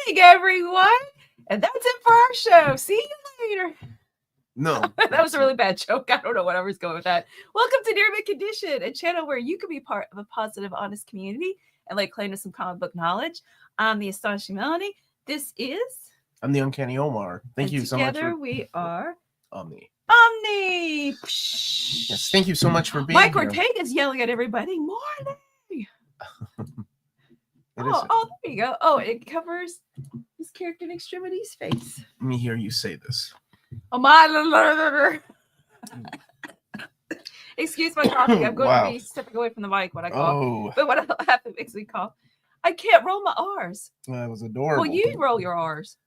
evening, everyone. And that's it for our show. See you later. No. That was a really bad joke. I don't know what I was going with that. Welcome to Dear Mid Condition, a channel where you can be part of a positive, honest community and lay claim to some comic book knowledge. I'm the Astonishing Melanie. This is... I'm the Uncanny Omar. Thank you so much. Together we are... Omni. Yes, thank you so much for being Mike here. Ortega's yelling at everybody. Morning! Oh, there you go. Oh, it covers his character in Extremity's face. Let me hear you say this. Omar. Excuse my coughing. I'm going to be stepping away from the mic when I cough. But what happens makes me cough. I can't roll my R's. That was adorable. Well, you roll your R's.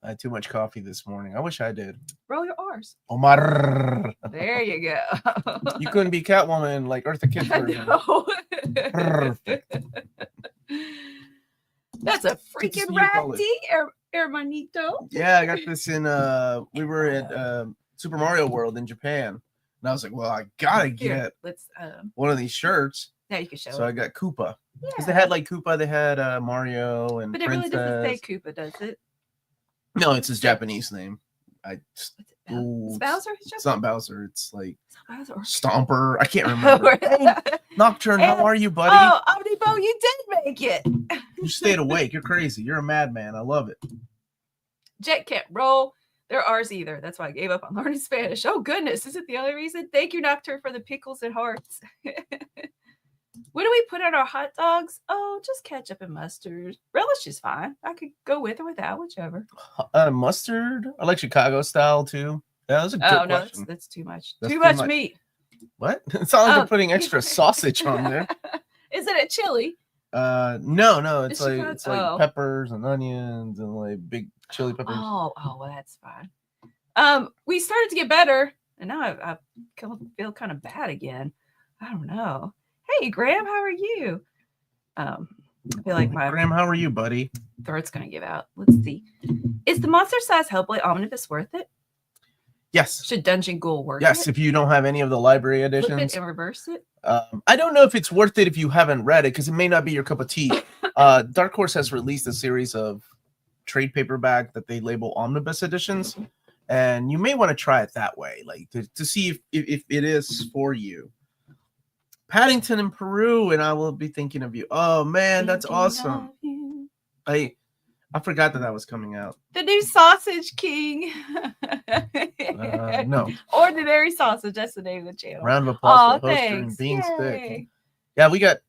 I had too much coffee this morning. I wish I did. Roll your R's. Omar. There you go. You couldn't be Catwoman like Eartha Kitt version. No. Perfect. That's a freaking ratty, hermanito. Yeah, I got this in we were at Super Mario World in Japan. And I was like, well, I gotta get one of these shirts. Yeah, you can show So it. I got Koopa. Because Yeah. they had like Koopa, they had Mario and But it Princess. really doesn't say Koopa, does it? No, it's his Japanese name. It's Bowser? It's not Bowser. It's like Bowser. Stomper. I can't remember. Hey, Nocturne, how are you, buddy? Oh, Omnibo, you did make it. You stayed awake. You're crazy. You're a madman. I love it. Jet can't roll their R's either. That's why I gave up on learning Spanish. Oh, goodness. Is it the only reason? Thank you, Nocturne, for the pickles and hearts. What do we put on our hot dogs? Oh, just ketchup and mustard. Relish is fine. I could go with or without, whichever. Mustard? I like Chicago style too. Yeah, that's a good question. That's too much. That's too much meat. What? It sounds like you're putting extra sausage on there. Isn't it chili? No. It's like Chicago? it's like peppers and onions and like big chili peppers. Oh, well, that's fine. We started to get better, and now I feel kind of bad again. I don't know. Hey, Graham, how are you? I feel like Graham, how are you, buddy? Throat's gonna give out. Let's see. Is the monster-sized Hellboy Omnibus worth it? Yes. Should Dungeon Ghoul work? Yes, if you don't have any of the library editions. Flip it and reverse it. I don't know if it's worth it if you haven't read it because it may not be your cup of tea. Dark Horse has released a series of trade paperback that they label Omnibus Editions, and you may want to try it that way, like to see if it is for you. Paddington in Peru, and I will be thinking of you. Oh man, that's awesome. I forgot that was coming out. The new Sausage King. No. Ordinary Sausage. That's the name of the channel. Round of applause for the hoster thanks. and Bean Stick. Yeah, we got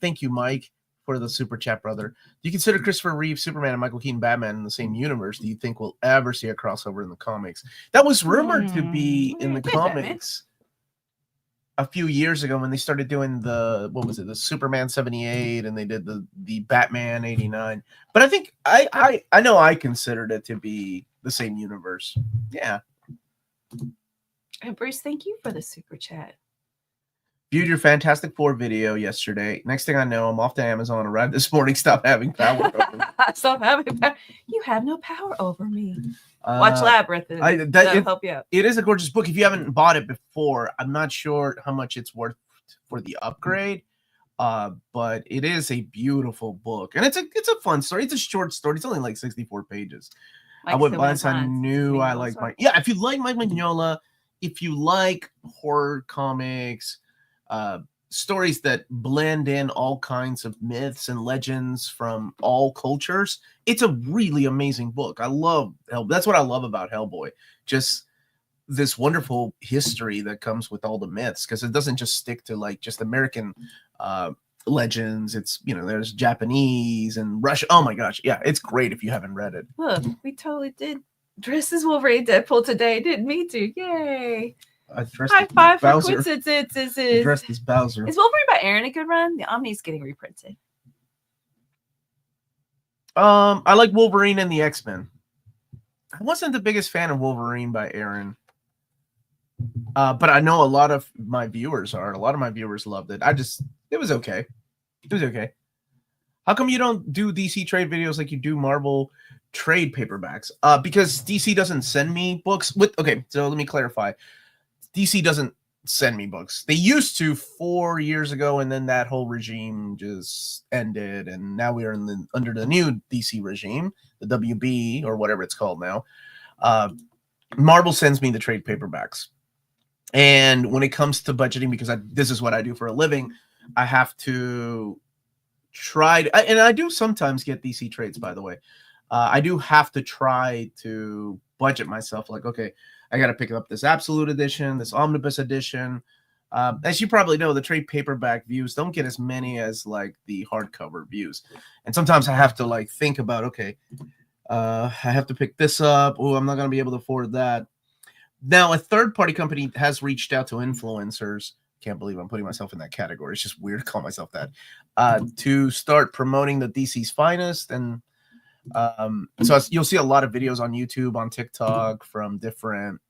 thank you, Mike, for the super chat, brother. Do you consider Christopher Reeve, Superman, and Michael Keaton, Batman in the same universe? Do you think we'll ever see a crossover in the comics? That was rumored to be in the comics a few years ago when they started doing the Superman 78 and they did the Batman 89. But I think I know I considered it to be the same universe. Yeah. And Bruce, thank you for the super chat. Viewed your Fantastic Four video yesterday. Next thing I know, I'm off to Amazon. Arrived this morning. Stop having power over me. Stop having power. You have no power over me. Watch Labyrinth. That'll help you out. It is a gorgeous book. If you haven't bought it before, I'm not sure how much it's worth for the upgrade. But it is a beautiful book. And it's a fun story. It's a short story. It's only like 64 pages. I went by since I knew I liked Mike. Yeah, if you like Mike Mignola, if you like horror comics, stories that blend in all kinds of myths and legends from all cultures, it's a really amazing book. I love that's what I love about Hellboy. Just this wonderful history that comes with all the myths, because it doesn't just stick to like just American legends. It's, there's Japanese and Russian. Oh my gosh. Yeah, it's great if you haven't read it. Look, we totally did dress as Wolverine Deadpool today, didn't me too? Yay. High five for coincidences. Dressed as Bowser. Is Wolverine by Aaron a good run? The Omni's getting reprinted. I like Wolverine and the X-Men. I wasn't the biggest fan of Wolverine by Aaron. But I know a lot of my viewers are. A lot of my viewers loved it. It was okay. It was okay. How come you don't do DC trade videos like you do Marvel trade paperbacks? Because DC doesn't send me books okay, so let me clarify. DC doesn't send me books. They used to 4 years ago, and then that whole regime just ended, and now we are under the new DC regime, the WB or whatever it's called now, Marvel sends me the trade paperbacks. And when it comes to budgeting, because this is what I do for a living, I have to and I do sometimes get DC trades, by the way. I do have to try to budget myself. Like, okay, I got to pick up this Absolute Edition, this Omnibus Edition. As you probably know, the trade paperback views don't get as many as like the hardcover views. And sometimes I have to like think about, okay, I have to pick this up. Oh, I'm not going to be able to afford that. Now, a third-party company has reached out to influencers. Can't believe I'm putting myself in that category. It's just weird to call myself that. To start promoting the DC's finest. And so you'll see a lot of videos on YouTube, on TikTok from different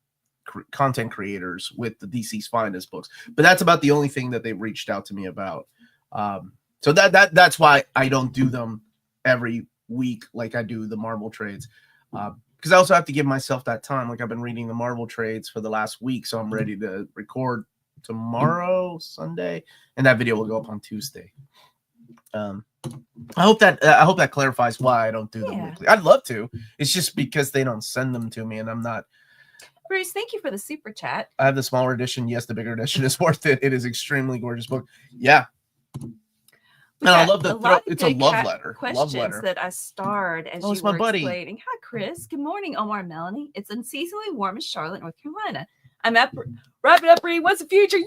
content creators with the DC's finest books. But that's about the only thing that they've reached out to me about. So that's why I don't do them every week like I do the Marvel trades. Because I also have to give myself that time. Like I've been reading the Marvel trades for the last week, so I'm ready to record tomorrow, Sunday, and that video will go up on Tuesday. I hope that clarifies why I don't do them weekly. I'd love to. It's just because they don't send them to me, and I'm not. Bruce, thank you for the super chat. I have the smaller edition. Yes, the bigger edition is worth it. It is extremely gorgeous book. Yeah. And I love it's a love letter. Questions that I starred as you were explaining. Hi, Chris. Good morning, Omar and Melanie. It's unseasonably warm in Charlotte, North Carolina. I'm wrapping up reading What's the Future? Yay!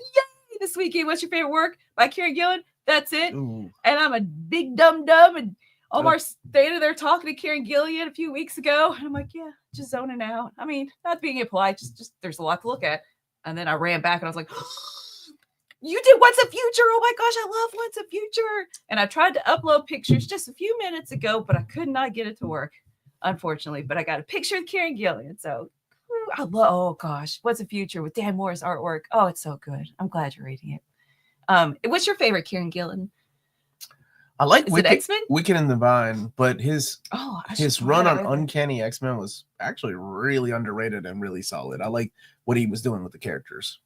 This weekend. What's your favorite work? By Kieran Gillen. That's it. Ooh. And I'm a big dumb. And Omar standing there talking to Kieran Gillen a few weeks ago. And I'm like, yeah, just zoning out. I mean, not being impolite, just there's a lot to look at. And then I ran back and I was like, you did What's the Future? Oh my gosh, I love What's the Future. And I tried to upload pictures just a few minutes ago, but I could not get it to work, unfortunately. But I got a picture of Kieran Gillen. So I love, oh gosh, What's the Future with Dan Moore's artwork. Oh, it's so good. I'm glad you're reading it. What's your favorite Kieran Gillen? I like Wicked and the Vine, but his run on Uncanny X-Men was actually really underrated and really solid. I like what he was doing with the characters.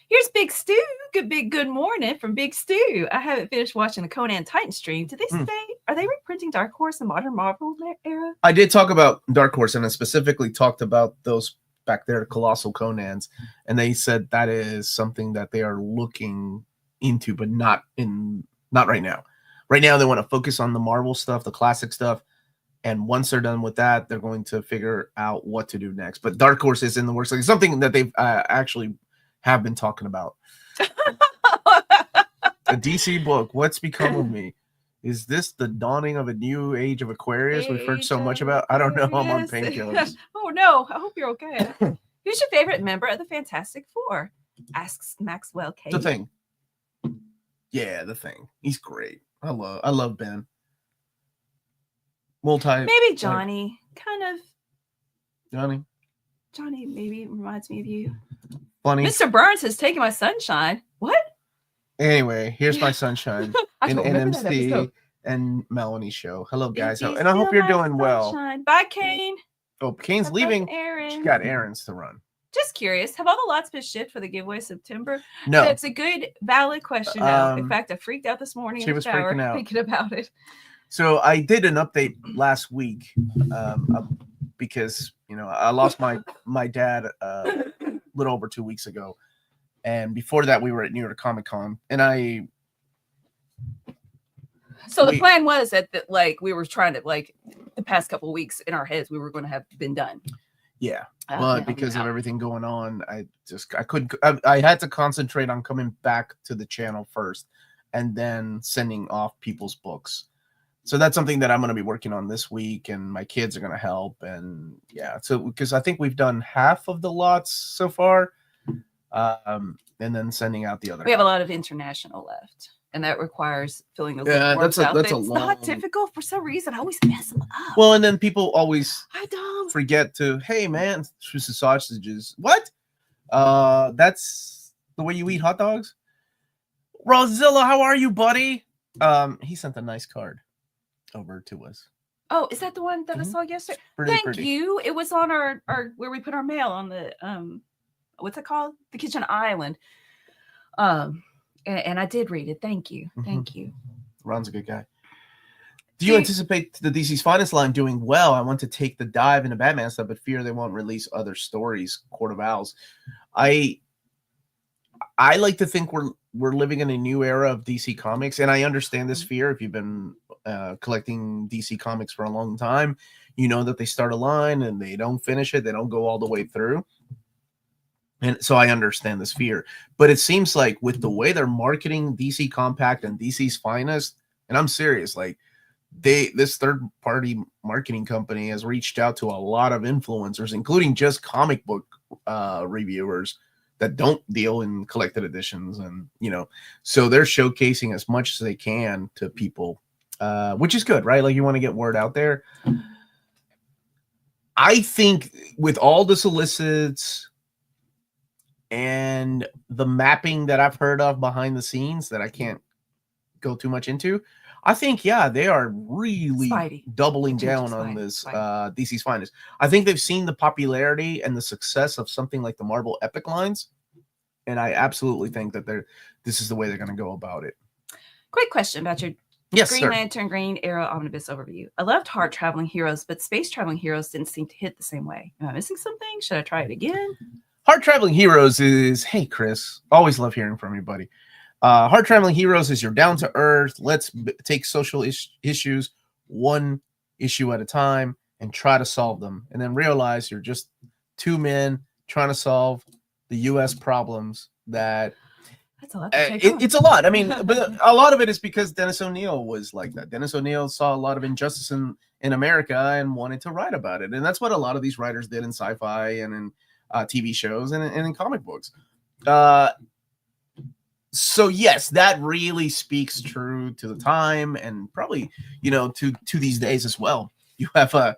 Here's Big Stu. Good morning from Big Stu. I haven't finished watching the Conan Titan stream. Did they say, are they reprinting Dark Horse in modern Marvel era? I did talk about Dark Horse, and I specifically talked about those back there, Colossal Conans, and they said that is something that they are looking into, but not right now. Right now, they want to focus on the Marvel stuff, the classic stuff, and once they're done with that, they're going to figure out what to do next. But Dark Horse is in the works. Like something that they've actually have been talking about. A DC book. What's become of me? Is this the dawning of a new age of Aquarius we've heard so much about? I don't know. I'm on painkillers. Oh no, I hope you're okay. Who's your favorite member of the Fantastic Four? Asks Maxwell K. The Thing. Yeah, the Thing. He's great. I love Ben. Maybe Johnny. Kind of. Johnny maybe reminds me of you. Funny. Mr. Burns has taken my sunshine. What? Anyway, here's my sunshine in NMC and Melanie show. Hello, guys. And I hope you're doing well. Bye, Kane. Oh, Kane's leaving. Aaron. She's got errands to run. Just curious, have all the lots been shipped for the giveaway September? No. That's a good, valid question now. In fact, I freaked out this morning in the shower thinking about it. So I did an update last week because, I lost my dad a little over 2 weeks ago. And before that, we were at New York Comic Con. And the plan was that we were trying to, the past couple of weeks in our heads, we were going to have been done. Yeah. But because of everything going on, I couldn't. I had to concentrate on coming back to the channel first and then sending off people's books. So that's something that I'm going to be working on this week, and my kids are going to help. And yeah, so because I think we've done half of the lots so far, and then sending out the other. We have a lot of international left, and that requires filling those. Yeah, that's it's not difficult for some reason. I always mess them up. Well, and then people always forget to, hey man, sausages. What? That's the way you eat hot dogs. Rosilla, how are you, buddy? He sent a nice card over to us. Oh, is that the one that I saw yesterday? Thank you. It was on our where we put our mail on the what's it called? The kitchen island. And I did read it. Thank you. Thank you. Ron's a good guy. Do you anticipate the DC's Finest line doing well? I want to take the dive into Batman stuff, but fear they won't release other stories. Court of Owls. I like to think we're living in a new era of DC Comics, and I understand this fear. If you've been collecting DC Comics for a long time, you know that they start a line and they don't finish it. They don't go all the way through. And so I understand this fear. But it seems like with the way they're marketing DC Compact and DC's Finest, and I'm serious, like, this third-party marketing company has reached out to a lot of influencers, including just comic book reviewers that don't deal in collected editions, and so they're showcasing as much as they can to people, which is good, right? Like, you want to get word out there. I think with all the solicits and the mapping that I've heard of behind the scenes that I can't go too much into, I think, they are really doubling down on this DC's Finest. I think they've seen the popularity and the success of something like the Marvel Epic lines, and I absolutely think that this is the way they're going to go about it. Quick question about your Green Lantern, Green Arrow Omnibus overview. I loved Hard Traveling Heroes, but Space Traveling Heroes didn't seem to hit the same way. Am I missing something? Should I try it again? Hard Traveling Heroes is, hey, Chris, always love hearing from you, buddy. Hard Traveling Heroes is you're down to earth. Let's take social issues one issue at a time and try to solve them, and then realize you're just two men trying to solve the U.S. problems. That's a lot. It's a lot. I mean, but a lot of it is because Dennis O'Neil was like that. Dennis O'Neil saw a lot of injustice in America and wanted to write about it, and that's what a lot of these writers did in sci-fi and in TV shows and in comic books. So yes, that really speaks true to the time, and probably to these days as well. You have a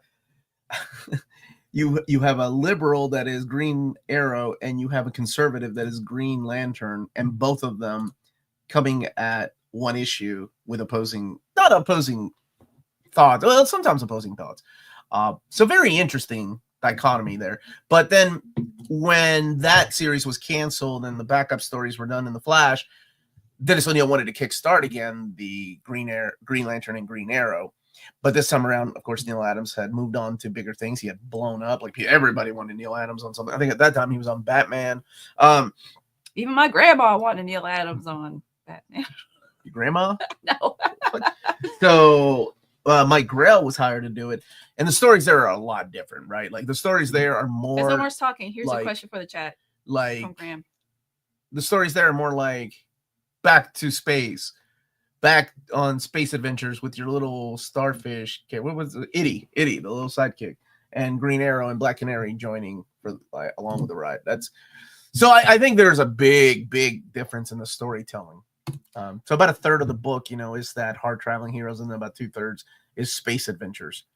you have a liberal that is Green Arrow, and you have a conservative that is Green Lantern, and both of them coming at one issue with not opposing thoughts. Well, sometimes opposing thoughts. So very interesting dichotomy there. But then when that series was canceled and the backup stories were done in the Flash, Dennis O'Neil wanted to kickstart again the Green Lantern and Green Arrow. But this time around, of course, Neil Adams had moved on to bigger things. He had blown up. Like, everybody wanted Neil Adams on something. I think at that time he was on Batman. Even my grandma wanted Neil Adams on Batman. Your grandma? No. So Mike Grell was hired to do it. And the stories there are a lot different, right? Like, the stories there are more... As Omar's talking, here's a question for the chat. Like, from Graham. The stories there are more like back to space. Back on space adventures with your little starfish. Okay, what was it? Itty, the little sidekick, and Green Arrow and Black Canary joining along with the ride. So I think there's a big difference in the storytelling. So about a third of the book, is that Hard Traveling Heroes, and then about 2/3 is space adventures.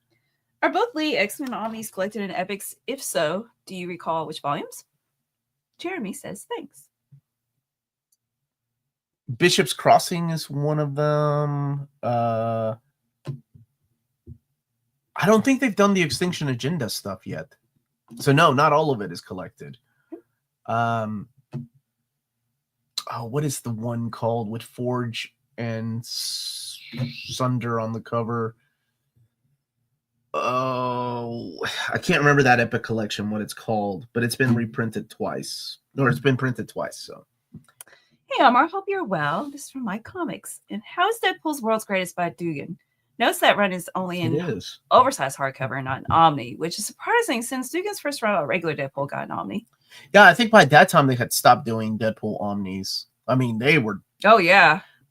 Are both Lee X-Men Omnis collected in epics? If so, do you recall which volumes? Jeremy says thanks. Bishop's Crossing is one of them. I don't think they've done the Extinction Agenda stuff yet. So no, not all of it is collected. What is the one called with Forge and Sunder on the cover? Oh, I can't remember that epic collection, what it's called, but it's been reprinted twice. Or it's been printed twice, so. Hey, Omar, hope you're well. This is from My Comics. And how is Deadpool's World's Greatest by Dugan? Notice that run is only in oversized hardcover and not an Omni, which is surprising since Dugan's first run on regular Deadpool got an Omni. Yeah, I think by that time they had stopped doing Deadpool Omnis. I mean, they were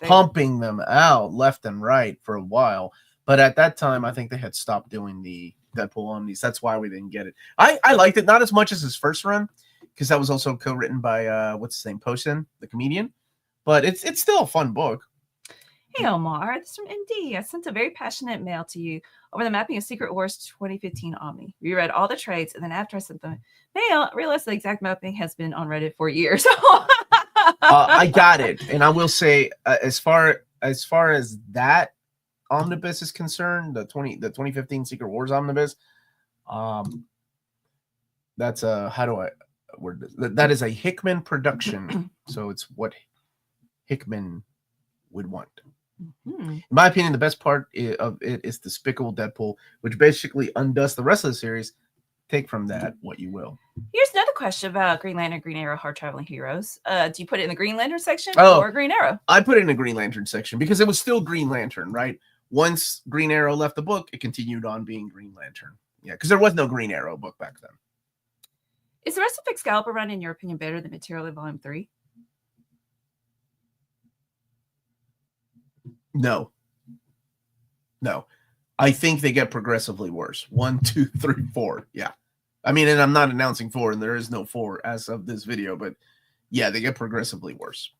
pumping them out left and right for a while. But at that time, I think they had stopped doing the Deadpool Omnis. That's why we didn't get it. I liked it, not as much as his first run, because that was also co-written by what's his name, Poston, the comedian. But it's still a fun book. Hey Omar, this is from ND. I sent a very passionate mail to you over the mapping of Secret Wars 2015 Omni. We read all the trades, and then after I sent the mail, I realized the exact mapping has been on Reddit for years. I got it, and I will say, as far as that omnibus is concerned, the 2015 Secret Wars omnibus, that's a that is a Hickman production, so it's what Hickman would want. Hmm. In my opinion, the best part of it is Despicable Deadpool, which basically undoes the rest of the series. Take from that what you will. Here's another question about Green Lantern, Green Arrow, Hard Traveling Heroes. Do you put it in the Green Lantern section or Green Arrow? I put it in the Green Lantern section because it was still Green Lantern, right? Once Green Arrow left the book, it continued on being Green Lantern. Yeah, because there was no Green Arrow book back then. Is the rest of Excalibur run, in your opinion, better than Material in Volume 3? No. I think they get progressively worse. 1, 2, 3, 4. Yeah. I mean, and I'm not announcing 4, and there is no 4 as of this video, but yeah, they get progressively worse.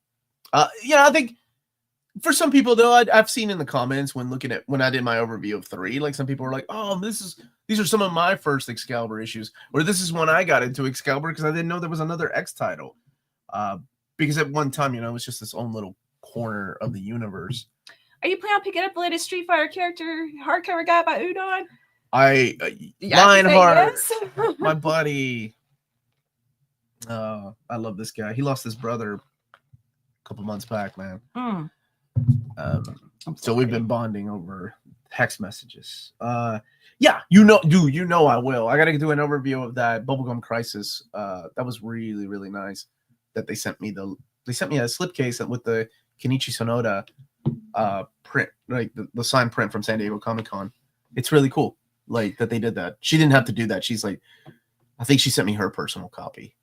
I think for some people though, I've seen in the comments when I did my overview of 3, like some people were like, "Oh, these are some of my first Excalibur issues," or "This is when I got into Excalibur because I didn't know there was another X title." Because at one time, it was just this own little corner of the universe. Are you planning on picking up the latest Street Fighter character hardcover guy by Udon? Lionheart, yes. my buddy. I love this guy. He lost his brother a couple months back, man. So we've been bonding over text messages. Yeah, you know I will. I gotta do an overview of that Bubblegum Crisis. That was really, really nice that they sent me a slipcase with the Kenichi Sonoda print, like the signed print from San Diego Comic-Con. It's really cool, like that they did that. She didn't have to do that. She's like, I think she sent me her personal copy.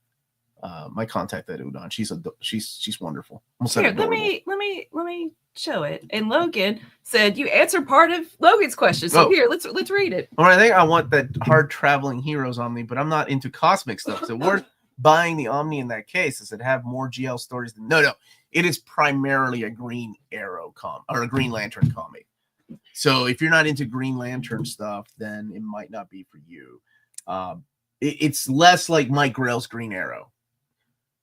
My contact at Udon. She's wonderful. Here, let me show it. And Logan said you answered part of Logan's question. So here, let's read it. All right, I think I want that Hard Traveling Heroes Omni, but I'm not into cosmic stuff. So worth buying the Omni in that case. Does it have more GL stories than no? It is primarily a Green Arrow or a Green Lantern comic. So if you're not into Green Lantern stuff, then it might not be for you. It's less like Mike Grell's Green Arrow.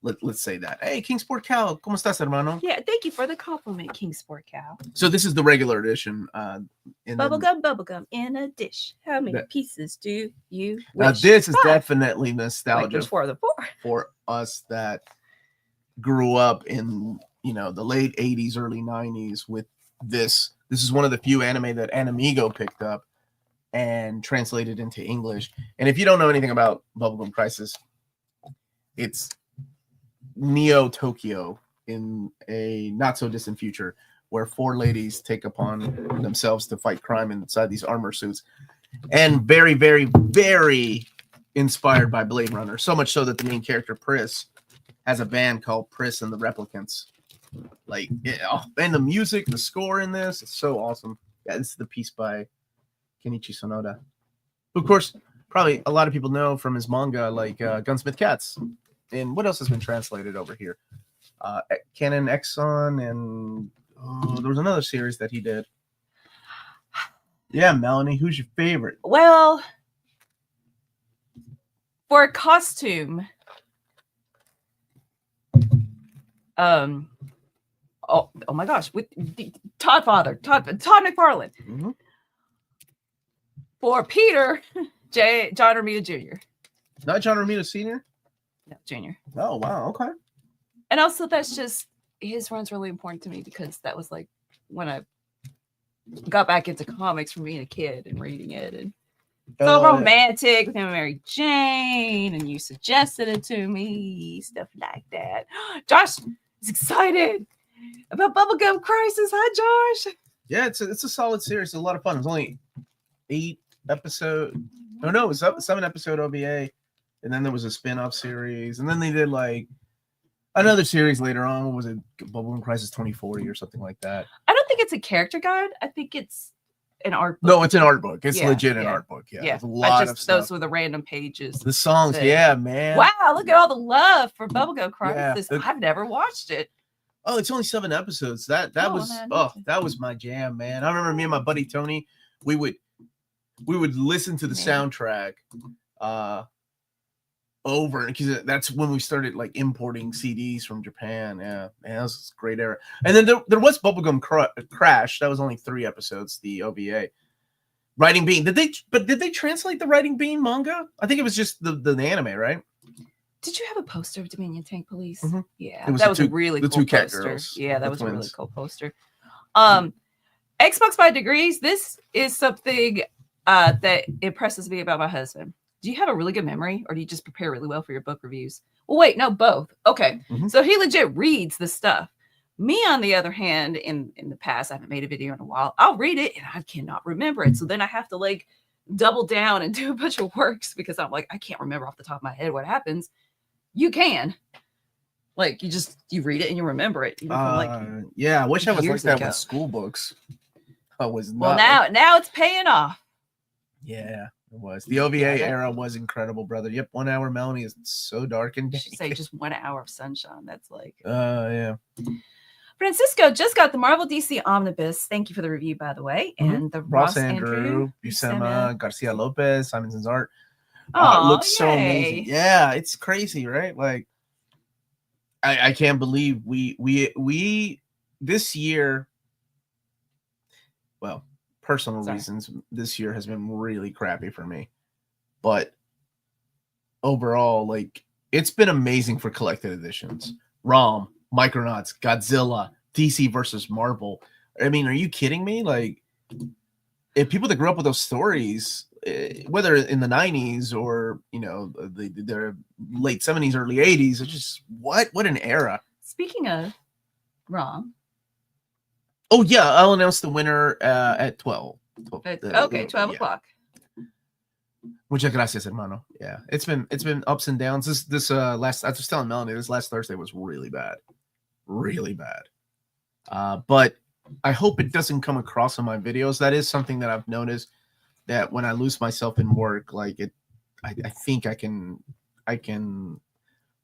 Let's say that. Hey, Kingsport Cal, ¿cómo estás, hermano? Yeah, thank you for the compliment, Kingsport Cal. So this is the regular edition. Bubblegum in a dish. How many pieces do you wish? Now this is definitely nostalgia for us that grew up in the late 80s, early 90s with this. This is one of the few anime that Animigo picked up and translated into English. And if you don't know anything about Bubblegum Crisis, it's Neo Tokyo in a not so distant future where 4 ladies take upon themselves to fight crime inside these armor suits, and very, very, very inspired by Blade Runner. So much so that the main character Pris has a band called Pris and the Replicants. And the music, the score in this, it's so awesome. Yeah, this is the piece by Kenichi Sonoda, who, of course, probably a lot of people know from his manga like Gunsmith Cats. And what else has been translated over here? Canon Exxon, and there was another series that he did. Yeah, Melanie, who's your favorite? Well, for a costume, oh my gosh, with Todd McFarlane. Mm-hmm. For Peter, John Romita Jr. Not John Romita Sr.? No, Jr. Oh, wow, okay. And also, that's just, his run's really important to me because that was like when I got back into comics from being a kid and reading it. And so romantic with him and Mary Jane, and you suggested it to me, stuff like that. Josh is excited about Bubblegum Crisis. Hi, Josh. Yeah, it's a solid series. It's a lot of fun. It was only 8 episodes. Oh, no, it was 7 episode OVA. And then there was a spin-off series. And then they did like another series later on. What was it? Bubblegum Crisis 2040 or something like that. I don't think it's a character guide. I think it's an art book. No, it's an art book. It's legit an art book. Yeah. There's a lot of stuff. Those were the random pages. The songs, yeah, man. Wow, look at all the love for Bubblegum Crisis. Yeah, I've never watched it. Oh, it's only 7 episodes. That was my jam, man. I remember me and my buddy Tony, we would listen to the soundtrack over, because that's when we started like importing CDs from Japan. Yeah, man, that was a great era. And then there was Bubblegum Crash. That was only 3 episodes, the OVA. Writing Bean. Did they translate the Writing Bean manga? I think it was just the anime, right? Did you have a poster of Dominion Tank Police? Mm-hmm. Yeah, that was a really cool poster. Yeah, that was a really cool poster. Xbox by degrees. This is something that impresses me about my husband. Do you have a really good memory, or do you just prepare really well for your book reviews? Well, wait, no, both. Okay, so he legit reads the stuff. Me, on the other hand, in the past, I haven't made a video in a while. I'll read it and I cannot remember it. So then I have to like double down and do a bunch of works because I'm like, I can't remember off the top of my head what happens. You can. Like you read it and you remember it. Even from like yeah, I wish I was like that ago. with school books. I was not. Well, now it's paying off. Yeah, it was. The OVA era was incredible, brother. Yep, 1 hour Melanie is so dark and dank. Say just 1 hour of sunshine. That's like yeah. Francisco just got the Marvel DC Omnibus. Thank you for the review, by the way. And the Ross Andrew, Buscema, Garcia Lopez, Simonson's art. Oh, it looks so amazing. Yeah, it's crazy, right? Like, I can't believe we this year. Well, personal reasons, this year has been really crappy for me, but overall, like, it's been amazing for collected editions. ROM, Micronauts, Godzilla, DC versus Marvel. I mean, are you kidding me? Like, if people that grew up with those stories, whether in the 90s or, you know, the late 70s, early 80s, it's just what an era. Speaking of ROM. Oh yeah, I'll announce the winner at 12. 12 o'clock. Muchas gracias, hermano. Yeah, it's been ups and downs. This last, I was telling Melanie, this last Thursday was really bad. But I hope it doesn't come across in my videos. That is something that I've noticed, that when I lose myself in work, like I think I can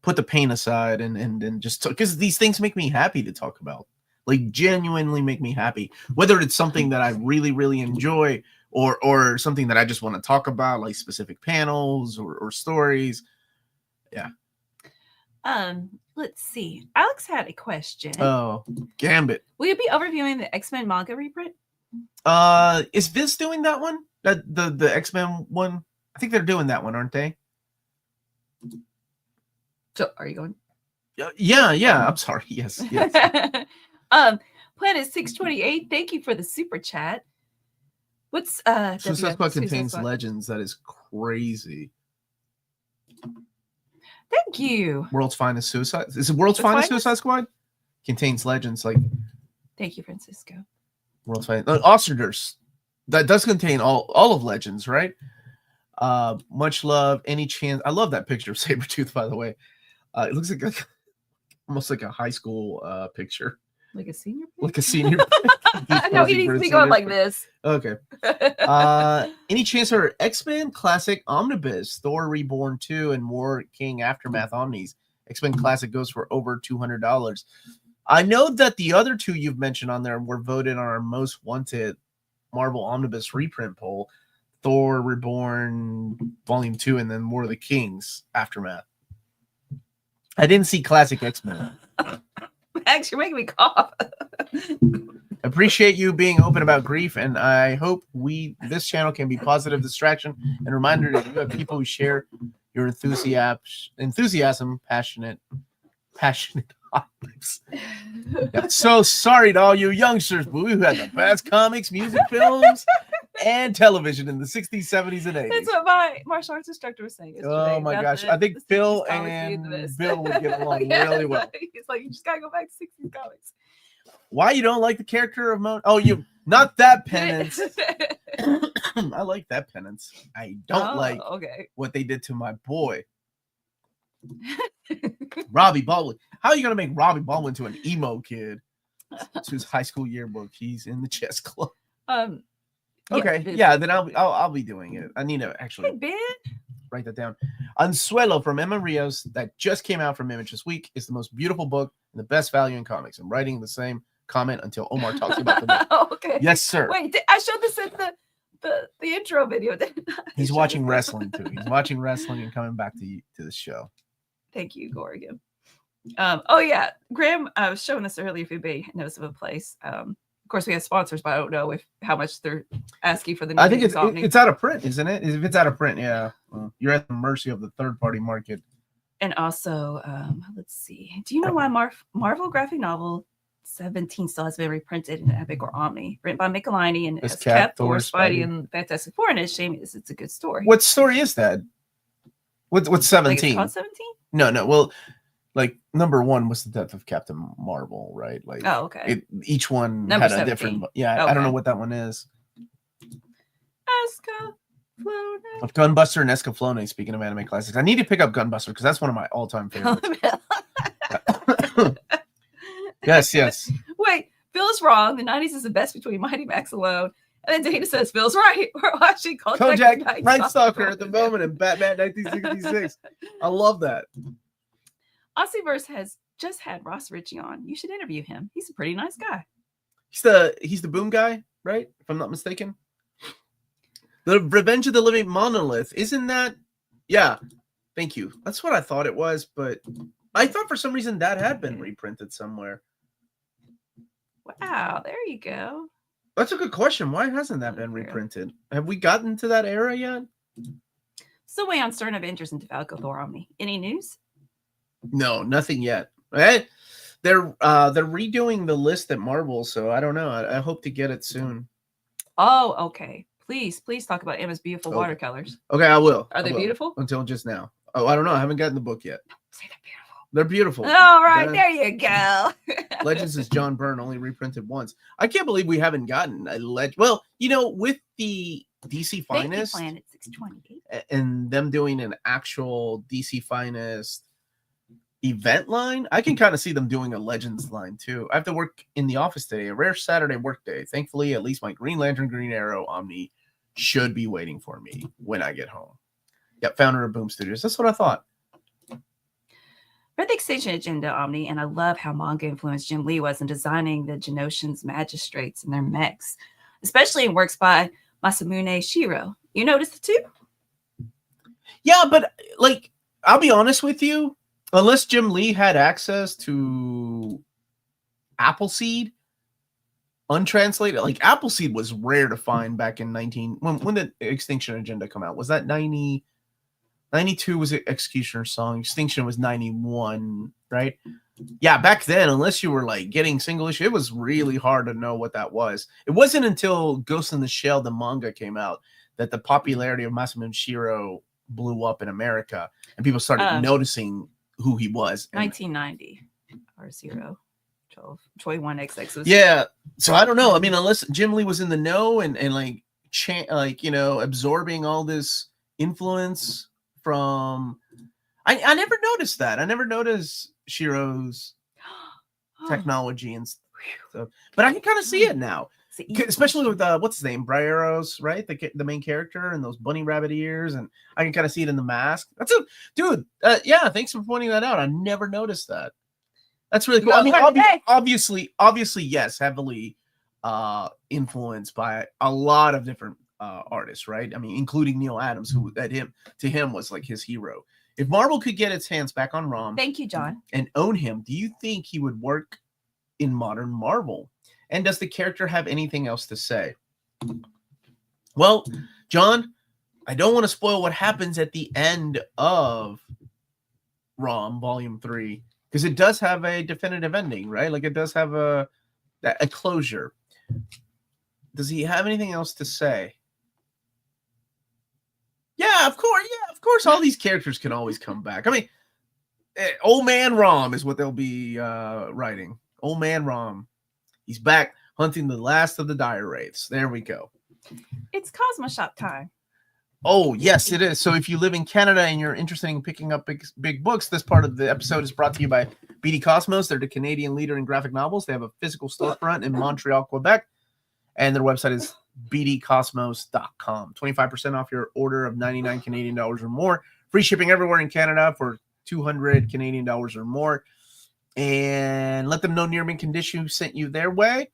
put the pain aside and just, because these things make me happy to talk about, like genuinely make me happy, whether it's something that I really, really enjoy or something that I just want to talk about, like specific panels or stories. Yeah. Let's see. Alex had a question. Oh, Gambit. Will you be overviewing the X-Men manga reprint? Is Viz doing that one? The X-Men one? I think they're doing that one, aren't they? So, are you going? Yeah. I'm sorry. Yes. Planet 628. Thank you for the super chat. What's Suicide Squad contains legends. That is crazy. Thank you. World's Finest Suicide. Is it World's Finest Suicide Squad? Contains legends like. Thank you, Francisco. World's Finest. Ostrichers. That does contain all of legends, right? Much love. Any chance? I love that picture of Sabretooth, by the way. It looks like almost like a high school picture. Like a senior? Like a senior. No, he needs to be going like this. Okay. Any chance for X-Men Classic Omnibus, Thor Reborn 2, and more King Aftermath Omnis? X-Men Classic goes for over $200. I know that the other two you've mentioned on there were voted on our most wanted Marvel Omnibus reprint poll. Thor Reborn Volume 2, and then War of the Kings Aftermath. I didn't see Classic X-Men. Max, you're making me cough. Appreciate you being open about grief, and I hope this channel can be positive distraction and reminder that you have people who share your enthusiasm, passionate hot lips. I'm so sorry to all you youngsters, but we had the best comics, music, films, and television in the 60s, 70s, and 80s. That's what my martial arts instructor was saying yesterday. Oh my gosh. I think Phil and Bill would get along really well. He's like, you just gotta go back to 60s comics. Why you don't like the character of Moan? Oh, you not that penance. I like that penance. I don't like what they did to my boy. Robbie Baldwin. How are you gonna make Robbie Baldwin to an emo kid? To his high school yearbook. He's in the chess club. Okay, yeah, then I'll be doing it. I need to actually write that down. Anzuelo from Emma Rios, that just came out from Image this week, is the most beautiful book and the best value in comics. I'm writing the same comment until Omar talks about the book. Okay. Yes, sir. Wait, I showed this in the intro video. He's watching wrestling too. He's watching wrestling and coming back to the show. Thank you, Gorgon. Oh yeah, Graham. I was showing this earlier. If anybody knows of a place. Of course, we have sponsors, but I don't know how much they're asking for the. I think it's out of print, isn't it? If it's out of print, yeah, well, you're at the mercy of the third-party market. And also, let's see. Do you know why Marvel graphic novel 17 still has been reprinted in Epic or Omni, written by Melanie and As as Cat, Cat, Thor, Thor, Spidey, Spidey. and Fantastic Four. And it's a shame it's a good story. What story is that? What's Like it's 17? called 17? No. Well, like number 1 was the death of Captain Marvel, right? Like, Oh, okay. Each one Number had a 17. different. Yeah, I don't know what that one is. Escaflowne. Of Gunbuster and Escaflowne. Speaking of anime classics, I need to pick up Gunbuster because that's one of my all-time favorites. Yes. Wait, Phil's wrong. The 90s is the best between Mighty Max alone. And then Dana says, Phil's right. We're watching Kojak Night Stalker at the moment in Batman 1966. I love that. Aussie has just had Ross Ritchie on. You should interview him. He's a pretty nice guy. He's the boom guy, right? If I'm not mistaken. The Revenge of the Living Monolith. Isn't that? Yeah. Thank you. That's what I thought it was, but I thought for some reason that had been reprinted somewhere. Wow, there you go. That's a good question. Why hasn't that been reprinted? Have we gotten to that era yet? Still waiting on Stern Avengers and DeFalco Thor Omni. Any news? No, nothing yet. They're redoing the list at Marvel, so I don't know. I hope to get it soon. Oh, okay. Please talk about Emma's beautiful watercolors. Okay, I will. Are they beautiful? Until just now. Oh, I don't know. I haven't gotten the book yet. Say they're beautiful. They're beautiful. All right, there you go. Legends is John Byrne, only reprinted once. I can't believe we haven't gotten a Well, with the DC Finest Planet 628 and them doing an actual DC Finest event line, I can kind of see them doing a Legends line too. I have to work in the office today, a rare Saturday work day. Thankfully, at least my Green Lantern, Green Arrow, Omni should be waiting for me when I get home. Yep, founder of Boom Studios. That's what I thought. Read the Extinction Agenda, Omni, and I love how manga influenced Jim Lee was in designing the Genosians magistrates and their mechs, especially in works by Masamune Shiro. You noticed it too? Yeah, but I'll be honest with you, unless Jim Lee had access to Appleseed, untranslated, Appleseed was rare to find back in when did Extinction Agenda come out? Was that 90? 92 was Executioner's Song. Extinction was 91, right? Yeah, back then, unless you were getting single issue, it was really hard to know what that was. It wasn't until Ghost in the Shell, the manga, came out that the popularity of Masamune Shiro blew up in America and people started noticing who he was. 1990 or 12 1XX was. Yeah, so I don't know. I mean, unless Jim Lee was in the know and absorbing all this influence from, I never noticed that. I never noticed Shiro's technology and stuff, but I can kind of see it now, especially with what's his name, Brieros, right? The main character and those bunny rabbit ears, and I can kind of see it in the mask. That's a dude. Yeah, thanks for pointing that out. I never noticed that. That's really cool. I mean, obviously, yes, heavily influenced by a lot of different artists, right? I mean, including Neil Adams, who to him was like his hero. If Marvel could get its hands back on Rom, thank you, John, and own him, do you think he would work in modern Marvel? And does the character have anything else to say? Well, John, I don't want to spoil what happens at the end of Rom Volume 3, because it does have a definitive ending, right? It does have a closure. Does he have anything else to say? Yeah, of course. Yeah, of course. All these characters can always come back. I mean, Old Man Rom is what they'll be writing. Old Man Rom. He's back hunting the last of the dire wraiths. There we go. It's Cosmo Shop time. Oh, yes, it is. So if you live in Canada and you're interested in picking up big books, this part of the episode is brought to you by BD Cosmos. They're the Canadian leader in graphic novels. They have a physical storefront in Montreal, Quebec, and their website is bdcosmos.com. 25% off your order of 99 Canadian dollars or more. Free shipping everywhere in Canada for 200 Canadian dollars or more. And let them know Near Mint Condition sent you their way,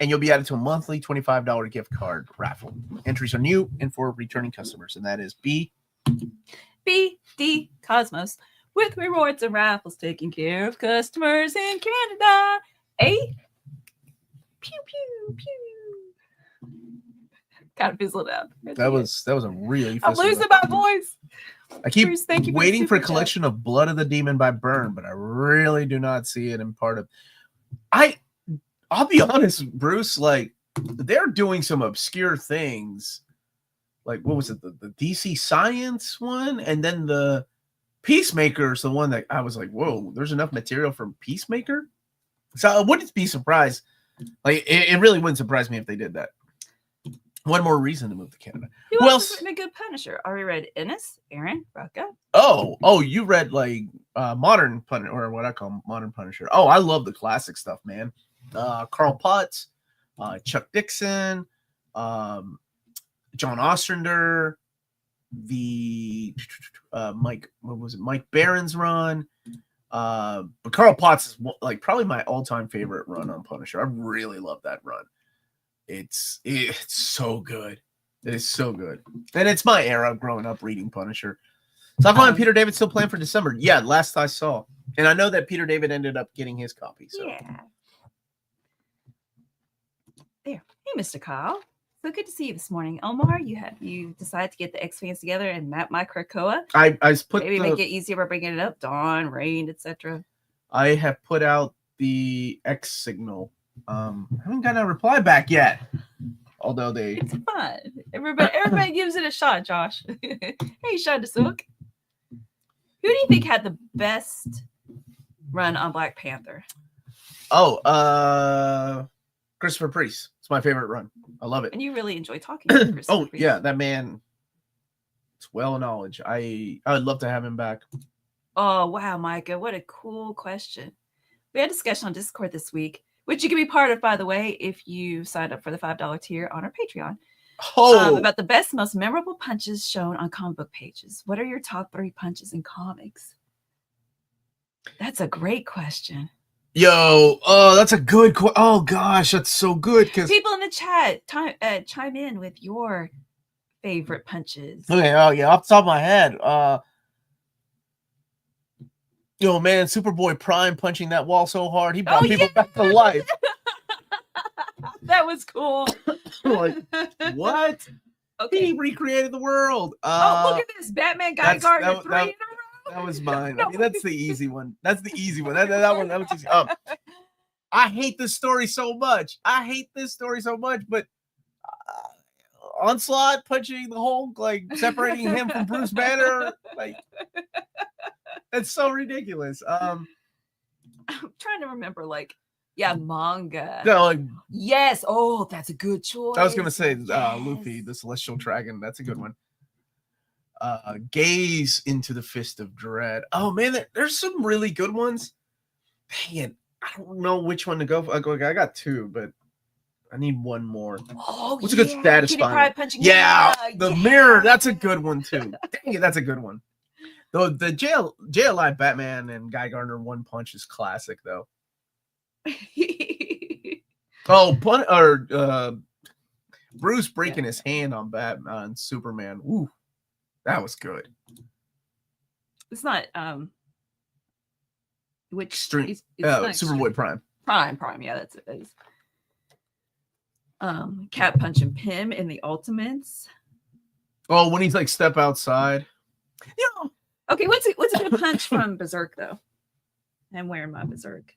and you'll be added to a monthly $25 gift card raffle. Entries are new and for returning customers, and that is BD Cosmos, with rewards and raffles taking care of customers in Canada. Pew, pew, pew. Kind of fizzled out. That was a really. I'm losing my voice. I keep Bruce, waiting for a collection of Blood of the Demon by Byrne, but I really do not see it in part of. I'll be honest, Bruce, like they're doing some obscure things. Like what was it, the DC Science one, and then the Peacemaker is the one that I was like, whoa, there's enough material for Peacemaker. So I wouldn't be surprised. Like it really wouldn't surprise me if they did that. One more reason to move to Canada. Who else has written a good Punisher? I read Ennis, Aaron, Rucka. Oh, you read like modern Punisher, or what I call modern Punisher. Oh, I love the classic stuff, man. Carl Potts, Chuck Dixon, John Ostrander, the Mike Barron's run. But Carl Potts is like probably my all-time favorite run on Punisher. I really love that run. It's so good. It is so good. And it's my era of growing up reading Punisher. So I find Peter David still planned for December. Yeah, last I saw. And I know that Peter David ended up getting his copy. So. Yeah. There. Hey, Mr. Kyle. So good to see you this morning. Omar, you decided to get the X-Fans together and map my Krakoa. I put maybe make it easier by bringing it up. Dawn, Rain, etc. I have put out the X signal. I haven't gotten a reply back yet. Although it's fun. Everybody gives it a shot, Josh. Hey, Shad Sook. Who do you think had the best run on Black Panther? Oh, Christopher Priest. It's my favorite run. I love it. And you really enjoy talking to Christopher Priest. Yeah, that man. It's well knowledge. I would love to have him back. Oh, wow, Micah. What a cool question. We had a discussion on Discord this week, which you can be part of, by the way, if you signed up for the $5 tier on our Patreon. About the best, most memorable punches shown on comic book pages. What are your top 3 punches in comics? That's a great question. Yo, that's a good question. Oh, gosh, that's so good. Because people in the chat, chime in with your favorite punches. Okay, oh, yeah, off the top of my head. Yo, man, Superboy Prime punching that wall so hard, he brought people back to life. That was cool. Like, what? Okay. He recreated the world. Look at this. Batman Guy Gardner 3 in a row. That was mine. No. I mean, that's the easy one. That was easy. That was easy. I hate this story so much. But Onslaught punching the Hulk, like separating him from Bruce Banner, like it's so ridiculous. I'm trying to remember, Manga. No, yes. Oh, that's a good choice. I was gonna say Luffy, the Celestial Dragon. That's a good one. Gaze into the Fist of Dread. Oh man, there's some really good ones. Dang it, I don't know which one to go for. I got 2, but I need one more. Oh, what's a good satisfying? The mirror. That's a good one too. Dang it, that's a good one. Though the JLI Batman and Guy Gardner one punch is classic though. Bruce breaking his hand on Batman, Superman. Ooh, that was good. It's not which Extreme. Superboy Prime. Prime. Yeah, that's it. Cat punching Pym in the Ultimates. Oh, when he's like step outside. Yeah. Okay, what's a good punch from Berserk though? I'm wearing my Berserk.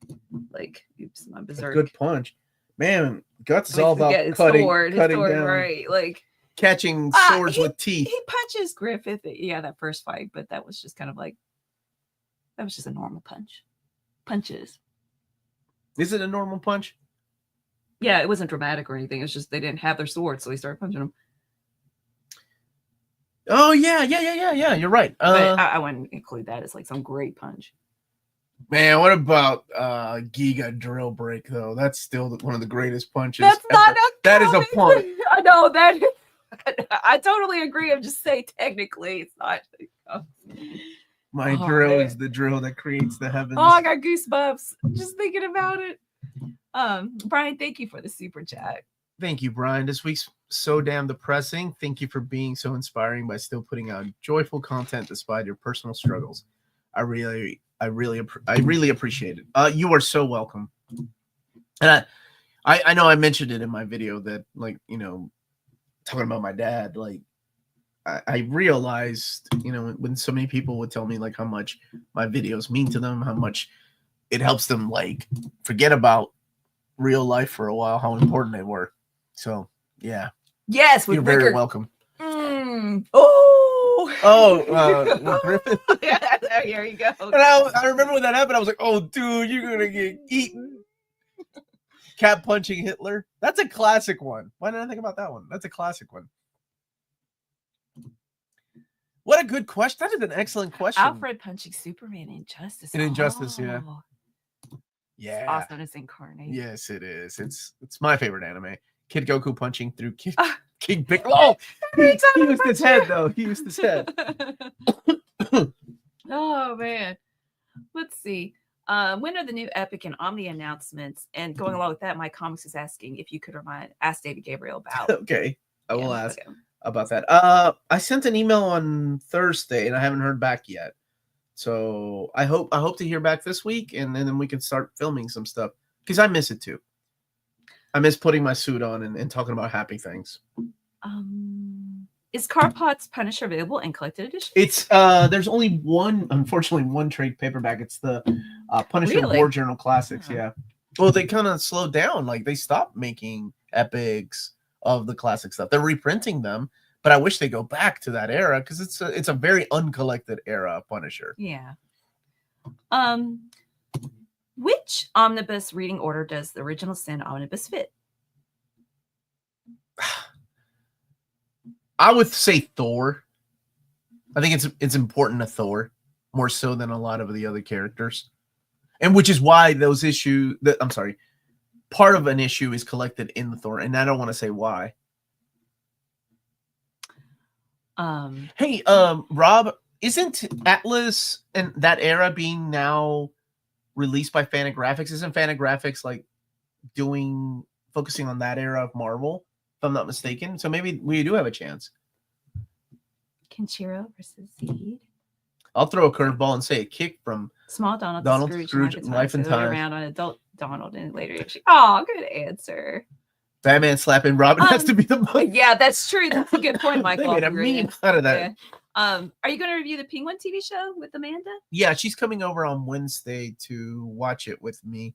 Oops, my Berserk. A good punch. Man, Guts is all about cutting down. Right. Catching swords with teeth. He punches Griffith. Yeah, that first fight, but that was just kind of that was just a normal punch. Punches. Is it a normal punch? Yeah, it wasn't dramatic or anything. It's just they didn't have their swords, so he started punching them. Oh yeah. You're right. But I wouldn't include that as some great punch. Man, what about Giga Drill Break though? That's still one of the greatest punches. That's not that is a punch. I know that. I totally agree. I'm just saying technically it's not. My drill is the drill that creates the heavens. Oh, I got goosebumps just thinking about it. Brian, thank you for the super chat. Thank you, Brian. This week's so damn depressing. Thank you for being so inspiring by still putting out joyful content despite your personal struggles. I really appreciate it. You are so welcome. And I know I mentioned it in my video that talking about my dad, I realized, when so many people would tell me how much my videos mean to them, how much it helps them forget about real life for a while, how important they were. So yeah, Yes, with you're Rickard. very welcome. Oh, With Griffin. Yeah, there you go. And I remember when that happened, I was like, oh, dude, you're gonna get eaten. Cat punching Hitler. That's a classic one. Why didn't I think about that one? That's a classic one. What a good question. That is an excellent question. Alfred punching Superman in Injustice. In Injustice, yeah. It's Yeah. awesome as Incarnate. Yes, it is. It's my favorite anime. Kid Goku punching through King Piccolo. He used his head, though. He used his head. Oh, man. Let's see. When are the new Epic and Omni announcements? And going along with that, my comics is asking if you could ask David Gabriel about. Okay, I will ask okay. about that. I sent an email on Thursday and I haven't heard back yet. So I hope to hear back this week, and then we can start filming some stuff because I miss it too. I miss putting my suit on and talking about happy things. Is Carpot's Punisher available in collected edition? It's there's only unfortunately one trade paperback. It's the Punisher War Journal Classics. Yeah. Well, they kind of slowed down. Like they stopped making epics of the classic stuff. They're reprinting them, but I wish they go back to that era because it's a very uncollected era of Punisher. Yeah. Which omnibus reading order does the original Sin omnibus fit? I would say Thor. I think it's important to Thor more so than a lot of the other characters, and which is why those issues. I'm sorry, part of an issue is collected in the Thor, and I don't want to say why. Hey, Rob, isn't Atlas and that era being now released by Fantagraphics? Isn't Fantagraphics like focusing on that era of Marvel? If I'm not mistaken. So maybe we do have a chance. Kenshiro versus Seed. I'll throw a curveball and say a kick from Small Donald Scrooge Life and Time. Around on adult Donald and later issue. Oh, good answer. Batman slapping Robin has to be the most. Yeah, that's true. That's a good point, Michael. They made a meme out of that. Yeah. Are you going to review the Penguin TV show with Amanda? Yeah, she's coming over on Wednesday to watch it with me,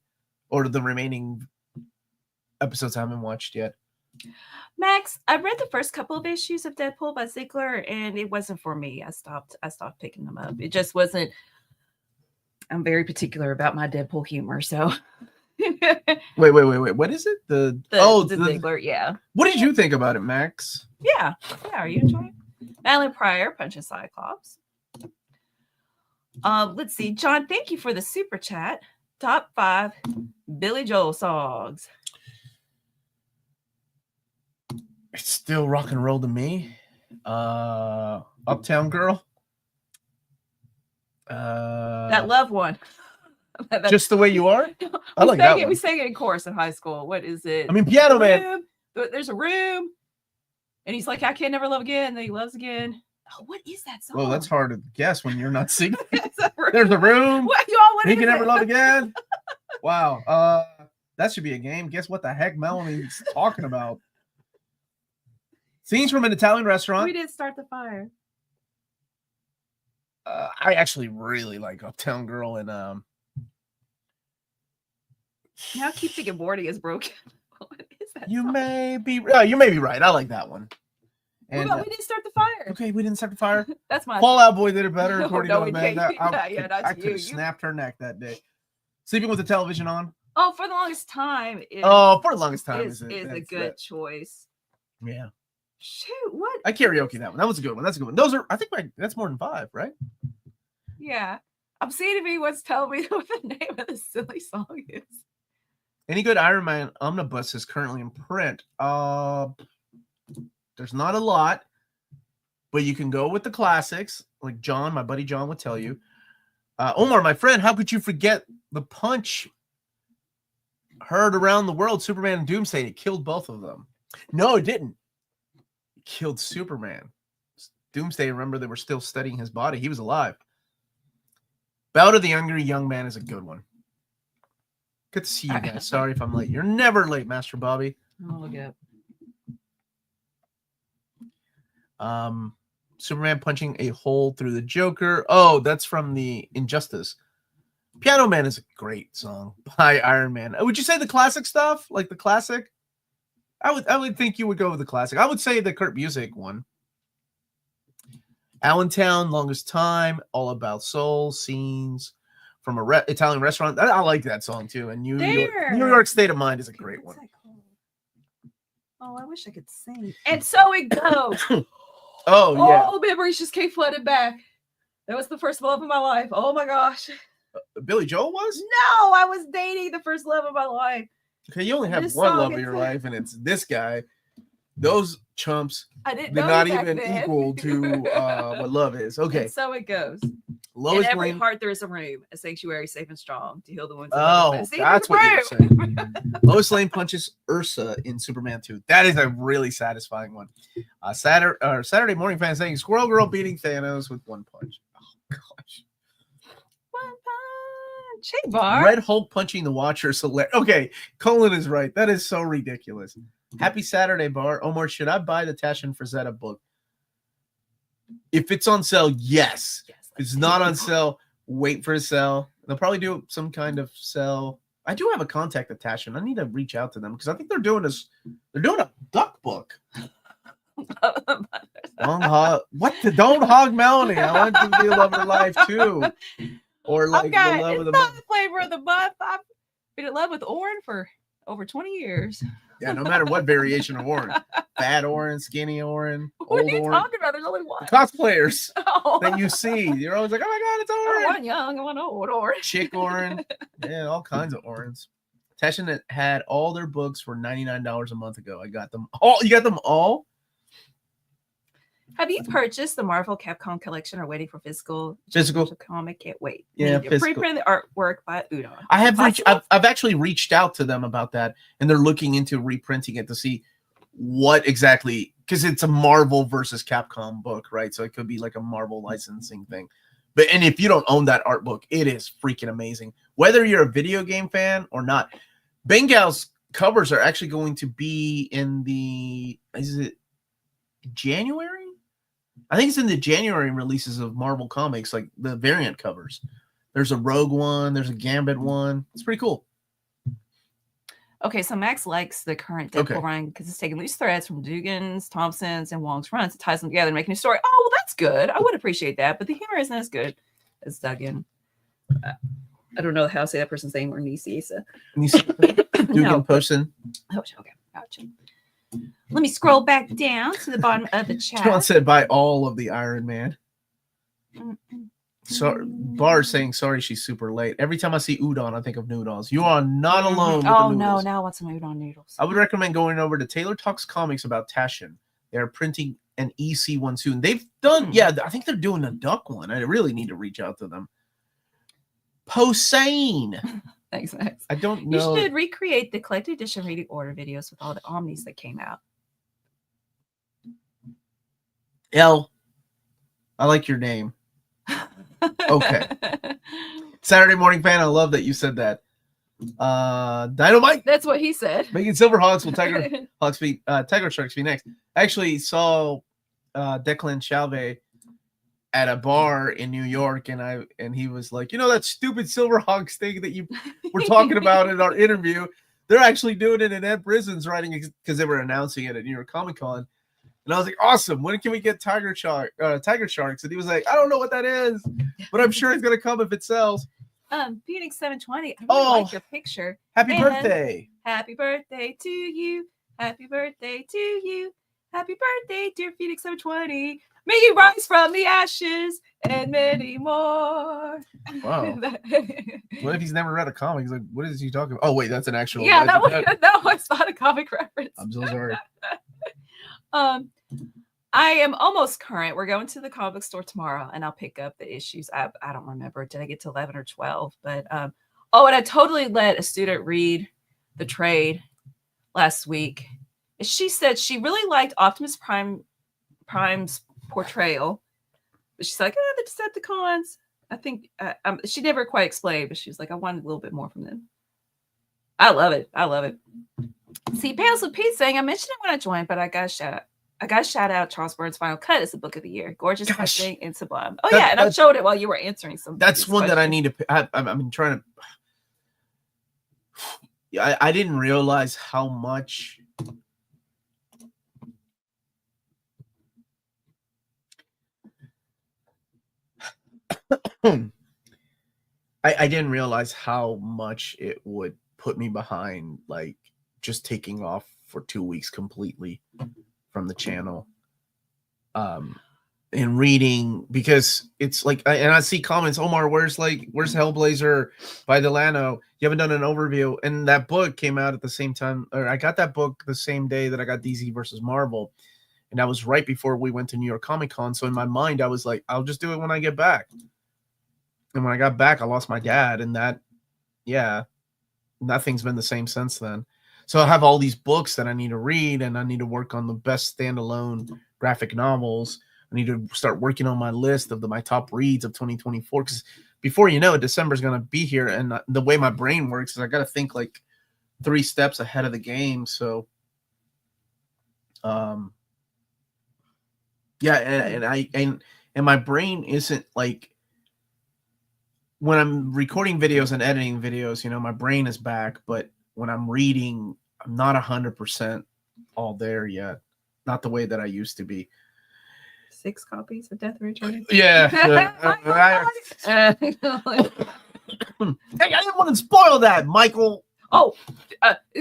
or the remaining episodes I haven't watched yet. Max, I read the first couple of issues of Deadpool by Ziegler, and it wasn't for me. I stopped picking them up. It just wasn't. I'm very particular about my Deadpool humor, so. Wait. What is it? The Ziegler, yeah. What did you think about it, Max? Yeah. Are you enjoying it? Madeline Pryor punching Cyclops. Let's see, John. Thank you for the super chat. Top 5 Billy Joel songs. It's still rock and roll to me. Uptown Girl. That love one. Just the Way You Are. I like that one. We sang it in chorus in high school. What is it? I mean, Piano Man. There's a room, and he's like, "I can never love again." Then he loves again. Oh, what is that song? Well, that's hard to guess when you're not singing. There's a room. What he can never love again. Wow. That should be a game. Guess what the heck Melanie's talking about? Scenes from an Italian restaurant. We didn't start the fire. I actually really like Uptown Girl, and now I keep thinking Morty is broken. What is that? You may be right. I like that one. And we didn't start the fire. Okay, we didn't start the fire. That's my Fallout Boy did it better, according to Amanda. I could have snapped her neck that day. Sleeping with the television on. Oh, for the longest time. For the longest time is a good choice. Yeah. Shoot, what? I karaoke that one. That was a good one. That's a good one. Those are, I think, that's more than 5, right? Yeah. I'm seeing if he wants to tell me what the name of the silly song is. Any good Iron Man omnibus is currently in print. There's not a lot, but you can go with the classics, like John, my buddy John, would tell you. Omar, my friend, how could you forget the punch heard around the world? Superman and Doomsday. It killed both of them. No, it didn't. It killed Superman. Doomsday, remember, they were still studying his body. He was alive. Bout of the Angry Young Man is a good one. Good to see you guys. Sorry if I'm late. You're never late, Master Bobby. I'll look it up. Superman punching a hole through the Joker. Oh, that's from the Injustice. Piano Man is a great song by Iron Man. Would you say the classic stuff? Like the classic? I would think you would go with the classic. I would say the Kurt Busiek one. Allentown, Longest Time, All About Soul, Scenes from a Italian Restaurant. I like that song too. And New York State of Mind is a great one. Oh, I wish I could sing. And so it goes. Oh, yeah. All memories just came flooded back. That was the first love of my life. Oh my gosh. Billy Joel was? No, I was dating the first love of my life. Okay, you only have one love of your life, and it's this guy. Those chumps, they're not even equal to what love is. Okay. And so it goes. Lois in every Lane. Heart there is a room, a sanctuary safe and strong to heal the wounds. Oh, that's what you're saying. Lois Lane punches Ursa in Superman 2. That is a really satisfying one. Saturday morning fan saying Squirrel Girl beating Thanos with one punch. Oh gosh. One punch. Hey, Bar. Red Hulk punching the Watcher. Okay, Colin is right. That is so ridiculous. Happy Saturday, Bar. Omar, should I buy the Tash and Frazetta book? If it's on sale, yes. If it's not on sale, wait for a sale. They'll probably do some kind of sale. I do have a contact at Tash, and I need to reach out to them because I think they're doing a duck book. Don't hog Melanie. I want to be a love of life too. Or like the love of the month. The flavor of the month. I've been in love with Oren for over 20 years. Yeah, no matter what variation of Oren. Fat Oren, skinny Oren, what old are you Oren. talking about? There's only one. Cosplayers that you see. You're always like, oh my God, it's Oren. One young and one old Oren. Chick Oren. Yeah, all kinds of Orens. Tashin had all their books for $99 a month ago. I got them all. You got them all? Have you purchased the Marvel Capcom collection or waiting for physical comic? Can't wait. Yeah, preprint the artwork by Udon. I've actually reached out to them about that, and they're looking into reprinting it to see what exactly, because it's a Marvel versus Capcom book, right? So it could be like a Marvel licensing thing. And if you don't own that art book, it is freaking amazing. Whether you're a video game fan or not, Bengal's covers are actually going to be in is it January? I think it's in the January releases of Marvel Comics, like the variant covers. There's a Rogue one. There's a Gambit one. It's pretty cool. Okay, so Max likes the current Deadpool run because it's taking loose threads from Dugan's, Thompson's, and Wong's runs. It ties them together and making a story. Oh, well, that's good. I would appreciate that, but the humor isn't as good as Duggan. I don't know how to say that person's name, or Nisiesa. Dugan person. Oh, okay. Gotcha. Let me scroll back down to the bottom of the chat. John said buy all of the Iron Man. So Bar saying sorry she's super late. Every time I see udon, I think of noodles. You are not alone with the noodles. No, now I want some udon noodles. I would recommend going over to Taylor Talks Comics about Tashin. They're printing an EC one soon. They've done, I think they're doing a duck one. I really need to reach out to them. Posehn. Thanks, Max. I don't know. You should recreate the collected edition reading order videos with all the Omnis that came out. L, I like your name. Okay. Saturday morning fan, I love that you said that. Dynamite. That's what he said. Making Silverhawks will Tiger Sharks be next. I actually saw Declan Shalvey at a bar in New York, and he was like, that stupid Silverhawks thing that you were talking about in our interview, they're actually doing it in Ed Brisbon's writing because they were announcing it at New York Comic Con. And I was like, awesome. When can we get Tiger Sharks? And he was like, I don't know what that is, but I'm sure it's going to come if it sells. Phoenix 720. I really like your picture. Happy birthday. Happy birthday to you. Happy birthday to you. Happy birthday, dear Phoenix 720. May you rise from the ashes and many more. Wow. What if he's never read a comic? He's like, what is he talking about? Oh, wait, that's an actual. Yeah, no, it's not a comic reference. I'm so sorry. I am almost current. We're going to the comic store tomorrow, and I'll pick up the issues. I don't remember. Did I get to 11 or 12? But and I totally let a student read the trade last week. She said she really liked Optimus Prime's portrayal, but she's like, the Decepticons. I think she never quite explained, but she was like, I wanted a little bit more from them. I love it. See, Pales with Pete saying, I mentioned it when I joined, but I got a shout out. I got to shout out Charles Burns' Final Cut as the book of the year. Gorgeous, touching, and sublime. Oh, That- yeah. And I showed it while you were answering some. That's one that I questions. need to. I've been trying to. I didn't realize how much. I didn't realize how much it would put me behind, like just taking off for 2 weeks completely from the channel. And reading, because it's like, and I see comments, Omar, where's Hellblazer by Delano? You haven't done an overview. And that book came out at the same time, or I got that book the same day that I got DC versus Marvel. And that was right before we went to New York Comic Con. So in my mind, I was like, I'll just do it when I get back. And when I got back, I lost my dad. And that, yeah, nothing's been the same since then. So I have all these books that I need to read, and I need to work on the best standalone graphic novels. I need to start working on my list of my top reads of 2024. Because before you know it, December's going to be here. And the way my brain works is I got to think like 3 steps ahead of the game. So, yeah. And my brain isn't like, when I'm recording videos and editing videos, you know, my brain is back. But when I'm reading, I'm not 100% all there yet. Not the way that I used to be. 6 copies of Death Return. Yeah. Hey, I didn't want to spoil that, Michael. Oh,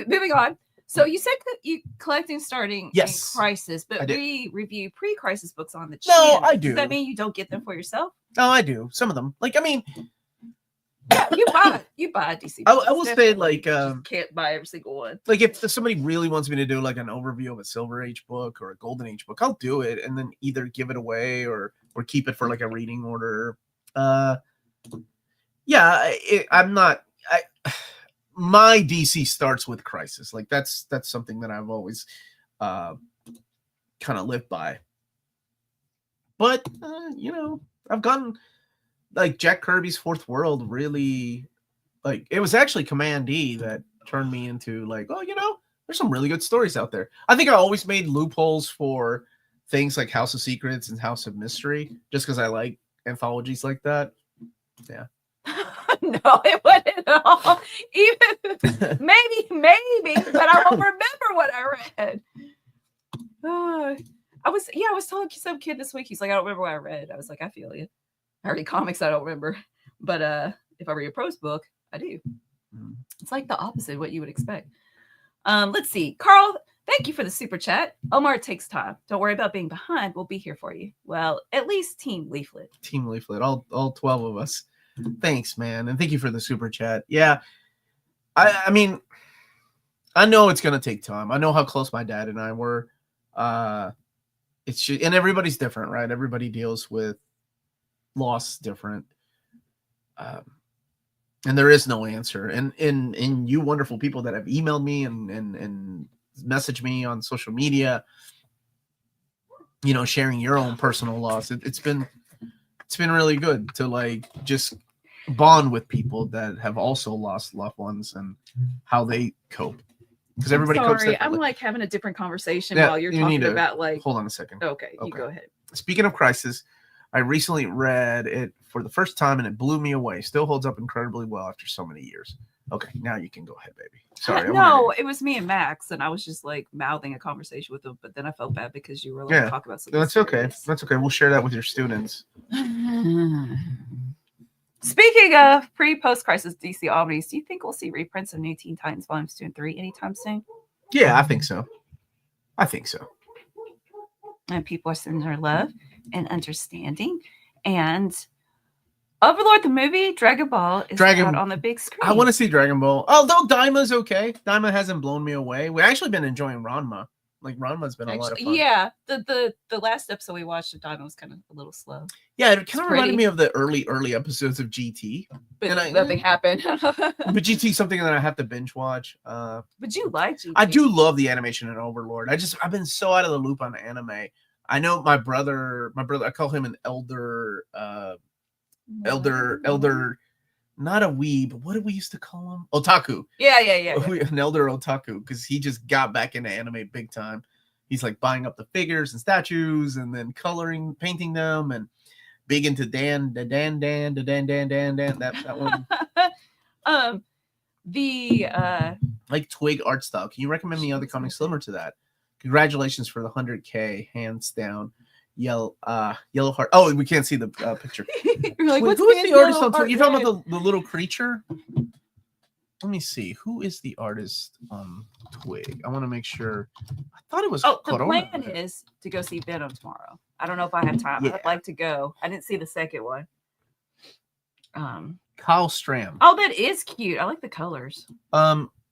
moving on. So you said that you collecting starting Yes, in Crisis, but do. we review pre-Crisis books on the channel. No, I do. Does that mean you don't get them for yourself? No, I do. Some of them. Like, I mean, yeah, you buy DC. I will say, like, can't buy every single one. Like, if somebody really wants me to do like an overview of a Silver Age book or a Golden Age book, I'll do it, and then either give it away or keep it for like a reading order. Yeah, I'm not. My DC starts with Crisis. Like, that's something that I've always kind of lived by. But you know, I've gotten like Jack Kirby's Fourth World. Really, like, it was actually Command E that turned me into like, oh, you know, there's some really good stories out there. I think I always made loopholes for things like House of Secrets and House of Mystery, just because I like anthologies like that. Yeah. No, it wasn't at all. Even maybe, but I won't remember what I read. I was telling some kid this week. He's like, I don't remember what I read. I was like, I feel you. I read comics, I don't remember. But if I read a prose book, I do. It's like the opposite of what you would expect. Let's see. Carl, thank you for the super chat. Omar, it takes time. Don't worry about being behind. We'll be here for you. Well, at least Team Leaflet. Team Leaflet, all 12 of us. Thanks, man. And thank you for the super chat. Yeah. I mean, I know it's going to take time. I know how close my dad and I were. It's just, and everybody's different, right? Everybody deals with loss different. And there is no answer. And you wonderful people that have emailed me and messaged me on social media, you know, sharing your own personal loss. It's been really good to like just bond with people that have also lost loved ones and how they cope. Because everybody copes differently. I'm like having a different conversation while you're talking about like. Hold on a second. Okay, you go ahead. Speaking of Crisis, I recently read it for the first time and it blew me away. Still holds up incredibly well after so many years. Okay, now you can go ahead, baby. Sorry. No, it was me and Max, and I was just like mouthing a conversation with him, but then I felt bad because you were like talking about something. That's okay. That's okay. We'll share that with your students. Speaking of post-crisis DC Omnibus, do you think we'll see reprints of New Teen Titans Volumes 2 and 3 anytime soon? Yeah, I think so. And people are sending their love and understanding. And Overlord the movie, Dragon Ball, is out on the big screen. I want to see Dragon Ball. Although Daima's okay. Daima hasn't blown me away. We've actually been enjoying Ranma. Like, Ranma's been a lot of fun. Yeah, the last episode we watched of Daima was kind of a little slow. Yeah, it kind of reminded me of the early episodies of GT. But nothing happened. But GT is something that I have to binge watch. But you like GT. I do love the animation in Overlord. I've been so out of the loop on anime. I know my brother, I call him an elder, not a weeb, but what did we used to call him? Otaku. Yeah. An elder otaku, because he just got back into anime big time. he's like buying up the figures and statues and then painting them, and big into Dan, that one. Like Twig art style. Can you recommend me other comics similar to that? Congratulations for the 100K, hands down. Yellow Heart. Oh, we can't see the picture. You're like, who is the artist on Twig? You're talking about the little creature? Let me see. Who is the artist on Twig? I want to make sure. I thought it was. Oh, the plan is to go see Venom tomorrow. I don't know if I have time. Yeah. I'd like to go. I didn't see the second one. Kyle Stram. Oh, that is cute. I like the colors.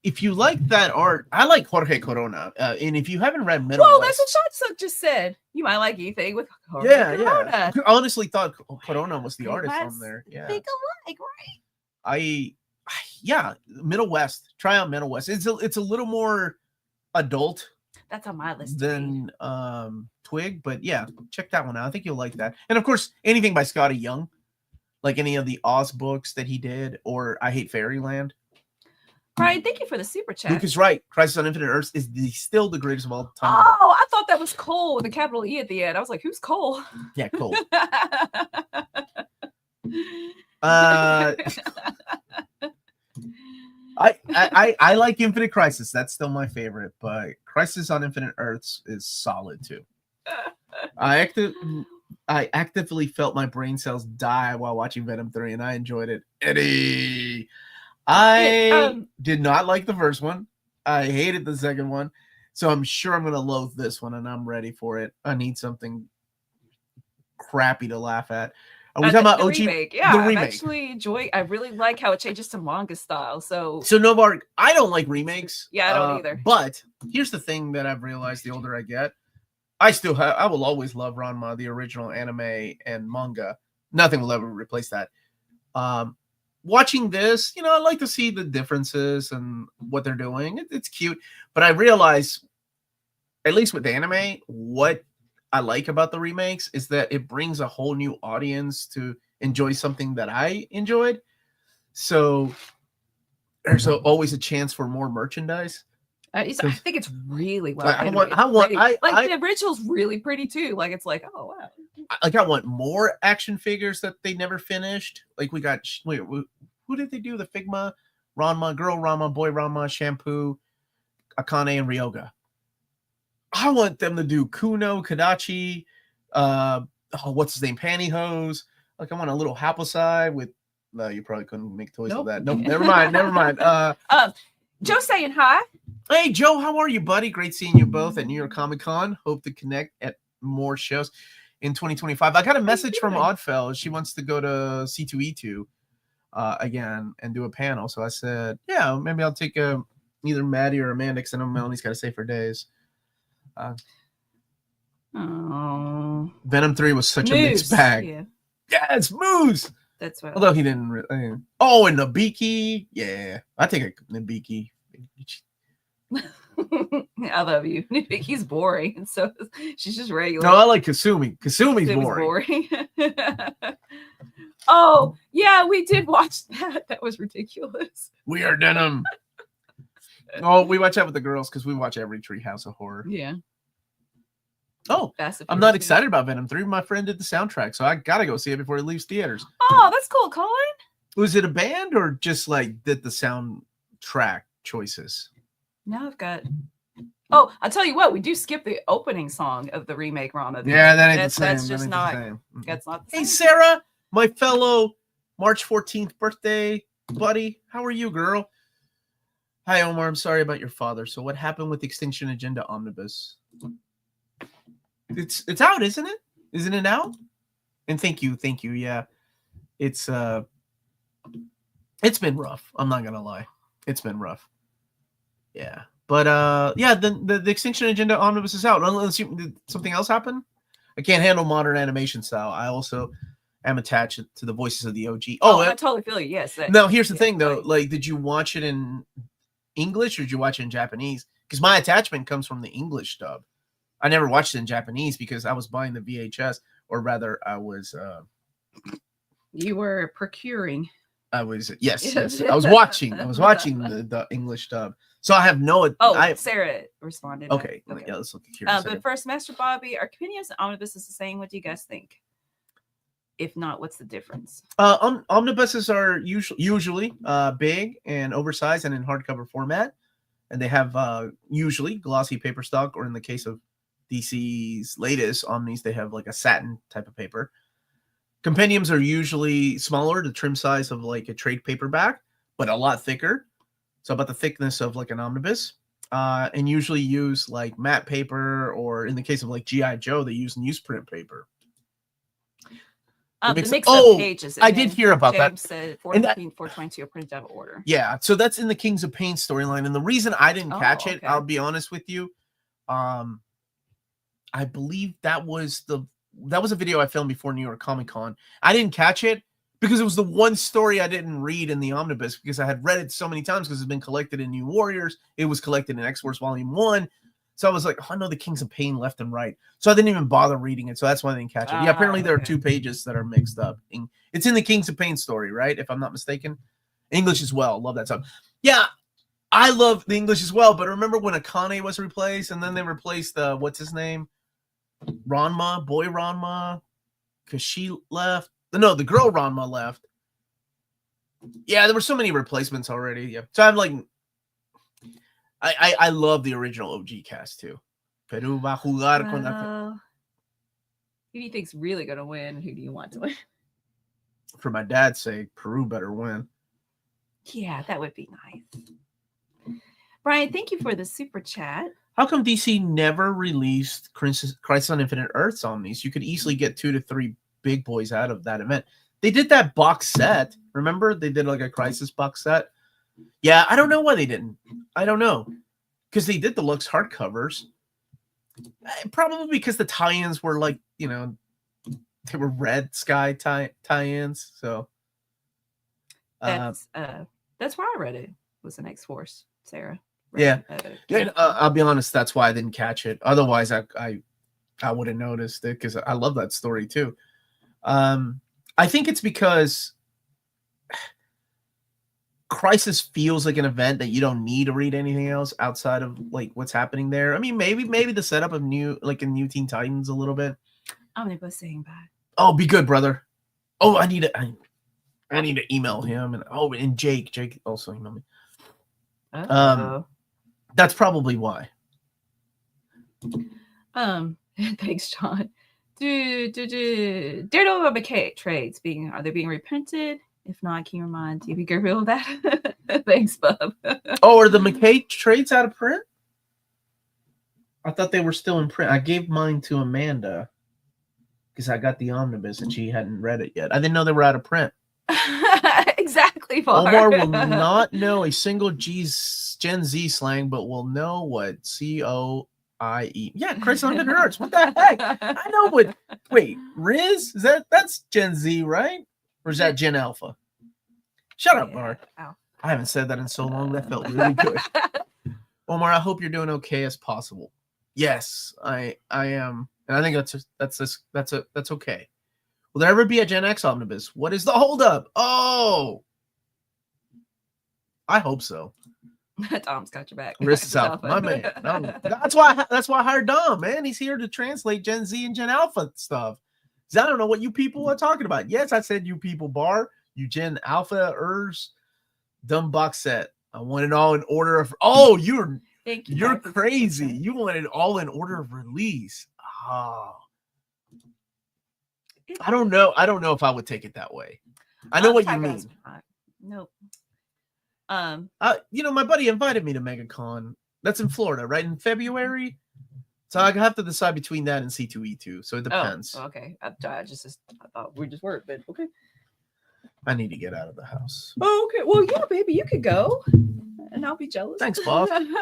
If you like that art, I like Jorge Corona. And if you haven't read Middle Whoa, West, that's what Shotsuck just said. You might like anything with Jorge Corona. Yeah. I honestly thought Corona was the artist on there. Yeah. Think alike, right? Yeah, Middle West. Try out Middle West. It's a little more adult. That's on my list than Twig, but yeah, check that one out. I think you'll like that. And of course, anything by Scotty Young, like any of the Oz books that he did, or I Hate Fairyland. Brian, thank you for the super chat. Luke is right. Crisis on Infinite Earths is still the greatest of all time. Oh, I thought that was Cole with a capital E at the end. I was like, who's Cole? Yeah, Cole. I like Infinite Crisis. That's still my favorite, but Crisis on Infinite Earths is solid too. I actively felt my brain cells die while watching Venom 3, and I enjoyed it. Eddie, I did not like the first one. I hated the second one, so I'm sure I'm gonna loathe this one, and I'm ready for it. I need something crappy to laugh at. Are we talking about OG? Remake. Yeah, the remake. I actually enjoy. I really like how it changes to manga style. So Novark, I don't like remakes. Yeah, I don't either. But here's the thing that I've realized: the older I get, I will always love Ranma, the original anime and manga. Nothing will ever replace that. Watching this, I like to see the differences and what they're doing. It's cute, but I realize, at least with anime, what I like about the remakes is that it brings a whole new audience to enjoy something that I enjoyed. So there's always a chance for more merchandise. I think it's really well. The original's really pretty too. Like it's like, oh wow. I want more action figures that they never finished. Like we got who did they do the Figma, Ranma, Girl Ranma, Boy Ranma, Shampoo, Akane, and Ryoga. I want them to do Kuno, Kadachi, what's his name, Pantyhose. Like I want a little Haposai with. No, you probably couldn't make toys of that. Nope, never mind. Joe saying hi. Hey, Joe, how are you, buddy? Great seeing you both at New York Comic Con. Hope to connect at more shows in 2025. I got a message from Oddfell. She wants to go to C2E2 again and do a panel. So I said, yeah, maybe I'll take either Maddie or Amanda because I know Melanie's got to stay for days. Venom 3 was such a mixed bag. Yeah, it's Moose. That's what. Although he didn't really. And Nabiki. Yeah, I take a Nabiki. I love you. Nabiki's boring, so she's just regular. No, I like Kasumi. Kasumi's boring. Oh yeah, we did watch that. That was ridiculous. We Are Denim. Oh, we watch that with the girls because we watch every Treehouse of Horror. Yeah. Oh, I'm not excited about Venom 3. My friend did the soundtrack, so I gotta go see it before it leaves theaters. Oh, that's cool, Colin. Was it a band or just like did the soundtrack choices? Now I've got. Oh, I'll tell you what. We do skip the opening song of the remake Ranma. Yeah, that ain't the same. That's just not. That's not. Hey, Sarah, my fellow March 14th birthday buddy. How are you, girl? Hi, Omar. I'm sorry about your father. So, what happened with the Extinction Agenda Omnibus? It's out, isn't it? Isn't it out? And thank you. Yeah, it's been rough. I'm not gonna lie, it's been rough. Yeah, but yeah, the Extinction Agenda Omnibus is out. Unless did something else happen? I can't handle modern animation style. I also am attached to the voices of the OG. Oh, I totally feel you. Yes. Now here's the thing, though. Like, did you watch it in English or did you watch it in Japanese? Because my attachment comes from the English dub. I never watched it in Japanese because I was buying the VHS, or rather, I was. You were procuring. I was yes. I was watching. The English dub. So I have no. Sarah responded. Okay. Yeah, let's look here. But first, Master Bobby, are compendiums and omnibuses the same? What do you guys think? If not, what's the difference? Omnibuses are usually big and oversized and in hardcover format, and they have usually glossy paper stock, or in the case of DC's latest Omnis, they have like a satin type of paper. Compendiums are usually smaller, the trim size of like a trade paperback, but a lot thicker. So about the thickness of like an omnibus, and usually use like matte paper, or in the case of like G.I. Joe, they use newsprint paper. The mix of pages. I did hear about James that. Said 415, 422 are printed out of order. Yeah, so that's in the Kings of Pain storyline, and the reason I didn't catch it, I'll be honest with you, I believe that was a video I filmed before New York Comic Con. I didn't catch it because it was the one story I didn't read in the omnibus, because I had read it so many times because it's been collected in New Warriors. It was collected in X-Force Volume 1. So I was like, oh, I know the Kings of Pain left and right. So I didn't even bother reading it. So that's why I didn't catch it. Yeah, apparently there are 2 pages that are mixed up. It's in the Kings of Pain story, right? If I'm not mistaken. English as well. Love that stuff. Yeah, I love the English as well. But remember when Arkadi was replaced, and then they replaced, what's his name? Ranma, because she left. No, the girl Ranma left. Yeah, there were so many replacements already. Yeah. So I'm like, I love the original OG cast too. Peru va jugar con la... Who do you think's really gonna win? Who do you want to win? For my dad's sake, Peru better win. Yeah, that would be nice. Brian, thank you for the super chat. How come DC never released Crisis on Infinite Earths Omnis? You could easily get 2 to 3 big boys out of that event. They did that box set. Remember? They did like a Crisis box set. Yeah, I don't know why they didn't. I don't know. Because they did the Lux hardcovers. Probably because the tie-ins were like, they were Red Sky tie-ins. So that's where I read it. Was an X-Force, Sarah. Yeah. I'll be honest, that's why I didn't catch it. Otherwise, I would have noticed it, because I love that story too. I think it's because Crisis feels like an event that you don't need to read anything else outside of like what's happening there. I mean, maybe the setup of new Teen Titans a little bit. Omnibus saying bye. Oh, be good, brother. Oh, I need to email him, and Jake also emailed me. That's probably why. Thanks, John. Daredevil McKay trades are they being reprinted? If not, can you remind TV Gabriel of that? Thanks, Bub. Oh, are the McKay trades out of print? I thought they were still in print. I gave mine to Amanda because I got the omnibus and she hadn't read it yet. I didn't know they were out of print. Exactly, Paul. Omar will not know a single Gen Z slang, but will know what COIE. Yeah, Chris Under Hurts. What the heck? I know what. Wait, Riz? That's Gen Z, right? Or is that Gen Alpha? Shut up, Omar. I haven't said that in so long. That felt really good. Omar, I hope you're doing okay as possible. Yes, I am, and I think that's okay. Will there ever be a Gen X omnibus? What is the holdup? Oh, I hope so. Dom's got your back. Riz is out, my man. No, that's why I hired Dom, man. He's here to translate Gen Z and Gen Alpha stuff. I don't know what you people are talking about. Yes, I said you people, Bar. You Gen Alpha-ers. Dumb box set. I want it all in order of... Oh, you're crazy. You want it all in order of release. Oh. I don't know. I don't know if I would take it that way. I know what you mean. Nope. My buddy invited me to MegaCon. That's in Florida, right? In February. So I have to decide between that and C2E2. So it depends. Oh, okay. I thought we just were, but okay. I need to get out of the house. Oh, okay. Well, yeah, baby, you could go, and I'll be jealous. Thanks, Bob. I'm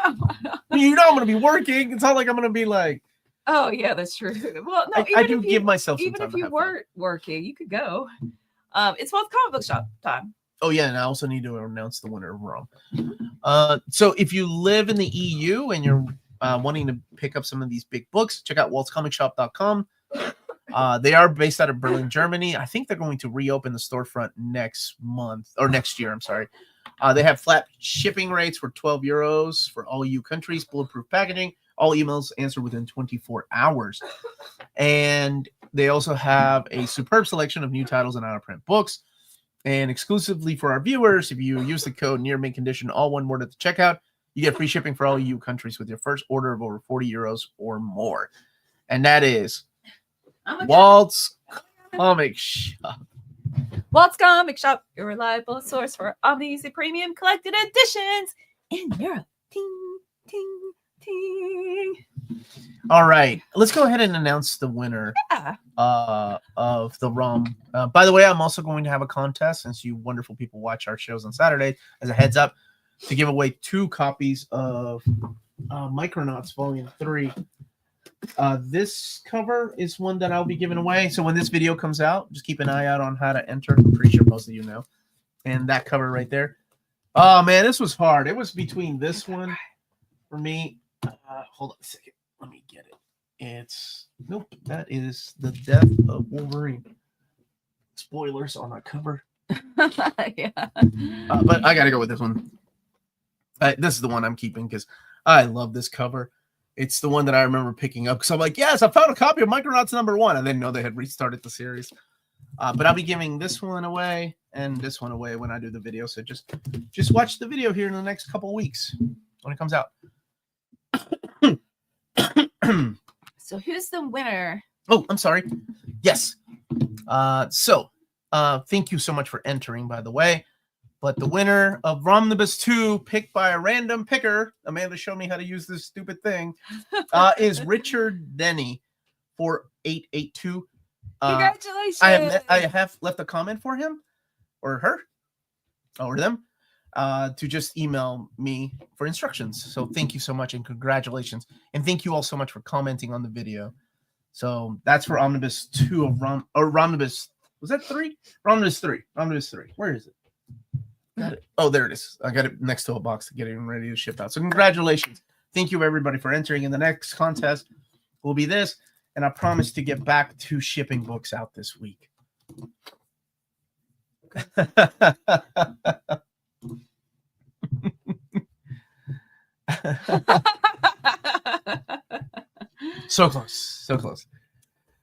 going to be working. It's not like I'm going to be like. Oh yeah, that's true. Well, no, I do give myself some even time if you weren't working, you could go. It's Walt comic book shop time. Oh yeah, and I also need to announce the winner of Rome. So if you live in the EU and you're wanting to pick up some of these big books, check out waltzcomicshop.com. They are based out of Berlin, Germany. I think they're going to reopen the storefront next year. I'm sorry. They have flat shipping rates for 12 euros for all EU countries, bulletproof packaging, all emails answered within 24 hours. And they also have a superb selection of new titles and out-of-print books. And exclusively for our viewers, if you use the code near mint condition, all one word at the checkout, you get free shipping for all EU countries with your first order of over 40 euros or more. And that is Walt's Comic Shop. Walt's Comic Shop, your reliable source for Omnibus Premium Collected Editions in Europe. Ting, ting, ting. All right, let's go ahead and announce the winner of the ROM. By the way, I'm also going to have a contest, since you wonderful people watch our shows on Saturday, as a heads up, to give away 2 copies of Micronauts Volume 3. This cover is one that I'll be giving away. So when this video comes out, just keep an eye out on how to enter. I'm pretty sure most of you know. And that cover right there. Oh, man, this was hard. It was between this one for me. Hold on a second. Let me get it. It's, nope, that is The Death of Wolverine. Spoilers on that cover. Yeah. But I got to go with this one. This is the one I'm keeping because I love this cover. It's the one that I remember picking up because I'm like, yes, I found a copy of Micronauts #1. I didn't know they had restarted the series. But I'll be giving this one away and this one away when I do the video. So just watch the video here in the next couple of weeks when it comes out. So who's the winner? Oh, I'm sorry. Yes. So thank you so much for entering, by the way. But the winner of Omnibus 2, picked by a random picker, Amanda showed me how to use this stupid thing, is Richard Denny 4882. Congratulations. I have left a comment for him or her or them to just email me for instructions. So thank you so much and congratulations. And thank you all so much for commenting on the video. So that's for Omnibus 2 of Omnibus. Was that 3? Omnibus 3. Omnibus 3. Where is it? Got it. Oh, there it is. I got it next to a box to get it ready to ship out. So congratulations. Thank you, everybody, for entering. In the next contest will be this. And I promise to get back to shipping books out this week. So close. So close.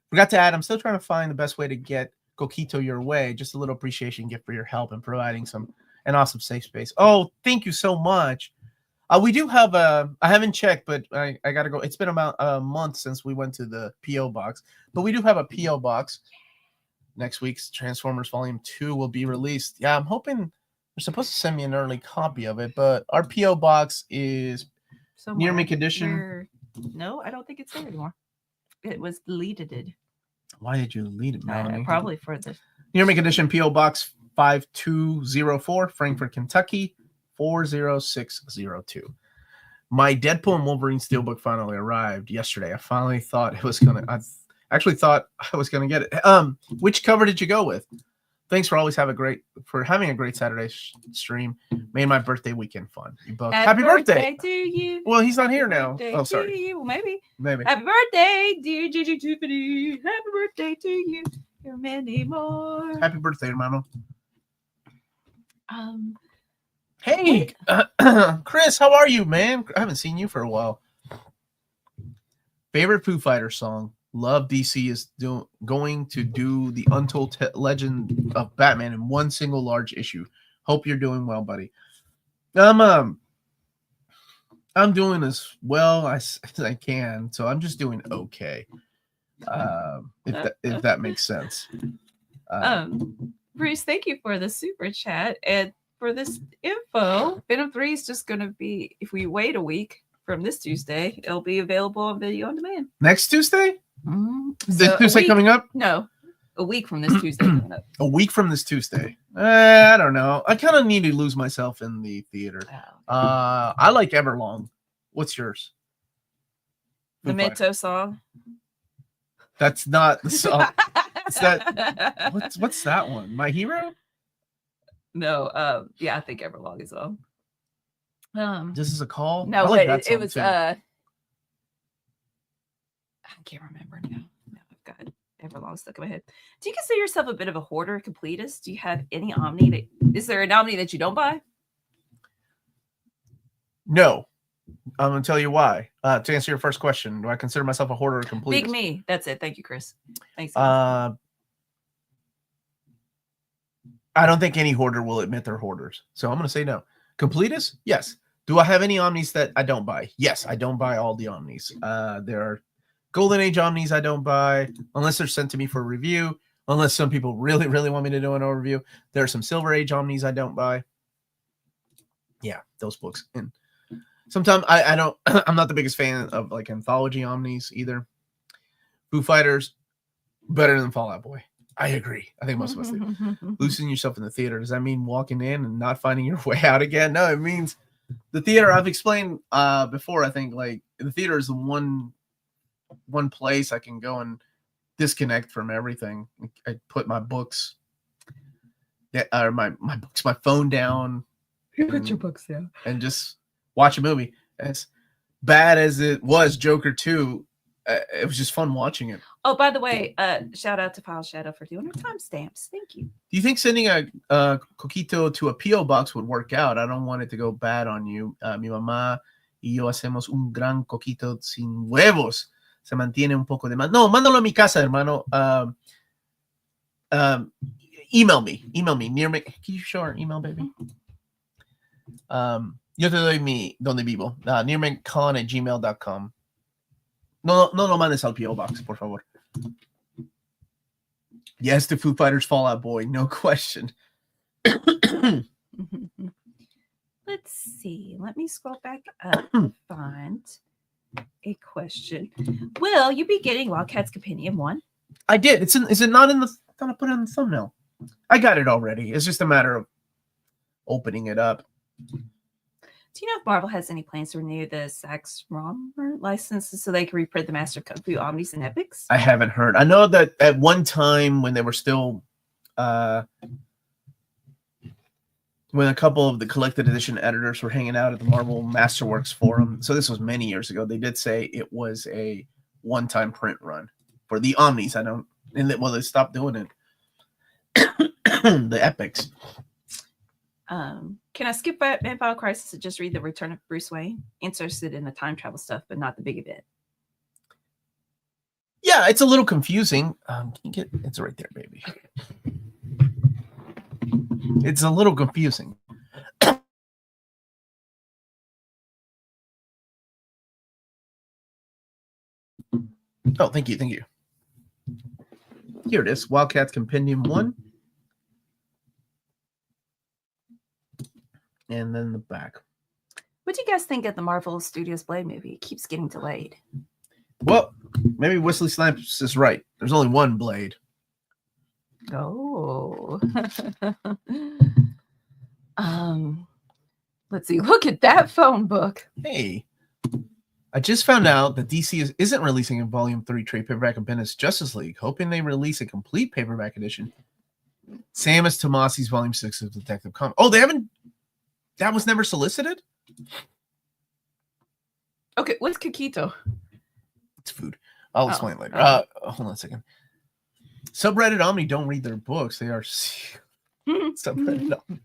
Forgot to add, I'm still trying to find the best way to get Coquito your way. Just a little appreciation gift for your help in providing an awesome safe space. Oh, thank you so much. We do have I haven't checked, but I got to go. It's been about a month since we went to the P.O. box, but we do have a P.O. box. Next week's Transformers Volume 2 will be released. Yeah, I'm hoping they're supposed to send me an early copy of it, but our P.O. box is near mint condition. No, I don't think it's there anymore. It was deleted. Why did you delete it, Melanie? Probably for the near mint condition P.O. box 5204, Frankfort, Kentucky 40602. My Deadpool and Wolverine Steelbook finally arrived yesterday. I finally thought it was gonna. I actually thought I was gonna get it. Which cover did you go with? Thanks for always having a great Saturday stream. Made my birthday weekend fun. You both happy birthday to you. Well, he's not here now. Oh, sorry. You. Well, maybe. Happy birthday, dear Gigi Tiffany. Happy birthday to you. There are many more. Happy birthday, hermano. Hey, Chris, how are you, man? I haven't seen you for a while. Favorite Foo Fighters song? Love DC is going to do the Untold Legend of Batman in one single large issue. Hope you're doing well, buddy. I'm doing as well as I can, so I'm just doing okay. If that makes sense. Bruce, thank you for the super chat and for this info. Venom 3 is just going to be, if we wait a week from this Tuesday, it'll be available on video on demand. Next Tuesday? This Tuesday coming up? No, a week from this Tuesday coming up. A week from this Tuesday? I don't know. I kind of need to lose myself in the theater. I like Everlong. What's yours? The Mito song. That's not the song. What's that one? My Hero? No, yeah, I think Everlong is on. This is a call. No, like it was. I can't remember now. No, I've got Everlong stuck in my head. Do you consider yourself a bit of a hoarder, completist? Do you have any Omni? Is there an Omni that you don't buy? No. I'm going to tell you why. To answer your first question, do I consider myself a hoarder or completist? Big me. That's it. Thank you, Chris. Thanks. I don't think any hoarder will admit they're hoarders. So I'm going to say no. Completist? Yes. Do I have any Omnis that I don't buy? Yes, I don't buy all the Omnis. There are Golden Age Omnis I don't buy unless they're sent to me for review. Unless some people really, really want me to do an overview. There are some Silver Age Omnis I don't buy. Yeah, those books. And sometimes I don't, I'm not the biggest fan of like anthology Omnis either. Foo Fighters, better than Fall Out Boy. I agree. I think most of us do. Losing yourself in the theater. Does that mean walking in and not finding your way out again? No, it means the theater. I've explained before. I think like the theater is the one place I can go and disconnect from everything. I put my books, or my books, my phone down. Put your books down and just watch a movie. As bad as it was, Joker 2, it was just fun watching it. Oh, by the way, shout out to File Shadow for doing our timestamps. Thank you. Do you think sending a coquito to a P.O. box would work out? I don't want it to go bad on you. Mi mamá y yo hacemos un gran coquito sin huevos. Se mantiene un poco de más. No, mándalo a mi casa, hermano. Email me. Near me. Can you show our email, baby? Yo te doy donde vivo. nearmancon@gmail.com. No lo mandes al P.O. box, por favor. Yes, the Foo Fighters Fall Out Boy, no question. Let's see. Let me scroll back up and find a question. Will you be getting Wildcat's Compendium 1? I did. Is it not in the? I'm gonna put it in the thumbnail. I got it already. It's just a matter of opening it up. Do you know if Marvel has any plans to renew the Sax-Rom licenses so they can reprint the Master Kung Fu Omnis and Epics? I haven't heard. I know that at one time when they were still, when a couple of the collected edition editors were hanging out at the Marvel Masterworks forum, so this was many years ago, they did say it was a one-time print run for the Omnis. They stopped doing it. The Epics. Can I skip Batman Final Crisis and just read The Return of Bruce Wayne? Interested in the time travel stuff, but not the big event. Yeah, it's a little confusing. Can you get it's right there, baby. It's a little confusing. Oh, thank you. Here it is. Wildcats Compendium 1. And then the back. What do you guys think of the Marvel Studios Blade movie? It keeps getting delayed. Well, maybe Wesley Snipes is right. There's only one Blade. Oh. Let's see. Look at that phone book. Hey. I just found out that DC isn't releasing a Volume 3 trade paperback of Bendis Justice League, hoping they release a complete paperback edition. Samus Tomasi's Volume 6 of Detective Comics. Oh, they haven't. That was never solicited? Okay, what's Coquito? It's food. I'll explain later. Hold on a second. Subreddit Omni don't read their books. They are subreddit Omni.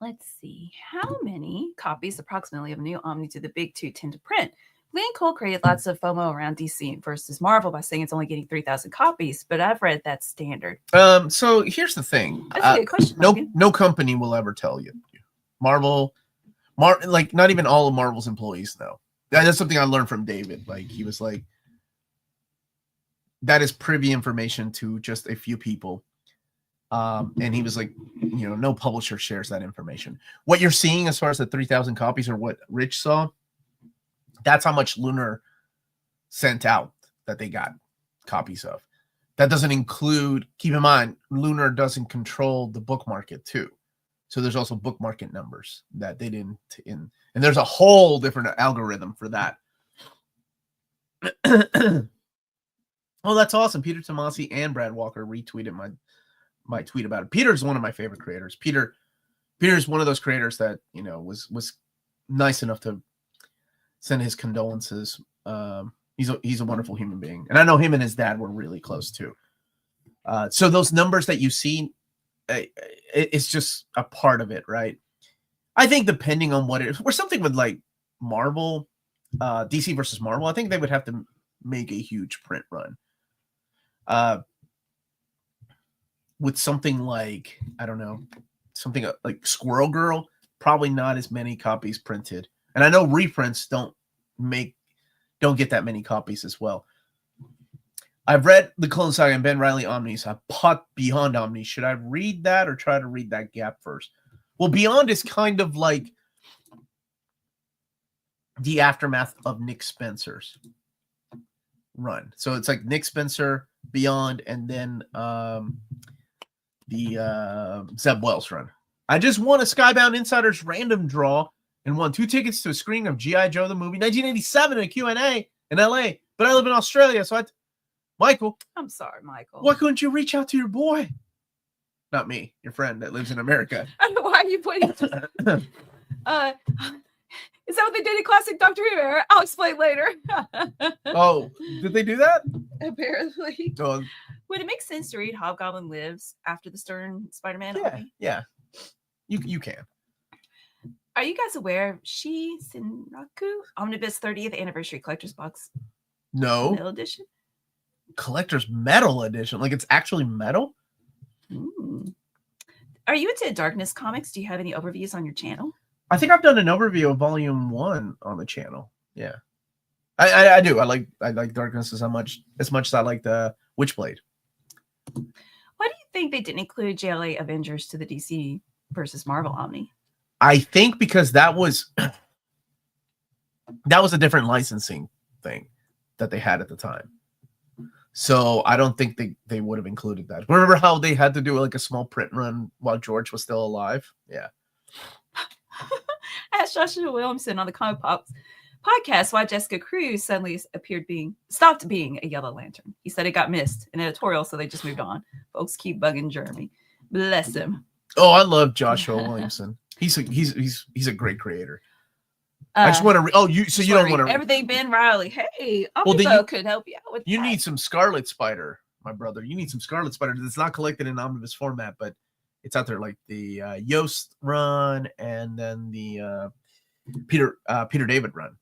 Let's see. How many copies approximately of new Omni do the big two tend to print? Glenn Cole created lots of FOMO around DC versus Marvel by saying it's only getting 3,000 copies, but I've read that's standard. So here's the thing. That's a good question. No company will ever tell you. Marvel, like not even all of Marvel's employees know. That's something I learned from David. Like he was like, that is privy information to just a few people. And he was like, no publisher shares that information. What you're seeing as far as the 3,000 copies or what Rich saw, that's how much Lunar sent out that they got copies of. That doesn't include, keep in mind, Lunar doesn't control the book market too. So there's also book market numbers that they didn't in. And there's a whole different algorithm for that. Oh, that's awesome. Peter Tomasi and Brad Walker retweeted my tweet about it. Peter's one of my favorite creators. Peter's one of those creators that, was nice enough to send his condolences. He's a wonderful human being. And I know him and his dad were really close too. So those numbers that you see, it's just a part of it, right? I think depending on what it is, or something with like Marvel, DC versus Marvel, I think they would have to make a huge print run. With something like, I don't know, something like Squirrel Girl, probably not as many copies printed. And I know reprints don't get that many copies as well. I've read the Clone Saga and Ben Reilly Omnis. I bought Beyond Omnis. Should I read that or try to read that Gap first? Well, Beyond is kind of like the aftermath of Nick Spencer's run. So it's like Nick Spencer, Beyond, and then the Zeb Wells run. I just won a Skybound Insiders random draw and won 2 tickets to a screening of G.I. Joe the movie 1987 at Q&A in LA. But I live in Australia, so Michael. I'm sorry, Michael. Why couldn't you reach out to your boy? Not me, your friend that lives in America. I don't know why you pointing to is that what they did in classic Doctor Who? I'll explain later. Oh, did they do that? Apparently. Oh, Would it make sense to read Hobgoblin Lives after the Stern Spider-Man? yeah. You can. Are you guys aware of Shinraku Omnibus 30th Anniversary Collector's Box? No. Metal Edition? Collector's Metal Edition. Like it's actually metal? Are you into Darkness comics? Do you have any overviews on your channel? I think I've done an overview of Volume 1 on the channel. Yeah. I do. I like Darkness as much as I like the Witchblade. Why do you think they didn't include JLA Avengers to the DC versus Marvel Omni? I think because that was a different licensing thing that they had at the time. So I don't think they would have included that. Remember how they had to do like a small print run while George was still alive? Yeah. Asked Joshua Williamson on the Comic Pops podcast why Jessica Cruz suddenly stopped being a Yellow Lantern. He said it got missed in editorial, so they just moved on. Folks keep bugging Jeremy. Bless him. Oh, I love Joshua Williamson. He's a great creator. I just want to. You don't want to everything Ben Reilly. Hey, Omnibus could help you out with. You need some Scarlet Spider, my brother. You need some Scarlet Spider that's not collected in omnibus format, but it's out there, like the Yost run and then the Peter David run.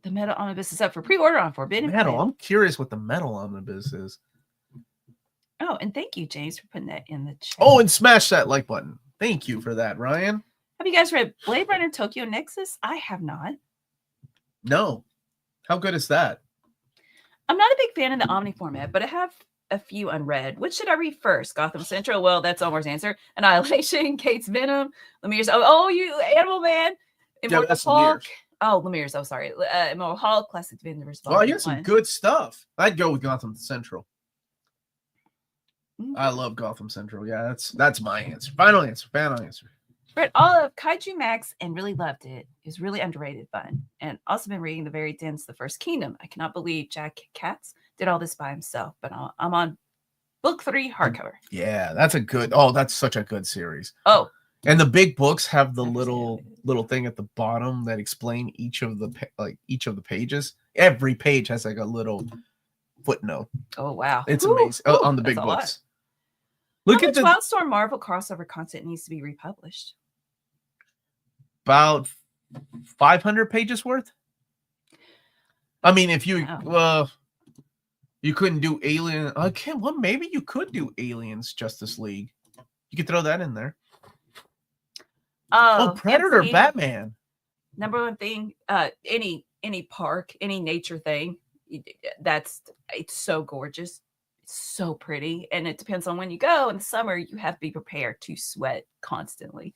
The Metal Omnibus is up for pre-order on Forbidden Metal. I'm curious what the Metal Omnibus is. Oh, and thank you, James, for putting that in the chat. Oh, and smash that like button. Thank you for that, Ryan. Have you guys read Blade Runner Tokyo Nexus? I have not. No. How good is that? I'm not a big fan of the Omni format, but I have a few unread. Which should I read first? Gotham Central? Well, that's Omar's answer. Annihilation, Kate's Venom, Lemire's. Oh, you Animal Man, Immortal Hulk. Oh, Lemire's. Oh, sorry. Immortal Hulk, Classic Avengers. Oh, you got some good stuff. I'd go with Gotham Central. I love Gotham Central. Yeah, that's my answer. Final answer. Read all of Kaiju Max and really loved it. It was really underrated fun. And also been reading the very dense The First Kingdom. I cannot believe Jack Katz did all this by himself, but I'm on book 3 hardcover. Yeah, that's such a good series. Oh, and the big books have the little thing at the bottom that explain each of the pages. Every page has like a little footnote. Oh wow, it's amazing on the big books. Look How at much Wildstorm Marvel crossover content needs to be republished? About 500 pages worth. I mean, if you you couldn't do Alien. Okay, well, maybe you could do Aliens Justice League. You could throw that in there. Oh, Predator, Batman. Number one thing, any park, any nature thing, it's so gorgeous. So pretty, and it depends on when you go. In the summer, you have to be prepared to sweat constantly.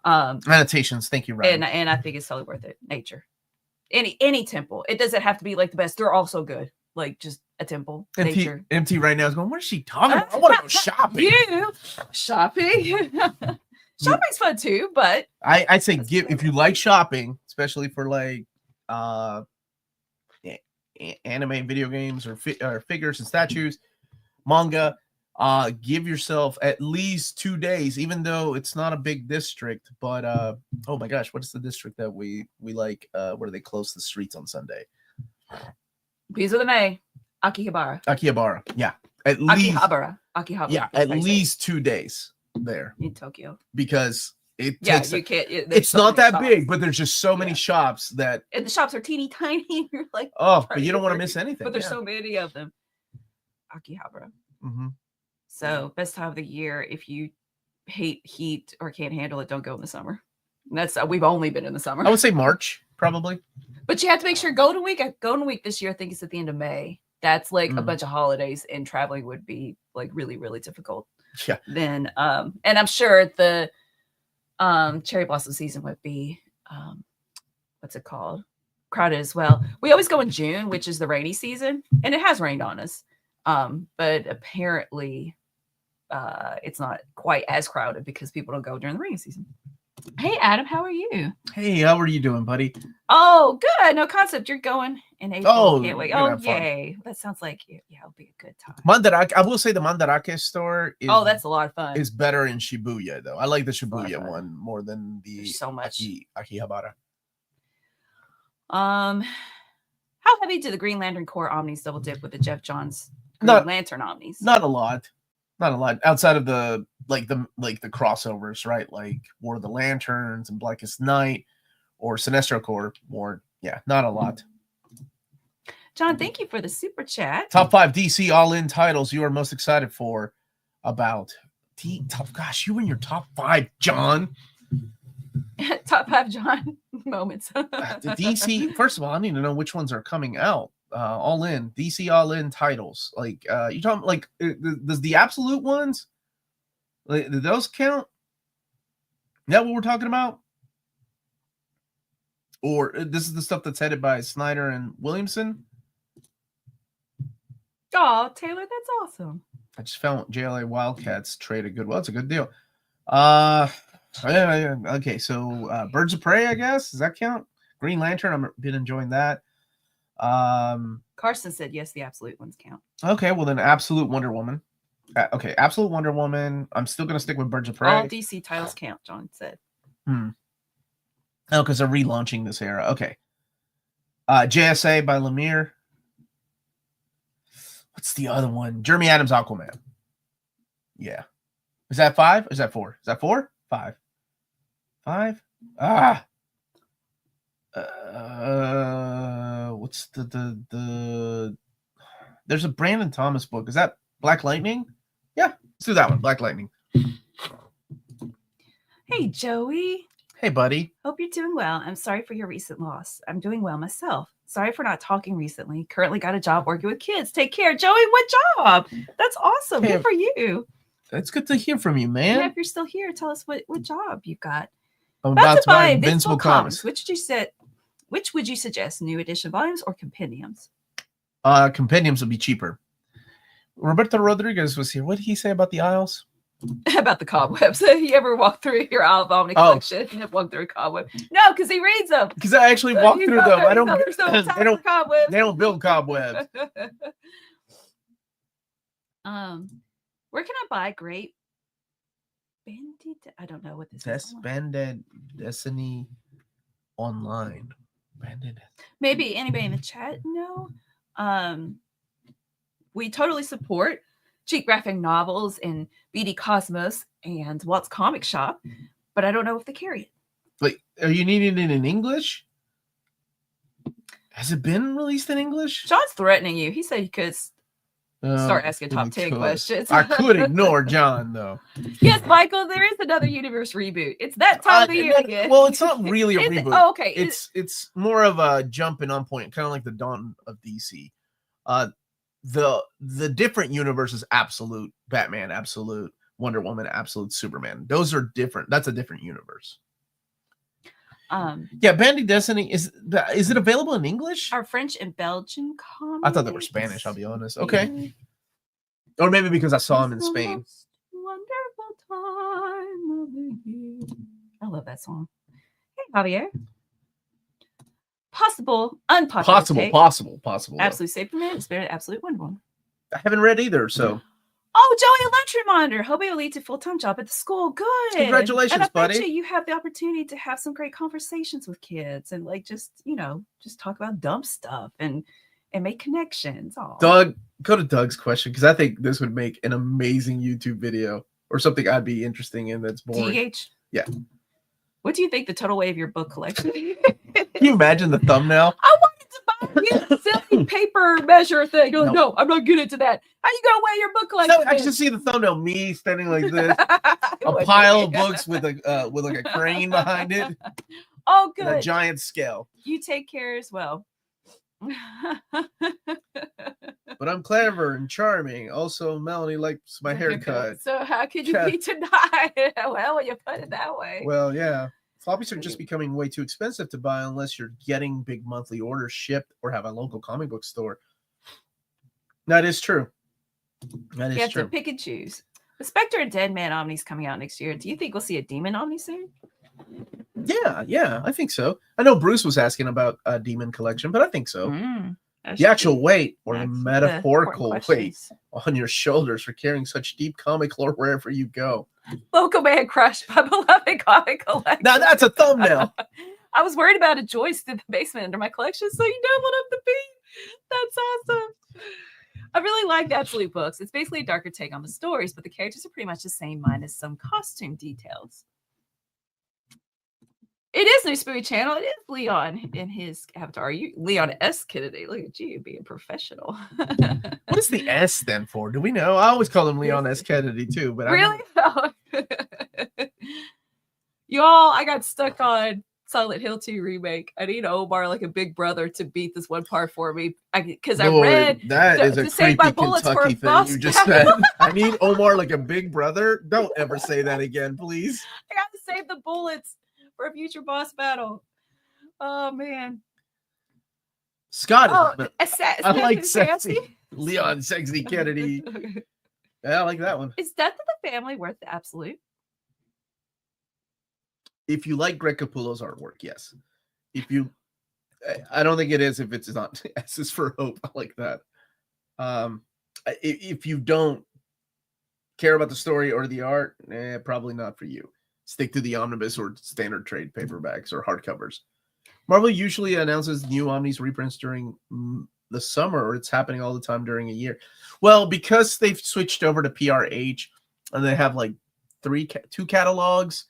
Annotations, thank you, Ryan. And I think it's totally worth it. Nature, any temple. It doesn't have to be like the best. They're also good. Like just a temple. Nature. MT right now is going, what is she talking about? I want to go shopping. Shopping. Shopping's fun too, but I say if you like shopping, especially for like anime, video games, or figures and statues, manga, give yourself at least 2 days, even though it's not a big district. But oh my gosh, what is the district that we like where they close the streets on Sunday? Begins with an A. Akihabara. Yeah, at least Akihabara. Yeah, at least 2 days. there in Tokyo. because it Yeah, takes. you can't. It's not that big, but there's just so many shops that. And the shops are teeny tiny. You're like, but you don't want to miss anything. But there's so many of them. Akihabara. So best time of the year. If you hate heat or can't handle it, don't go in the summer. And that's we've only been in the summer. I would say March, probably. But you have to make sure Golden Week this year, I think it's at the end of May. That's like a bunch of holidays, and traveling would be like really, really difficult. Yeah. Then and I'm sure the cherry blossom season would be what's it called? Crowded as well. We always go in June, which is the rainy season, and it has rained on us. But apparently it's not quite as crowded because people don't go during the rainy season. Hey Adam, how are you? Hey, how are you doing, buddy? Oh, good. No concept. You're going in April. Oh, can't wait. Oh, yay. That sounds like it'll be a good time. Mandarake, I will say the Mandarake store is that's a lot of fun. Is better in Shibuya though. I like the Shibuya one more than the so much Akihabara. How heavy do the Green Lantern Corps Omnis double dip with the Jeff Johns Green Lantern Omnis? Not a lot. Not a lot outside of the crossovers, right? Like War of the Lanterns and Blackest Night or Sinestro Corps. More, yeah, not a lot. John, thank you for the super chat. Top 5 DC all-in titles you are most excited for about. Gosh, you in your top 5, John. Top 5 John moments. The DC, first of all, I need to know which ones are coming out. All in DC all in titles. Like you talking like does the absolute ones? Like, do those count? Is that what we're talking about? Or this is the stuff that's headed by Snyder and Williamson? Oh, Taylor, that's awesome. I just found JLA Wildcats traded good. Well, it's a good deal. Okay, so Birds of Prey, I guess. Does that count? Green Lantern, I've been enjoying that. Carson said yes, the absolute ones count. Okay, well then Absolute Wonder Woman. Okay, Absolute Wonder Woman. I'm still gonna stick with Birds of Prey. All DC titles count, John said. Oh, because they're relaunching this era. Okay. JSA by Lemire. What's the other one? Jeremy Adams Aquaman. Yeah. Is that 5? Or is that 4? Is that 4? 5. 5? What's the there's a Brandon Thomas book. Is that Black Lightning? Yeah, let's do that one. Black Lightning. Hey Joey. Hey buddy. Hope you're doing well. I'm sorry for your recent loss. I'm doing well myself. Sorry for not talking recently. Currently got a job working with kids. Take care. Joey, what job? That's awesome. Hey, good for you. It's good to hear from you, man. Yeah, if you're still here, tell us what job you got. I'm about to buy Invincible Comics. Which would you suggest? New edition volumes or compendiums? Compendiums would be cheaper. Roberto Rodriguez was here. What did he say about the aisles? About the cobwebs. You ever walk through your Aisle of Omni collection and walk through a cobweb? No, because he reads them. Because I actually walk through them. I don't. They don't build cobwebs. Where can I buy great Bandit? I don't know what this is. Bandit Destiny online. Bandit. Maybe anybody in the chat? No. We totally support cheap graphic novels and BD Cosmos and Walt's Comic Shop, but I don't know if they carry it. But are you needing it in English? Has it been released in English? John's threatening you. He said you could start asking top 10 questions. I could ignore John, though. Yes, Michael, there is another universe reboot. It's that time of the year again. Well, it's not really a reboot. Oh, okay. It's more of a jumping on point, kind of like the dawn of DC. The different universes, Absolute Batman, Absolute Wonder Woman, Absolute Superman. Those are different. That's a different universe. Yeah, Bandit Destiny is it available in English? Are French and Belgian comics? I thought they were Spanish, I'll be honest. Okay. Or maybe because I saw them in Spain. Wonderful time of the year. I love that song. Hey, Javier. Unpopular. Possible. Absolute Superman, Spirit, Absolute Wonder Woman. I haven't read either, so. Oh, Joey, a lunch reminder. Hope it will lead to full-time job at the school. Good. Congratulations, and I buddy. bet you have the opportunity to have some great conversations with kids and like just talk about dumb stuff and make connections. Aww. Doug, go to Doug's question because I think this would make an amazing YouTube video. or something I'd be interesting in that's boring. DH? Yeah. What do you think the total weight of your book collection is? Can you imagine the thumbnail? I wanted to buy a silly paper measure thing. You're like, Nope. no, I'm not good into that. How you gonna weigh your book collection? No, I should see the thumbnail. Me standing like this, a pile of books with like a crane behind it. Oh, And a good. giant scale. You take care as well. But I'm clever and charming. Also, Melanie likes my haircut. So how could you be denied? Well, when you put it that way. Well, yeah. Floppies are just becoming way too expensive to buy unless you're getting big monthly orders shipped or have a local comic book store. That is true. That is you have true. to pick and choose. The Spectre and Dead Man Omni's coming out next year. Do you think we'll see a Demon Omni soon? Yeah, I think so. I know Bruce was asking about a demon collection, but I think so. The actual weight or the metaphorical weight on your shoulders for carrying such deep comic lore wherever you go. Local Man Crush, my beloved comic collection. Now that's a thumbnail. I was worried about a joist in the basement under my collection, so you doubled up the beat. That's awesome. I really like the Absolute books. It's basically a darker take on the stories, but the characters are pretty much the same, minus some costume details. It is New Spooky Channel. It is Leon in his avatar. You Leon S. Kennedy. Look at you being professional. What does the S stand for? Do we know? I always call him Leon S. Kennedy too, but really? Y'all, I got stuck on Silent Hill 2 remake. I need Omar like a big brother to beat this one part for me. Because I read that is a creepy Kentucky thing you just said. I need Omar like a big brother. Don't ever say that again, please. I got to save the bullets for a future boss battle. Oh man. Scott, I like sexy. Leon Sexy Kennedy. Yeah, I like that one. Is Death of the Family worth the Absolute? If you like Greg Capullo's artwork, yes. If you, I don't think it is. If it's not S is for Hope, I like that. If you don't care about the story or the art, probably not for you. Stick to the omnibus or standard trade paperbacks or hardcovers. Marvel usually announces new Omnis reprints during the summer, or it's happening all the time during a year. Well, because they've switched over to PRH and they have like two catalogs.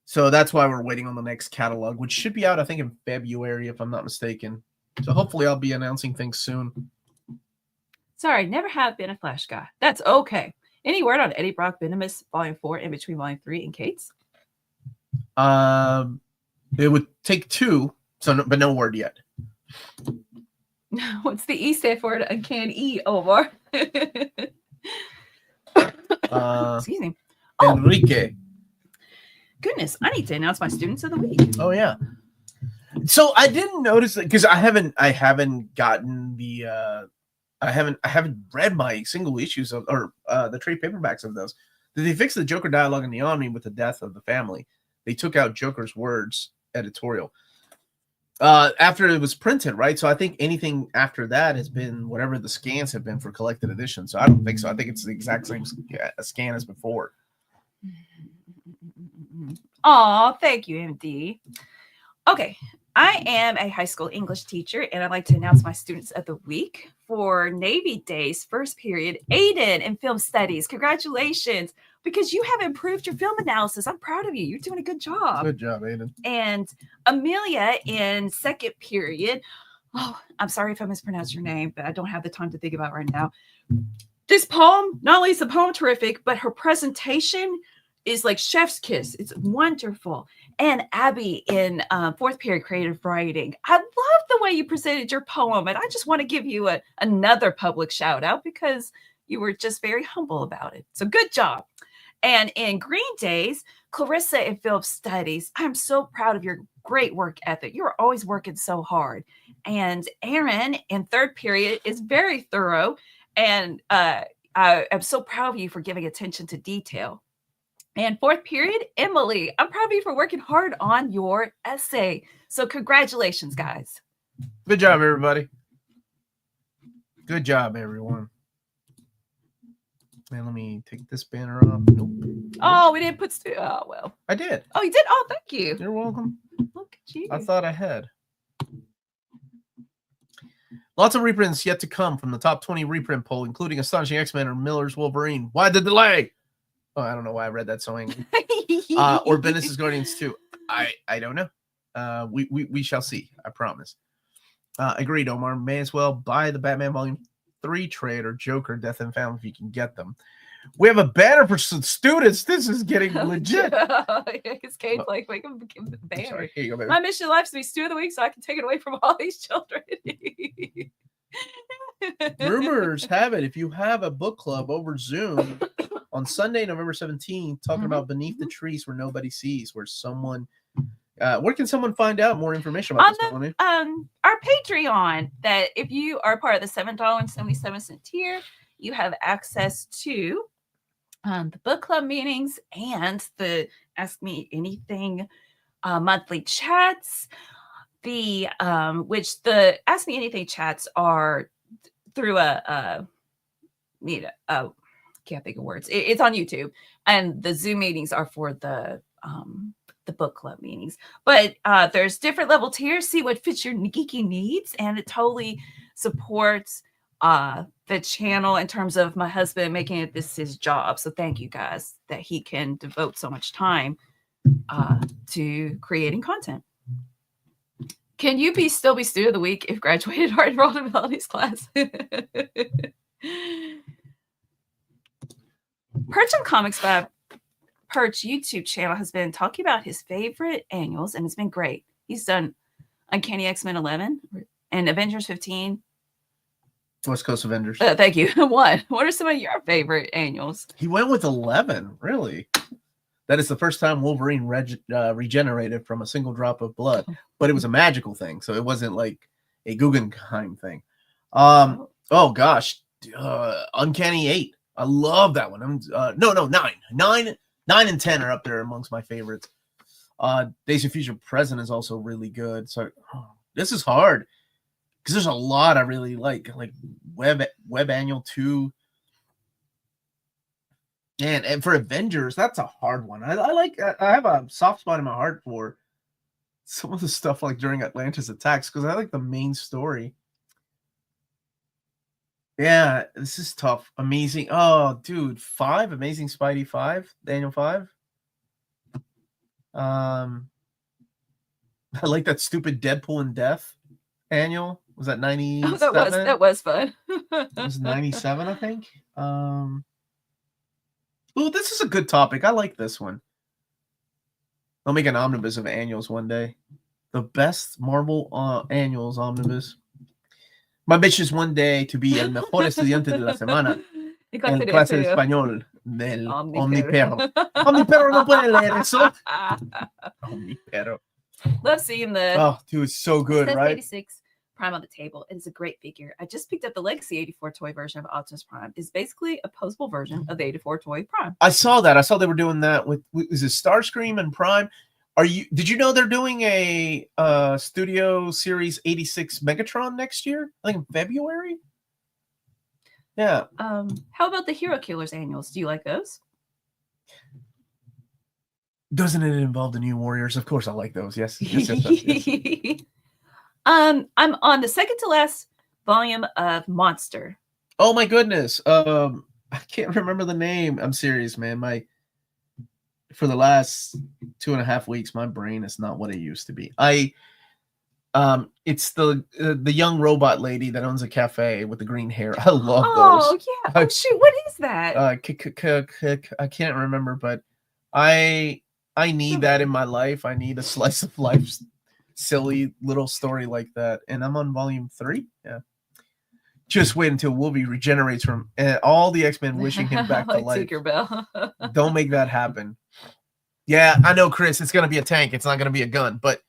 So that's why we're waiting on the next catalog, which should be out, I think, in February, if I'm not mistaken. So hopefully I'll be announcing things soon. Sorry, never have been a Flash guy. That's okay. Any word on Eddie Brock Venomous Volume 4 in between Volume 3 and Kate's? It would take 2, but no word yet. What's the E stand for? Uncanny, Omar. Excuse me. Oh, Enrique. Goodness, I need to announce my students of the week. Oh yeah. So I didn't notice that because I haven't gotten the I haven't read my single issues of or the trade paperbacks of those. Did they fix the Joker dialogue in the Omni with the death of the family? They took out Joker's words editorial after it was printed, right? So I think anything after that has been whatever the scans have been for collected edition. So I don't think so. I think it's the exact same scan as before. Oh, thank you, MD. Okay, I am a high school English teacher, and I'd like to announce my students of the week for Navy Days, first period, Aiden in film studies. Congratulations, because you have improved your film analysis. I'm proud of you. You're doing a good job. Good job, Aiden. And Amelia in second period. Oh, I'm sorry if I mispronounced your name, but I don't have the time to think about it right now. This poem, not only is the poem terrific, but her presentation is like chef's kiss. It's wonderful. And Abby in fourth period creative writing. I love the way you presented your poem. And I just want to give you another public shout out because you were just very humble about it. So good job. And in Green Days, Clarissa in film studies. I'm so proud of your great work ethic. You are always working so hard. And Aaron in third period is very thorough. And I am so proud of you for giving attention to detail. And fourth period, Emily, I'm proud of you for working hard on your essay. So congratulations, guys. Good job, everybody. Good job, everyone. Man, let me take this banner off. Nope. Oh, we didn't put... Oh, well. I did. Oh, you did? Oh, thank you. You're welcome. Look at you. I thought I had. Lots of reprints yet to come from the top 20 reprint poll, including Astonishing X-Men or Miller's Wolverine. Why the delay? Oh, I don't know why I read that so angry. Or Bendis' Guardians 2. I don't know. We shall see. I promise. Agreed, Omar. May as well buy the Batman Volume 3 trade or Joker Death and Family if you can get them. We have a banner for students. This is getting legit. It's Kate's like, make him give the banner. Sorry, here you go, baby. My mission in life is to be Stew of the Week so I can take it away from all these children. Rumors have it if you have a book club over Zoom on Sunday, November 17th, talking about Beneath the Trees Where Nobody Sees, where can someone find out more information about this, Melanie? Our Patreon, that if you are part of the $7.77 tier, you have access to the book club meetings and the Ask Me Anything monthly chats. Which the Ask Me Anything chats are through can't think of words. It's on YouTube, and the Zoom meetings are for the book club meetings. But there's different level tiers. See what fits your geeky needs, and it totally supports the channel in terms of my husband making it this his job. So thank you guys that he can devote so much time to creating content. Can you still be Student of the Week if graduated or enrolled in Melanie's class? Perch on Comics by Perch YouTube channel has been talking about his favorite annuals, and it's been great. He's done Uncanny X-Men 11 and Avengers 15. West Coast Avengers. Thank you. What are some of your favorite annuals? He went with 11, really. That is the first time Wolverine regenerated from a single drop of blood, but it was a magical thing, so it wasn't like a Guggenheim thing. Oh gosh, Uncanny 8. I love that one. 9 and 10 are up there amongst my favorites. Days of Future Present is also really good. So this is hard because there's a lot I really like Web Annual 2. And for Avengers, that's a hard one. I have a soft spot in my heart for some of the stuff like during Atlantis attacks because I like the main story. Yeah, this is tough. Amazing. Oh, dude, 5 Amazing Spidey 5, Daniel 5. I like that stupid Deadpool and Death annual. Was that 97? Oh, that was fun. It was 97, I think. Oh, this is a good topic. I like this one. I'll make an omnibus of annuals one day. The best Marvel annuals omnibus. My bitch is one day to be el mejor estudiante de la semana en clase de español del Omnipero. Omnipero no puede leer eso. Omnipero. Love seeing the. Oh, dude, it's so good, right? 86 Prime on the table. It is a great figure. I just picked up the Legacy 84 toy version of Optimus Prime. It's basically a posable version of the 84 toy Prime. I saw that. I saw they were doing that with is it Starscream and Prime? Did you know they're doing a Studio Series 86 Megatron next year? I think in February. Yeah. How about the Hero Killers annuals? Do you like those? Doesn't it involve the New Warriors? Of course I like those. Yes. Yes. I'm on the second to last volume of Monster. Oh my goodness. I can't remember the name. I'm serious, man. For the last 2.5 weeks, my brain is not what it used to be. It's the young robot lady that owns a cafe with the green hair. I love those. Oh yeah. Oh shoot, what is that? I can't remember, but I need that in my life. I need a slice of life, silly little story like that. And I'm on volume 3. Yeah. Just wait until Wolverine regenerates from all the X-Men wishing him back to life. Tinkerbell. Don't make that happen. Yeah, I know, Chris. It's going to be a tank. It's not going to be a gun, but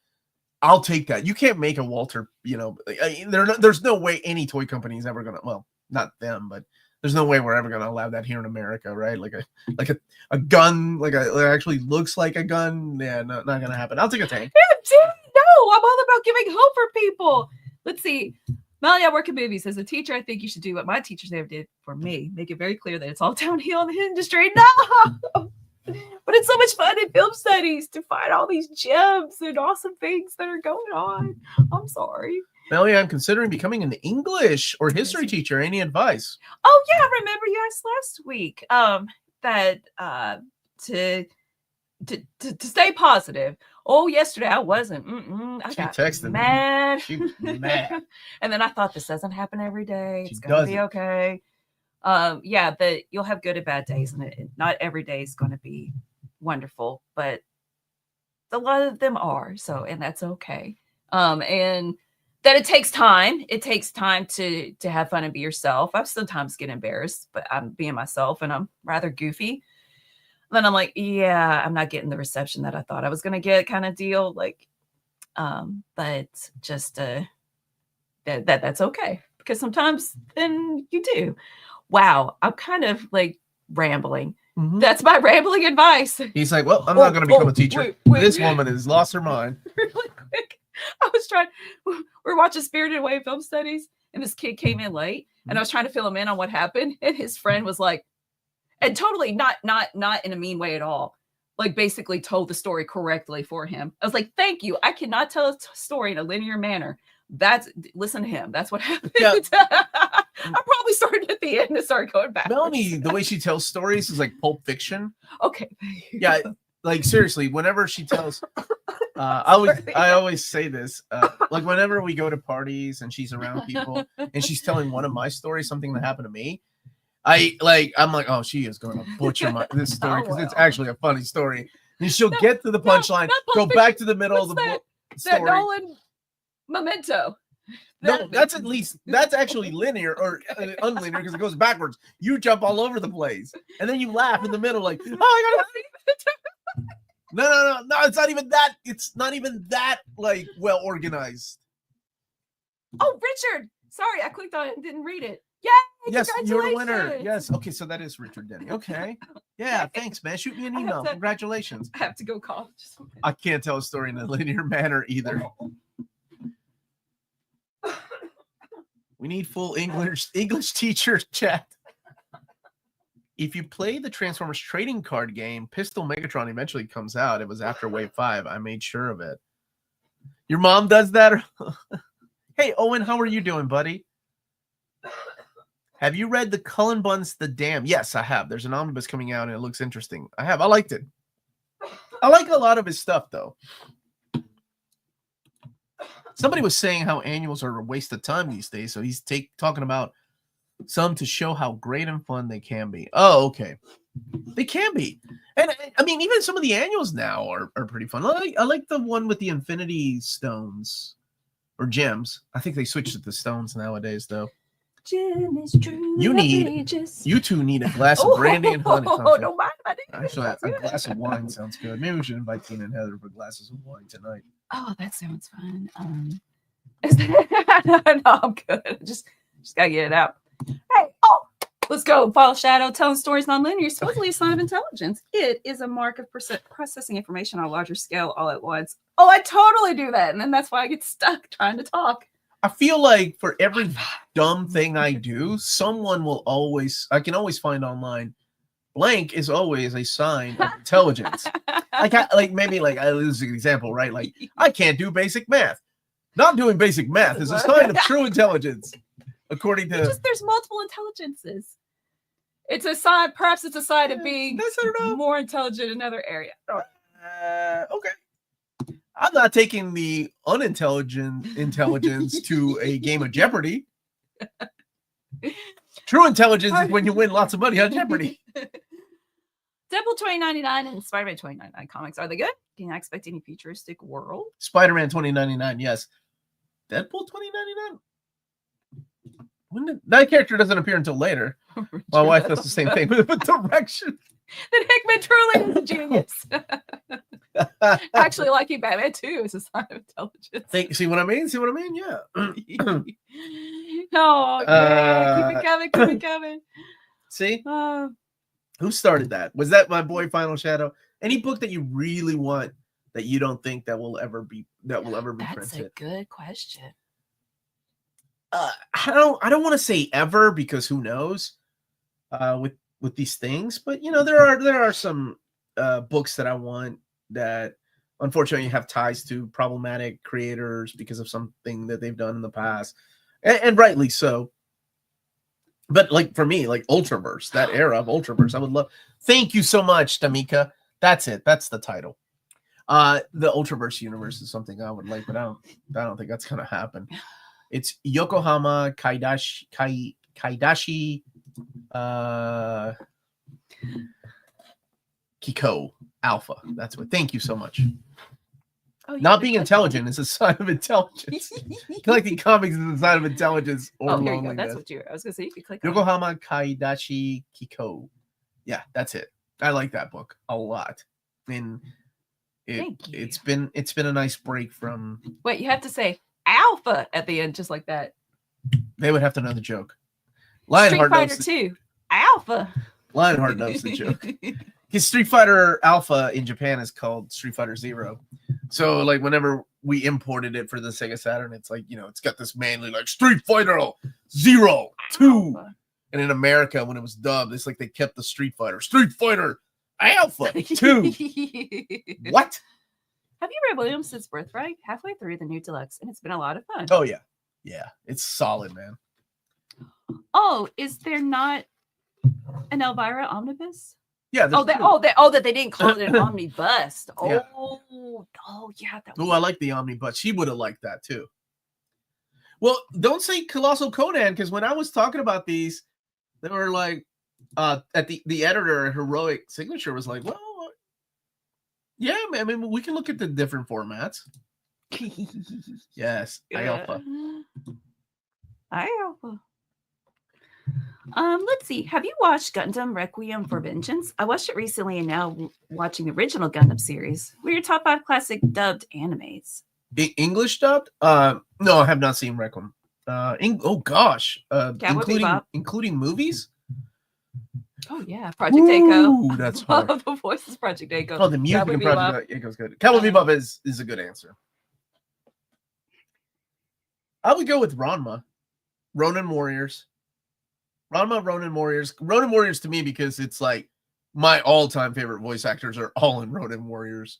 I'll take that. You can't make a Walter, there's no way any toy company is ever going to, well, not them, but there's no way we're ever going to allow that here in America, right? Like a gun, that actually looks like a gun. Yeah, no, not going to happen. I'll take a tank. No, I'm all about giving hope for people. Let's see. Melanie, I work in movies. As a teacher, I think you should do what my teachers never did for me. Make it very clear that it's all downhill in the industry. No! But it's so much fun in film studies to find all these gems and awesome things that are going on. I'm sorry. Melanie, I'm considering becoming an English or history teacher. Any advice? Oh, yeah. Remember you asked last week. that to stay positive. Oh, yesterday I wasn't. I She got texted mad. me. She was mad. And then I thought, this doesn't happen every day. She It's gonna be doesn't. okay. Yeah, that you'll have good and bad days, and not every day is going to be wonderful, but a lot of them are. So, and that's okay. And that it takes time. It takes time to have fun and be yourself. I sometimes get embarrassed, but I'm being myself, and I'm rather goofy. Then I'm like, yeah, I'm not getting the reception that I thought I was going to get, kind of deal. Like, but just that's okay, because sometimes then you do. Wow, I'm kind of like rambling. Mhm. That's my rambling advice. He's like, well, I'm not going to become a teacher. Wait. This woman has lost her mind. Really quick, I was trying. We're watching Spirited Away film studies, and this kid came in late, and I was trying to fill him in on what happened, and his friend was like, and totally not in a mean way at all, like basically told the story correctly for him. I was like, thank you. I cannot tell a story in a linear manner. Listen to him. That's what happened. Yeah. I probably started at the end and started going back. Melanie, the way she tells stories is like Pulp Fiction. Okay. Yeah, like seriously, whenever she tells, I always say this, like whenever we go to parties and she's around people and she's telling one of my stories, something that happened to me, I'm like, oh, she is going to butcher this story because it's actually a funny story. And she'll get to the punchline, go back to the middle of the book story. That Nolan Memento. No, that's actually linear or unlinear because it goes backwards. You jump all over the place, and then you laugh in the middle, like, oh, I gotta. No, it's not even that. It's not even that like well organized. Oh, Richard. Sorry, I clicked on it and didn't read it. Yay! Yes, you're the winner. Yes. Okay, so that is Richard Denny. Okay. Yeah, thanks, man. Shoot me an email. Congratulations. I have to go call. I can't tell a story in a linear manner either. We need full English teacher chat. If you play the Transformers trading card game, Pistol Megatron eventually comes out. It was after Wave 5. I made sure of it. Your mom does that? Hey, Owen, how are you doing, buddy? Have you read the Cullen Bunn's The Dam? Yes, I have. There's an omnibus coming out, and it looks interesting. I have. I liked it. I like a lot of his stuff, though. Somebody was saying how annuals are a waste of time these days, so he's talking about some to show how great and fun they can be. Oh, okay. They can be. And, I mean, even some of the annuals now are pretty fun. I like the one with the Infinity Stones. Or gems. I think they switched it to stones nowadays, though. Gem is true. You two need a glass of brandy and honey. Oh, don't mind my Actually, a glass of wine sounds good. Maybe we should invite Tina and Heather for glasses of wine tonight. Oh, that sounds fun. No, I'm good. Just gotta get it out. Hey, let's go. Follow Shadow, telling stories non-linear. Supposedly a sign of intelligence. It is a mark of processing information on a larger scale all at once. Oh, I totally do that, and then that's why I get stuck trying to talk. I feel like for every dumb thing I do, someone will I can always find online, blank is always a sign of intelligence. Maybe this is an example, right? Like, I can't do basic math. Not doing basic math is a sign of true intelligence, according to... There's multiple intelligences. It's a sign, perhaps it's a sign of being more intelligent in another area. Okay. I'm not taking the unintelligent intelligence to a game of Jeopardy. True intelligence is when you win lots of money on Jeopardy. Deadpool 2099 and Spider-Man 2099 comics. Are they good? Can I expect any futuristic world? Spider-Man 2099, yes. Deadpool 2099? That character doesn't appear until later. My wife does the same thing with direction. Then Hickman truly is a genius. Actually, liking Batman 2 is a sign of intelligence. See what I mean? Yeah. Oh, yeah. Keep it coming. See? Who started that? Was that my boy Final Shadow? Any book that you really want that you don't think that will ever be printed? That's a good question. I don't want to say ever, because who knows with these things, but there are some books that I want that unfortunately have ties to problematic creators because of something that they've done in the past, and rightly so. But like for me, like Ultraverse, that era of Ultraverse, I would love. Thank you so much, Tamika. That's it. That's the title. The Ultraverse universe is something I would like, but I don't think that's gonna happen. It's Yokohama Kaidashi Kiko Alpha. That's what. Thank you so much. Oh, Not being intelligent is a sign of intelligence. Collecting comics is a sign of intelligence or here you go. loneliness. That's what I was gonna say. You could click Yokohama Kaidashi Kiko. Yeah, that's it. I like that book a lot. And it's been a nice break from. Wait, you have to say Alpha at the end, just like that. They would have to know the joke. Street Fighter 2 Alpha. Lionheart knows the joke. Because Street Fighter Alpha in Japan is called Street Fighter Zero. So like whenever we imported it for the Sega Saturn, it's like, you know, it's got this manly like Street Fighter 0, 2. Alpha. And in America, when it was dubbed, it's like they kept the Street Fighter Alpha 2. What? Have you read Williamson's Birthright? Halfway through the new deluxe, and it's been a lot of fun. Oh yeah. Yeah. It's solid, man. Oh, is there not an Elvira omnibus? Yeah. That they didn't call it an omnibus. Yeah. Yeah. I like the omnibus. She would have liked that too. Well, don't say Colossal Conan, because when I was talking about these, they were like, at the editor, Heroic Signature was like, well, yeah, I mean, we can look at the different formats. Yes, Alpha. Alpha. Let's see. Have you watched Gundam Requiem for Vengeance? I watched it recently and now watching the original Gundam series. What are your top 5 classic dubbed animes? English dubbed? No, I have not seen Requiem. Including movies? Oh yeah, Project Echo. That's hard. The voices Project Echo. Oh, the music in Project Echo is good. Cowboy Bebop is a good answer. I would go with Ranma, Ronin Warriors. Ronin Warriors to me, because it's like my all-time favorite voice actors are all in Ronin Warriors.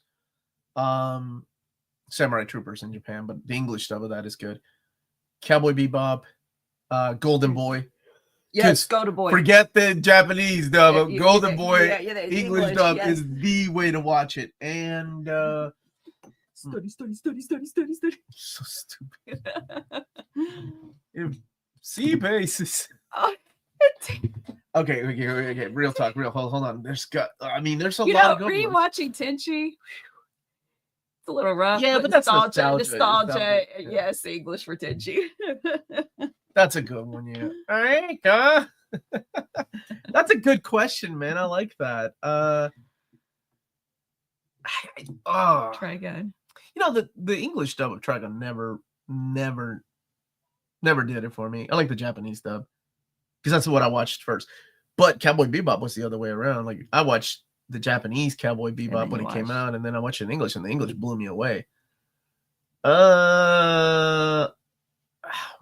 Samurai Troopers in Japan, but the English dub of that is good. Cowboy Bebop, Golden Boy. Yes, Golden Boy. Forget the Japanese dub. Golden Boy, English dub is the way to watch it. And study. So stupid. Sea bases. Okay. Real talk. Hold on. There's a lot of good ones. Rewatching Tenchi. It's a little rough. Yeah, but that's nostalgia. Yes, English for Tenchi. That's a good one, yeah. All right, that's a good question, man. I like that. Trigun. You know, the English dub of Trigun never did it for me. I like the Japanese dub because that's what I watched first. But Cowboy Bebop was the other way around. Like I watched the Japanese Cowboy Bebop when it came out, and then I watched it in English, and the English blew me away.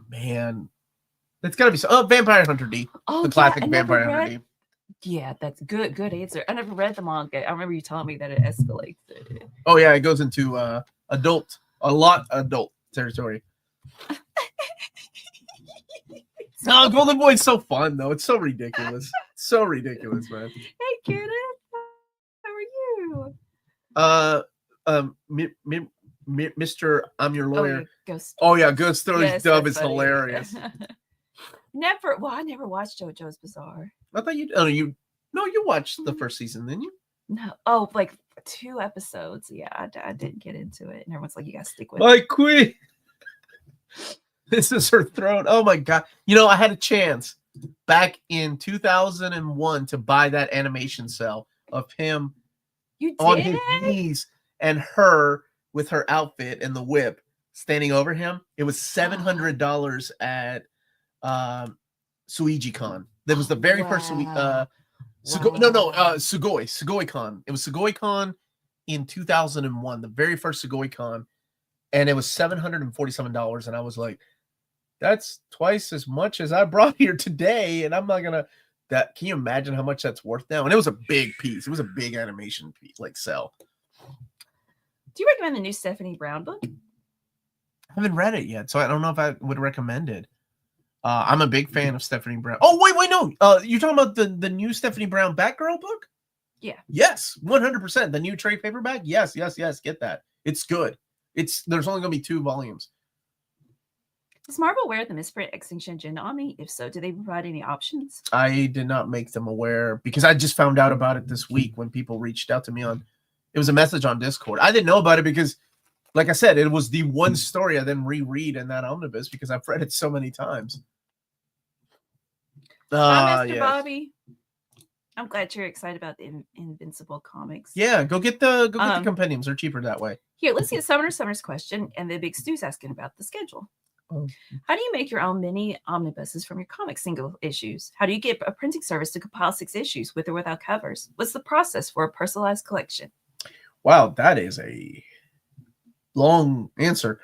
Man. It's gotta be Vampire Hunter D. The classic Vampire Hunter D. Yeah, that's good answer. I never read the manga. I remember you telling me that it escalates. Oh yeah, it goes into adult territory. No, Golden Boy's so fun though. It's so ridiculous. So ridiculous, man. Hey, Kenneth. How are you? Mr. I'm Your Lawyer. Ghost. Oh yeah, Ghost Stories dub is hilarious. I never watched JoJo's Bizarre. I thought you watched the first season, didn't you? No. Like 2 episodes. Yeah, I didn't get into it. And everyone's like, you gotta stick with My queen. This is her throne. Oh my god. You know, I had a chance back in 2001 to buy that animation cell of him on his knees and her with her outfit and the whip standing over him. It was $700 at SuijiCon. That was the very first Sugoi. SugoiCon. It was SugoiCon in 2001, the very first SugoiCon, and it was $747. And I was like, that's twice as much as I brought here today, and I'm not gonna. That can you imagine how much that's worth now? And it was a big piece. It was a big animation piece, like cell. Do you recommend the new Stephanie Brown book? I haven't read it yet, so I don't know if I would recommend it. I'm a big fan of Stephanie Brown. Oh, wait, no. You're talking about the new Stephanie Brown Batgirl book? Yeah. Yes, 100%. The new trade paperback? Yes. Get that. It's good. There's only going to be 2 volumes. Is Marvel aware of the misprint Extinction Agenda Omni? If so, do they provide any options? I did not make them aware because I just found out about it this week when people reached out to me on. It was a message on Discord. I didn't know about it because, like I said, it was the one story I then reread in that omnibus because I've read it so many times. Hi, Mr. Yes. Bobby. I'm glad you're excited about the Invincible comics. Yeah, go get the compendiums. They're cheaper that way. Here, let's get Summer's question, and then Big Stu's asking about the schedule. Oh. How do you make your own mini omnibuses from your comic single issues? How do you get a printing service to compile 6 issues with or without covers? What's the process for a personalized collection? Wow, that is a long answer.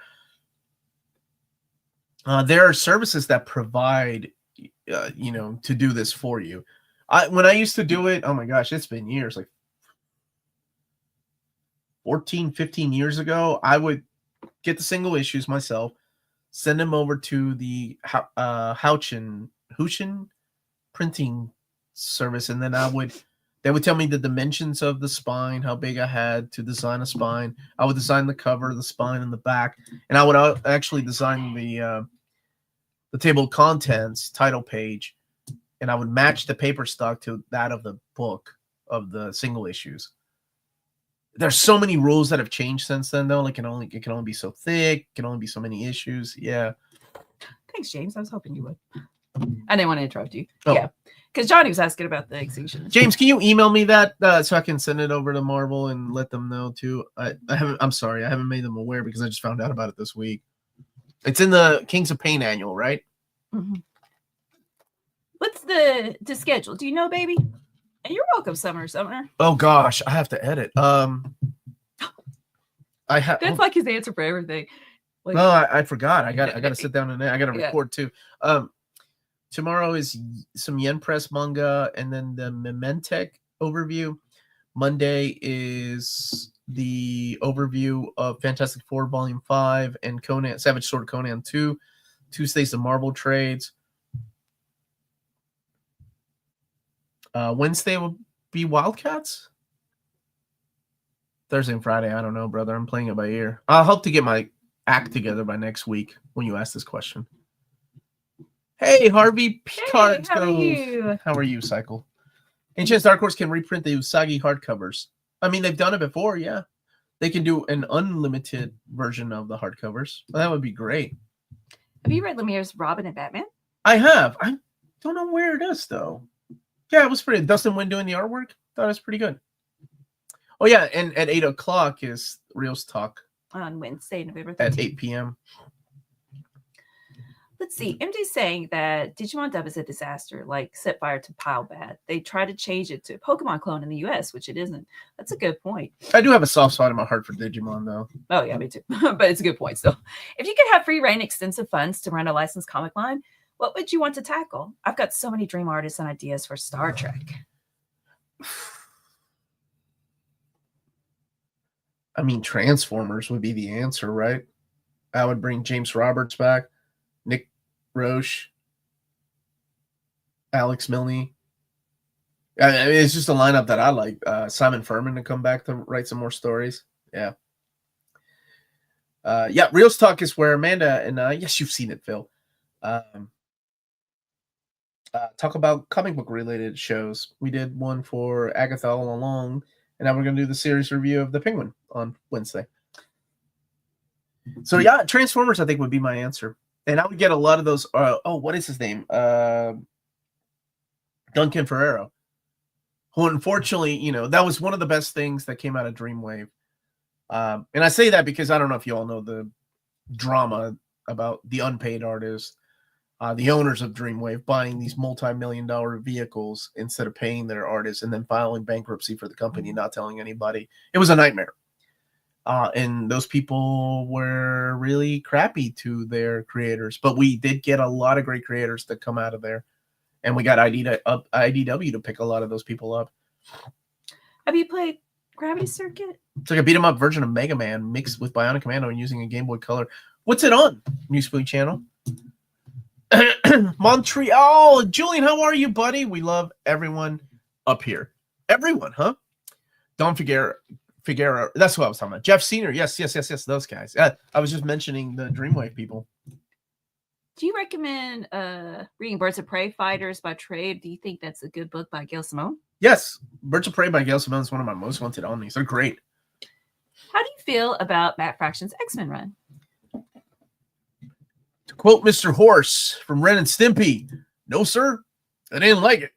There are services that provide, to do this for you. When I used to do it, oh my gosh, it's been years, like 14, 15 years ago, I would get the single issues myself, send them over to the Houchin printing service, and then they would tell me the dimensions of the spine, how big I had to design a spine. I would design the cover, the spine, and the back, and I would actually design the table of contents title page, and I would match the paper stock to that of the book of the single issues. There's so many rules that have changed since then, though. Like it can only be so thick, it can only be so many issues. Yeah. Thanks, James. I was hoping you would. I didn't want to interrupt you. Oh. Yeah, because Johnny was asking about the extinction. James, can you email me that so I can send it over to Marvel and let them know too? I'm sorry, I haven't made them aware because I just found out about it this week. It's in the Kings of Pain annual, right? Mm-hmm. What's the schedule? Do you know, baby? And you're welcome, Summer. Oh gosh, I have to edit. I have. That's like his answer for everything. Like, no, I forgot. I got to sit down and I got to record too. Tomorrow is some Yen Press manga, and then the Mementek overview. Monday is the overview of Fantastic Four Volume 5 and Conan, Savage Sword Conan 2. Tuesday's the Marvel trades. Wednesday will be Wildcats. Thursday and Friday, I don't know, brother. I'm playing it by ear. I'll hope to get my act together by next week when you ask this question. Hey, Harvey Picard. Hey, how are you, Cycle? Ancient Dark Horse can reprint the Usagi hardcovers. I mean, they've done it before, yeah. They can do an unlimited version of the hardcovers. Well, that would be great. Have you read Lemire's Robin and Batman? I have. I don't know where it is, though. Yeah, it was pretty. Dustin Wynn doing the artwork. Thought it was pretty good. Oh, yeah, and at 8 o'clock is Reels Talk. On Wednesday, November 13th. At 8 p.m. Let's see. MD's saying that Digimon Dub is a disaster, like set fire to Pile Bad. They try to change it to a Pokemon clone in the U.S., which it isn't. That's a good point. I do have a soft spot in my heart for Digimon, though. Oh, yeah, me too. But it's a good point still. If you could have free reign extensive funds to run a licensed comic line, what would you want to tackle? I've got so many dream artists and ideas for Star Trek. I mean, Transformers would be the answer, right? I would bring James Roberts back, Nick Roche, Alex Milne. I mean, it's just a lineup that I like. Simon Furman to come back to write some more stories. Yeah. Reels Talk is where Amanda and yes, you've seen it, Phil. Talk about comic book related shows. We did one for Agatha All Along, and now we're going to do the series review of The Penguin on Wednesday. So yeah, Transformers I think would be my answer. And I would get a lot of those. What is his name? Duncan Ferrero. Who unfortunately, that was one of the best things that came out of Dreamwave. And I say that because I don't know if you all know the drama about the unpaid artists, the owners of Dreamwave buying these multi-million-dollar vehicles instead of paying their artists and then filing bankruptcy for the company, not telling anybody. It was a nightmare. And those people were really crappy to their creators. But we did get a lot of great creators that come out of there. And we got IDW to pick a lot of those people up. Have you played Gravity Circuit? It's like a beat-em-up version of Mega Man mixed with Bionic Commando and using a Game Boy Color. What's it on? New Spooky Channel? Montreal. Julian, how are you, buddy? We love everyone up here. Everyone, huh? Don Figueroa. That's what I was talking about. Jeff Senior. Yes. Those guys. I was just mentioning the Dreamwave people. Do you recommend reading Birds of Prey Fighters by Trade? Do you think that's a good book by Gail Simone? Yes. Birds of Prey by Gail Simone is one of my most wanted omnis. They're great. How do you feel about Matt Fraction's X-Men run? To quote Mr. Horse from Ren and Stimpy, no, sir, I didn't like it.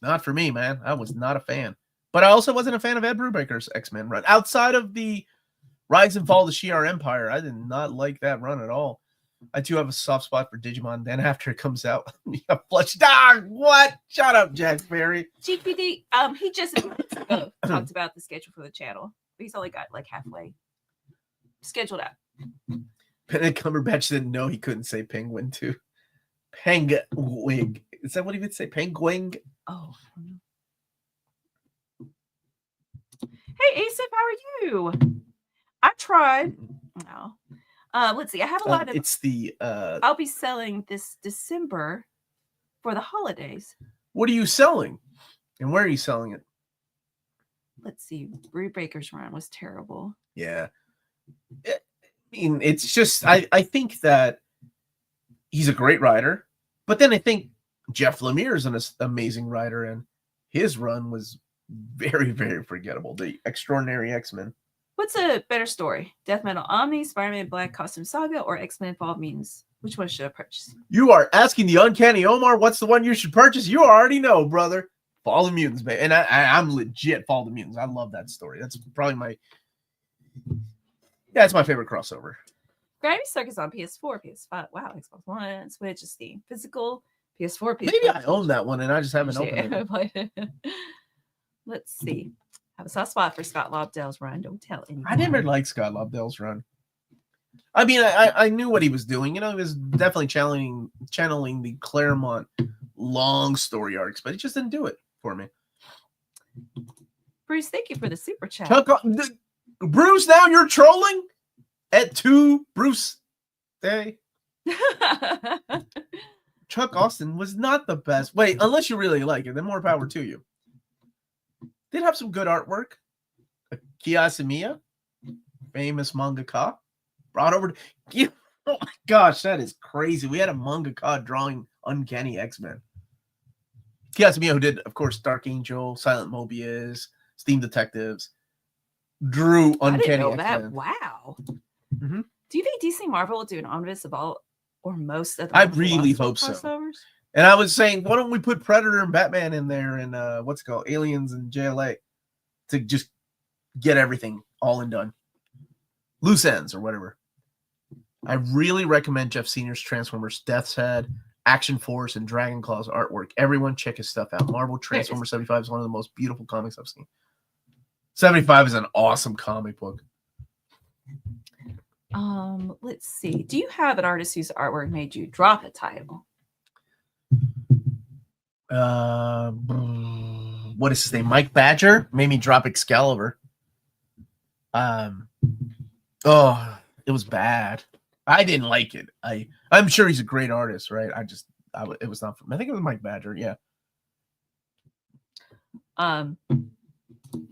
Not for me, man. I was not a fan. But I also wasn't a fan of Ed Brubaker's X-Men run. Outside of the Rise and Fall of the Shi'ar Empire, I did not like that run at all. I do have a soft spot for Digimon. Then after it comes out, Flush Dog. What? Shut up, Jack Berry. GPD, he just talked about the schedule for the channel. He's only got like halfway scheduled out. Benedict Cumberbatch didn't know he couldn't say penguin too. Penguin. Is that what he would say? Penguin? Oh. Hey, Asif, how are you? I tried. No. Let's see. I have a lot of. It's the. I'll be selling this December for the holidays. What are you selling? And where are you selling it? Let's see. Brubaker's run was terrible. Yeah. I mean, it's just. I think that he's a great writer, but then I think Jeff Lemire is an amazing writer, and his run was very, very forgettable. The Extraordinary X-Men. What's a better story? Death Metal Omni, Spider-Man Black Costume Saga, or X-Men Fall of Mutants? Which one should I purchase? You are asking the Uncanny Omar what's the one you should purchase? You already know, brother. Fall of Mutants, man. And I'm legit Fall of Mutants. I love that story. That's probably my... Yeah, it's my favorite crossover. Gravity Circus on PS4, PS5. Wow, Xbox One, Switch, Steam. Physical, PS4, PS5. Maybe I own that one and I just haven't opened it. Let's see. I have a soft spot for Scott Lobdell's run. Don't tell anyone. I never liked Scott Lobdell's run. I mean, I knew what he was doing. You know, he was definitely channeling the Claremont long story arcs, but he just didn't do it for me. Bruce, thank you for the super chat. Bruce, now you're trolling at 2 Bruce Day. Chuck Austin was not the best. Wait, unless you really like it, then more power to you. Did have some good artwork. Kiyasamiya, famous mangaka, brought over to... Oh my gosh, that is crazy. We had a mangaka drawing Uncanny X-Men. Kiyasamiya, who did, of course, Dark Angel, Silent Moebius, Steam Detectives, drew Uncanny X-Men. That. Wow. Mm-hmm. Do you think DC Marvel will do an omnibus of all or most of the I really hope so. crossovers? And I was saying, why don't we put Predator and Batman in there and what's it called? Aliens and JLA to just get everything all and done. Loose ends or whatever. I really recommend Jeff Senior's Transformers Death's Head, Action Force, and Dragon Claw's artwork. Everyone check his stuff out. Marvel Transformers 75 is one of the most beautiful comics I've seen. 75 is an awesome comic book. Let's see. Do you have an artist whose artwork made you drop a title? What is his name? Mike Badger made me drop Excalibur. It was bad. I didn't like it. I'm sure he's a great artist, right? It was not for me. I think it was Mike Badger. Yeah.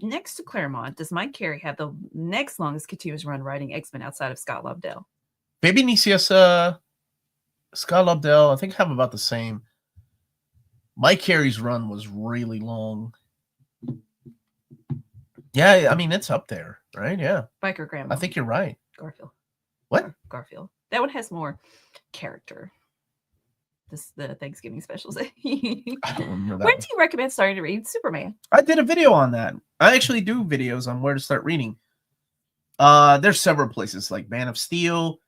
Next to Claremont, does Mike Carey have the next longest continuous run writing X-Men outside of Scott Lobdell? Baby Nicias, Scott Lobdell, I think have about the same. Mike Carey's run was really long. Yeah, I mean, it's up there, right? Yeah. Biker Grandma. I think you're right. Garfield. What? Garfield. That one has more character. The Thanksgiving specials. I don't remember that. When do you recommend starting to read Superman? I did a video on that. I actually do videos on where to start reading. There's several places like Man of Steel.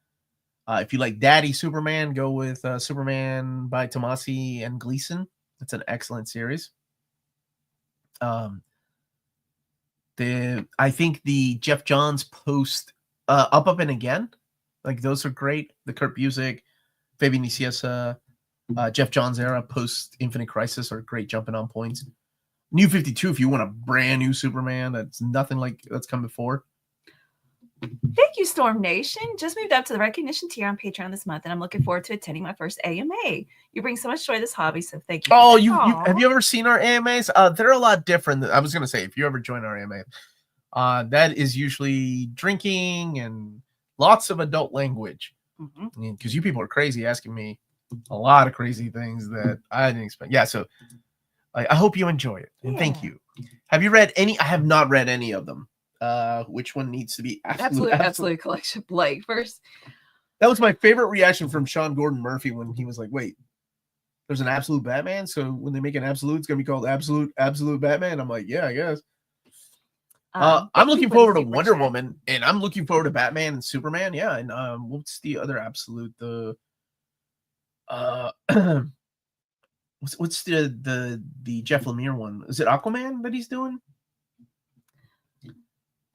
If you like Daddy Superman, go with Superman by Tomasi and Gleason. It's an excellent series. I think the Jeff Johns post Up and Again, like those are great. The Kurt Busiek, Fabian Nicieza, Jeff Johns era post Infinite Crisis are great jumping on points. New 52, if you want a brand new Superman that's nothing like that's come before. Thank you, Storm Nation. Just moved up to the recognition tier on Patreon this month, and I'm looking forward to attending my first AMA. You bring so much joy to this hobby, so thank you. Oh, you have you ever seen our AMAs? They're a lot different. I was gonna say, if you ever join our AMA, that is usually drinking and lots of adult language. Because you people are crazy, asking me a lot of crazy things that I didn't expect. Yeah, so I hope you enjoy it, and thank you. Have you read any? I have not read any of them. Which one needs to be absolute collection? Blake first. That was my favorite reaction from Sean Gordon Murphy when he was like, "Wait, there's an absolute Batman, so when they make an absolute, it's gonna be called absolute Batman." I'm like, "Yeah, I guess." I'm looking forward to Wonder Woman, and I'm looking forward to Batman and Superman. Yeah, and what's the other absolute? The what's the Jeff Lemire one? Is it Aquaman that he's doing?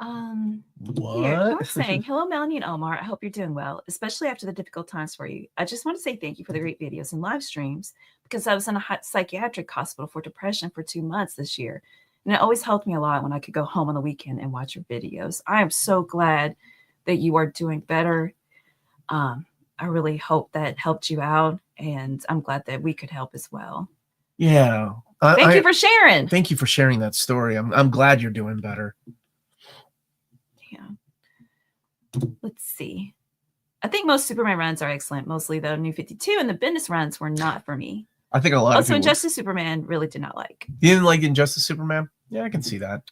Here, I'm saying, hello, Melanie and Omar. I hope you're doing well, especially after the difficult times for you. I just want to say thank you for the great videos and live streams because I was in a psychiatric hospital for depression for 2 months this year. And it always helped me a lot when I could go home on the weekend and watch your videos. I am so glad that you are doing better. I really hope that helped you out, and I'm glad that we could help as well. Yeah. Thank you for sharing. Thank you for sharing that story. I'm glad you're doing better. Let's see. I think most Superman runs are excellent. Mostly, though, New 52 and the Bendis runs were not for me. I think a lot of people... Injustice Superman really did not like. You didn't like Injustice Superman? Yeah, I can see that.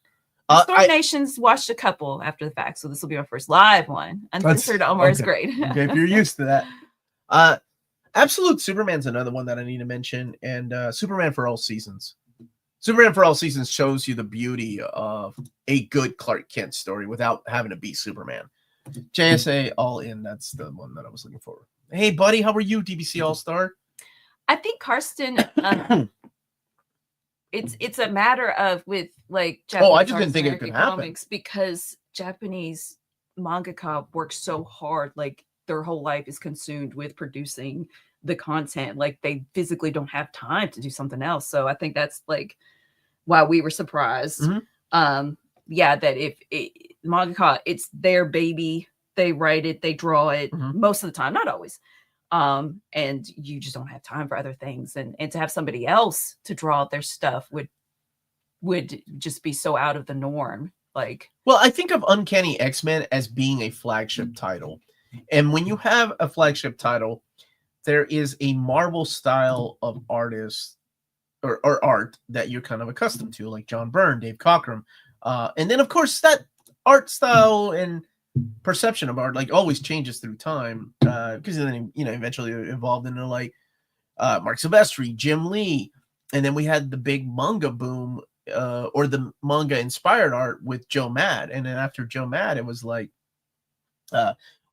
Storm Nations watched a couple after the fact, so this will be our first live one. Uncensored Omar is great. Okay, if you're used to that. Absolute Superman's another one that I need to mention, and Superman for All Seasons. Superman for All Seasons shows you the beauty of a good Clark Kent story without having to be Superman. JSA All In, that's the one that I was looking for. Hey, buddy, how are you, DBC All-Star? I think Karsten, it's a matter of with like Japanese I just didn't think it could happen because Japanese mangaka work so hard, like their whole life is consumed with producing the content. Like they physically don't have time to do something else. So I think that's like why we were surprised. That if mangaka, it's their baby, they write it, they draw it most of the time, not always. And you just don't have time for other things, and to have somebody else to draw their stuff would just be so out of the norm. Like, well, I think of Uncanny X-Men as being a flagship title, and when you have a flagship title, there is a Marvel style of artist or art that you're kind of accustomed to, like John Byrne, Dave Cockrum, and then of course that art style and perception of art like always changes through time, because then eventually evolved into like Mark Silvestri, Jim Lee, and then we had the big manga boom, or the manga inspired art with Joe Mad, and then after Joe Mad it was like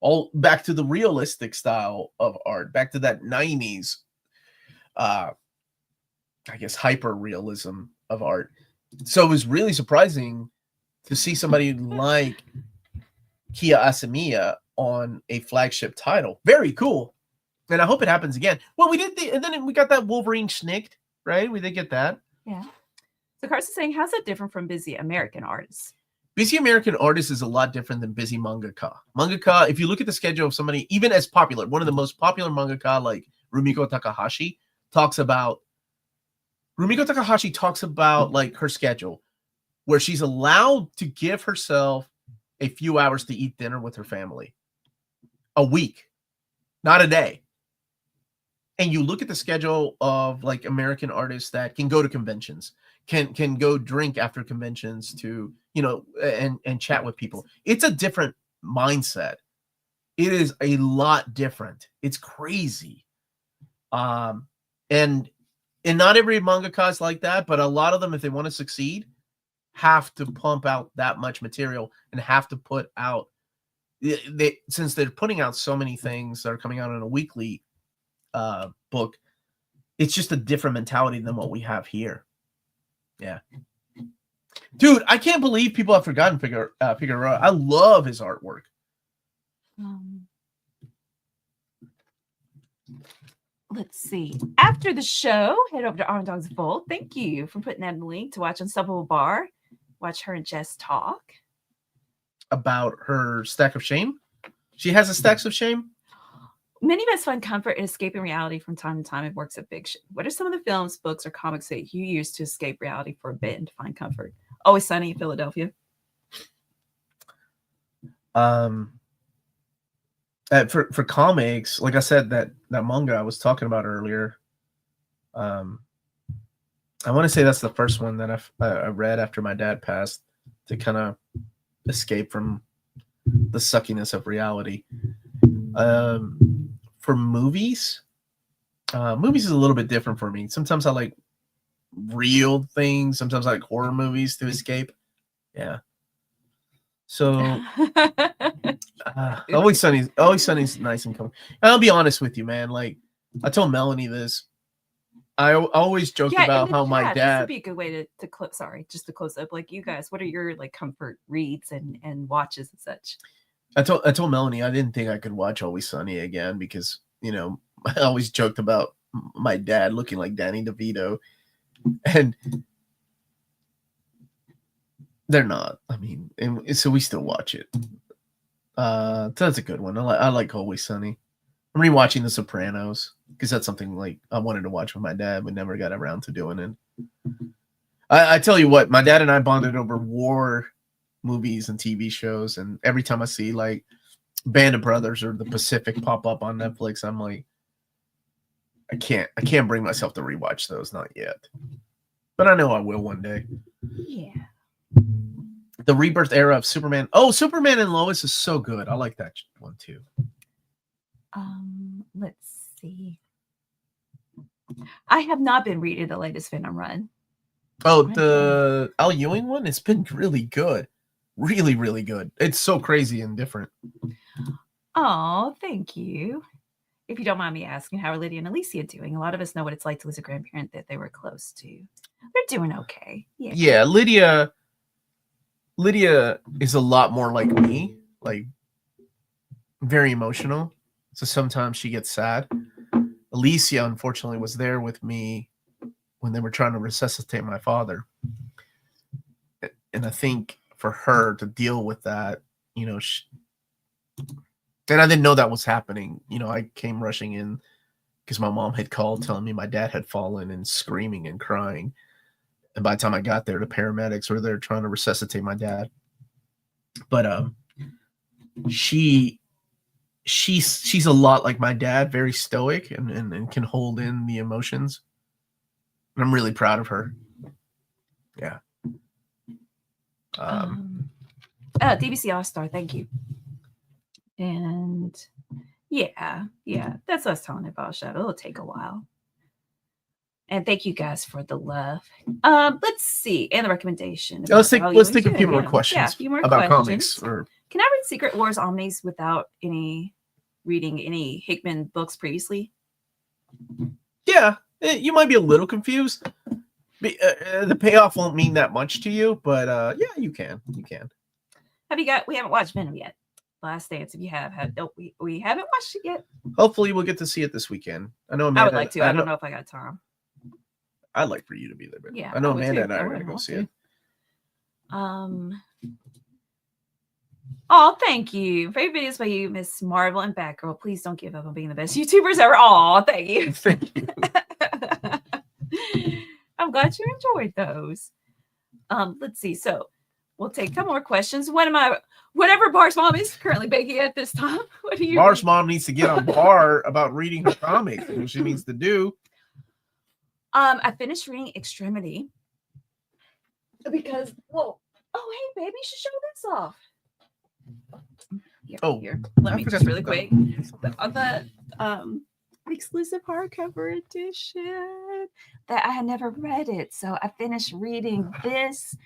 all back to the realistic style of art, back to that 90s I guess hyper realism of art. So it was really surprising to see somebody like Kia Asamiya on a flagship title. Very cool. And I hope it happens again. Well, we did and then we got that Wolverine Schnicked, right? We did get that. Yeah. So Carson's saying, how's that different from busy American artists? Busy American artists is a lot different than busy mangaka. Mangaka, if you look at the schedule of somebody, even as popular, one of the most popular mangaka like Rumiko Takahashi talks about like her schedule, where she's allowed to give herself a few hours to eat dinner with her family a week, not a day. And you look at the schedule of like American artists that can go to conventions, can go drink after conventions to, and chat with people. It's a different mindset. It is a lot different. It's crazy. And not every mangaka is like that, but a lot of them, if they want to succeed, have to pump out that much material and have to put out, since they're putting out so many things that are coming out in a weekly book, it's just a different mentality than what we have here. Yeah. Dude, I can't believe people have forgotten Figueroa. I love his artwork. Let's see. After the show, head over to Iron Dog's Vault. Thank you for putting that in the link to watch Unstoppable Bar. Watch her and Jess talk. about her stack of shame. She has a stacks of shame. Many of us find comfort in escaping reality from time to time in works of fiction. What are some of the films, books, or comics that you use to escape reality for a bit and to find comfort? Always Sunny in Philadelphia. For comics, like I said, that manga I was talking about earlier. I want to say that's the first one that I read after my dad passed to kind of escape from the suckiness of reality. For movies is a little bit different for me. Sometimes I like real things. Sometimes I like horror movies to escape. Yeah. So Always Sunny's nice and comfy. I'll be honest with you, man. Like I told Melanie this. I always joked about how my dad. This would be a good way to close. Sorry, just to close up. Like you guys, what are your like comfort reads and watches and such? I told Melanie I didn't think I could watch Always Sunny again because I always joked about my dad looking like Danny DeVito, and they're not. I mean, and so we still watch it. That's a good one. I like Always Sunny. I'm rewatching The Sopranos because that's something like I wanted to watch with my dad, but never got around to doing it. I tell you what, my dad and I bonded over war movies and TV shows, and every time I see like Band of Brothers or The Pacific pop up on Netflix, I'm like, I can't bring myself to rewatch those, not yet. But I know I will one day. Yeah. The rebirth era of Superman. Oh, Superman and Lois is so good. I like that one too. Let's see. I have not been reading the latest Venom run. Oh, the Al Ewing one? It's been really good. Really, really good. It's so crazy and different. Oh, thank you. If you don't mind me asking, how are Lydia and Alicia doing? A lot of us know what it's like to lose a grandparent that they were close to. They're doing okay. Yeah, Lydia is a lot more like me, like very emotional. So sometimes she gets sad. Alicia, unfortunately, was there with me when they were trying to resuscitate my father. And I think for her to deal with that, and I didn't know that was happening. I came rushing in because my mom had called telling me my dad had fallen and screaming and crying. And by the time I got there, the paramedics were there trying to resuscitate my dad. But she's a lot like my dad, very stoic and can hold in the emotions. And I'm really proud of her. Yeah. DBC All-Star, thank you. And yeah, that's what I was telling about Shadow. It'll take a while. And thank you guys for the love. Let's see, and the recommendation. Let's take a few more questions. Yeah, a few more about questions. Comics. Or can I read Secret Wars Omnis without reading any Hickman books previously? Yeah, you might be a little confused. The payoff won't mean that much to you, but yeah, you can. We haven't watched Venom yet. Last Dance. If you we haven't watched it yet. Hopefully, we'll get to see it this weekend. I know Amanda. I would like to. I don't know if I got time. I'd like for you to be there, but yeah, I know Amanda and I are going to go see it. Oh, thank you. Favorite videos by you, Miss Marvel and Batgirl. Please don't give up on being the best YouTubers ever. Oh, thank you. Thank you. I'm glad you enjoyed those. Let's see. So we'll take some more questions. Whatever Bar's mom is currently baking at this time. What do you? Bar's mom needs to get on Bar about reading her comics. What she needs to do. I finished reading Extremity because hey baby, you should show this off. Here. Let me just really quick. The exclusive hardcover edition that I had never read it. So I finished reading this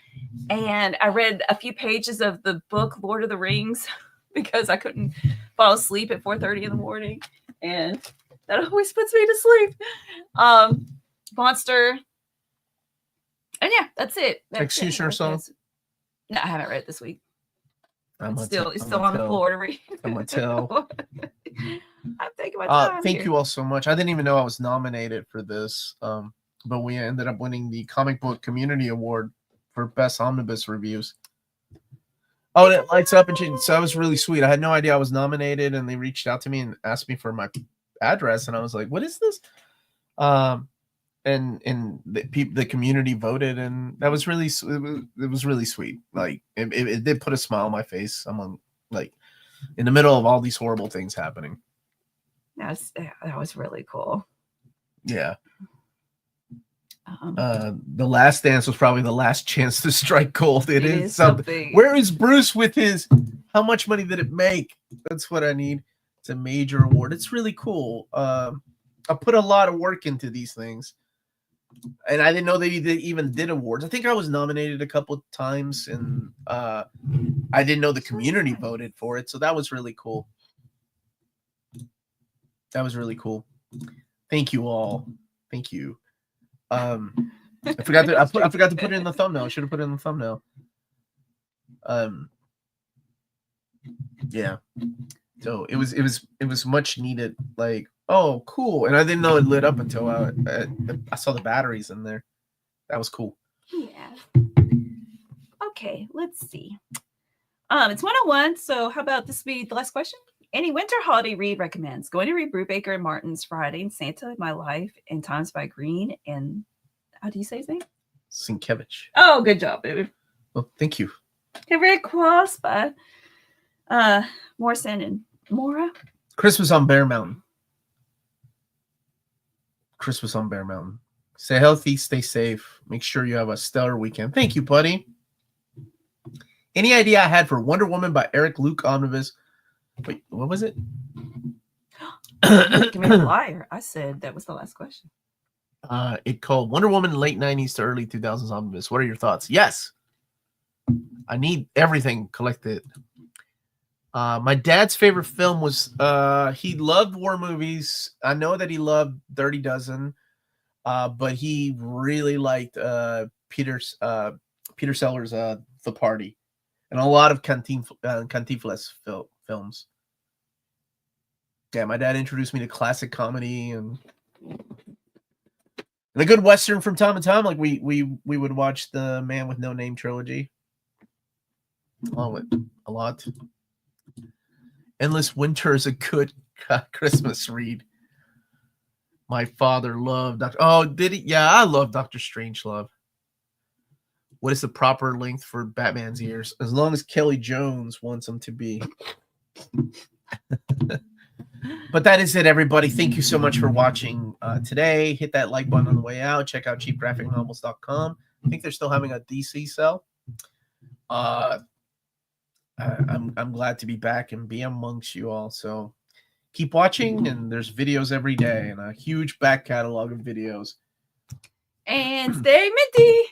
and I read a few pages of the book Lord of the Rings because I couldn't fall asleep at 4:30 in the morning. And that always puts me to sleep. Monster. And yeah, that's it. Executioner Song? No, I haven't read it this week. It's still I'm on the floor to read. I'm gonna tell. I'm taking my time. Thank you all so much. I didn't even know I was nominated for this. But we ended up winning the Comic Book Community Award for Best Omnibus Reviews. Oh, and it lights up and changes. So that was really sweet. I had no idea I was nominated, and they reached out to me and asked me for my address, and I was like, "What is this?" And the community voted, and that was really it was really sweet. Like it did put a smile on my face among like in the middle of all these horrible things happening. That was really cool. Yeah. The Last Dance was probably the last chance to strike gold. It is something. Where is Bruce with his? How much money did it make? That's what I need. It's a major award. It's really cool. I put a lot of work into these things, and I didn't know they even did awards. I think I was nominated a couple of times, and I didn't know the community voted for it. So that was really cool. That was really cool. Thank you all. Thank you. I forgot to put it in the thumbnail. I should have put it in the thumbnail. Yeah. So it was much needed. Like, oh, cool. And I didn't know it lit up until I saw the batteries in there. That was cool. Yeah. Okay, let's see. It's 101. So how about this be the last question? Any winter holiday read recommends? Going to read Brubaker and Martin's Friday and Santa in My Life and Times by Green and how do you say his name? Sienkiewicz. Oh, good job, baby. Well, thank you. Henry Cross by Morrison and Mora. Christmas on Bear Mountain. Christmas on Bear Mountain. Stay healthy, stay safe. Make sure you have a stellar weekend. Thank you, buddy. Any idea I had for Wonder Woman by Eric Luke Omnibus? Wait, what was it? Give me a liar. I said that was the last question. It called Wonder Woman late 90s to early 2000s Omnibus. What are your thoughts? Yes. I need everything collected. My dad's favorite film was he loved war movies. I know that he loved Dirty Dozen, but he really liked Peter Sellers' The Party, and a lot of Cantinflas films. Yeah, my dad introduced me to classic comedy and a good Western from time to time. Like we would watch the Man with No Name trilogy. A lot. Endless Winter is a good Christmas read. My father loved Dr. Oh, did he? Yeah, I love Dr. Strangelove. What is the proper length for Batman's ears? As long as Kelly Jones wants them to be. But that is it, everybody. Thank you so much for watching today. Hit that like button on the way out. Check out cheapgraphicnovels.com. I think they're still having a DC sale. I'm glad to be back and be amongst you all. So keep watching, and there's videos every day and a huge back catalog of videos. And stay minty.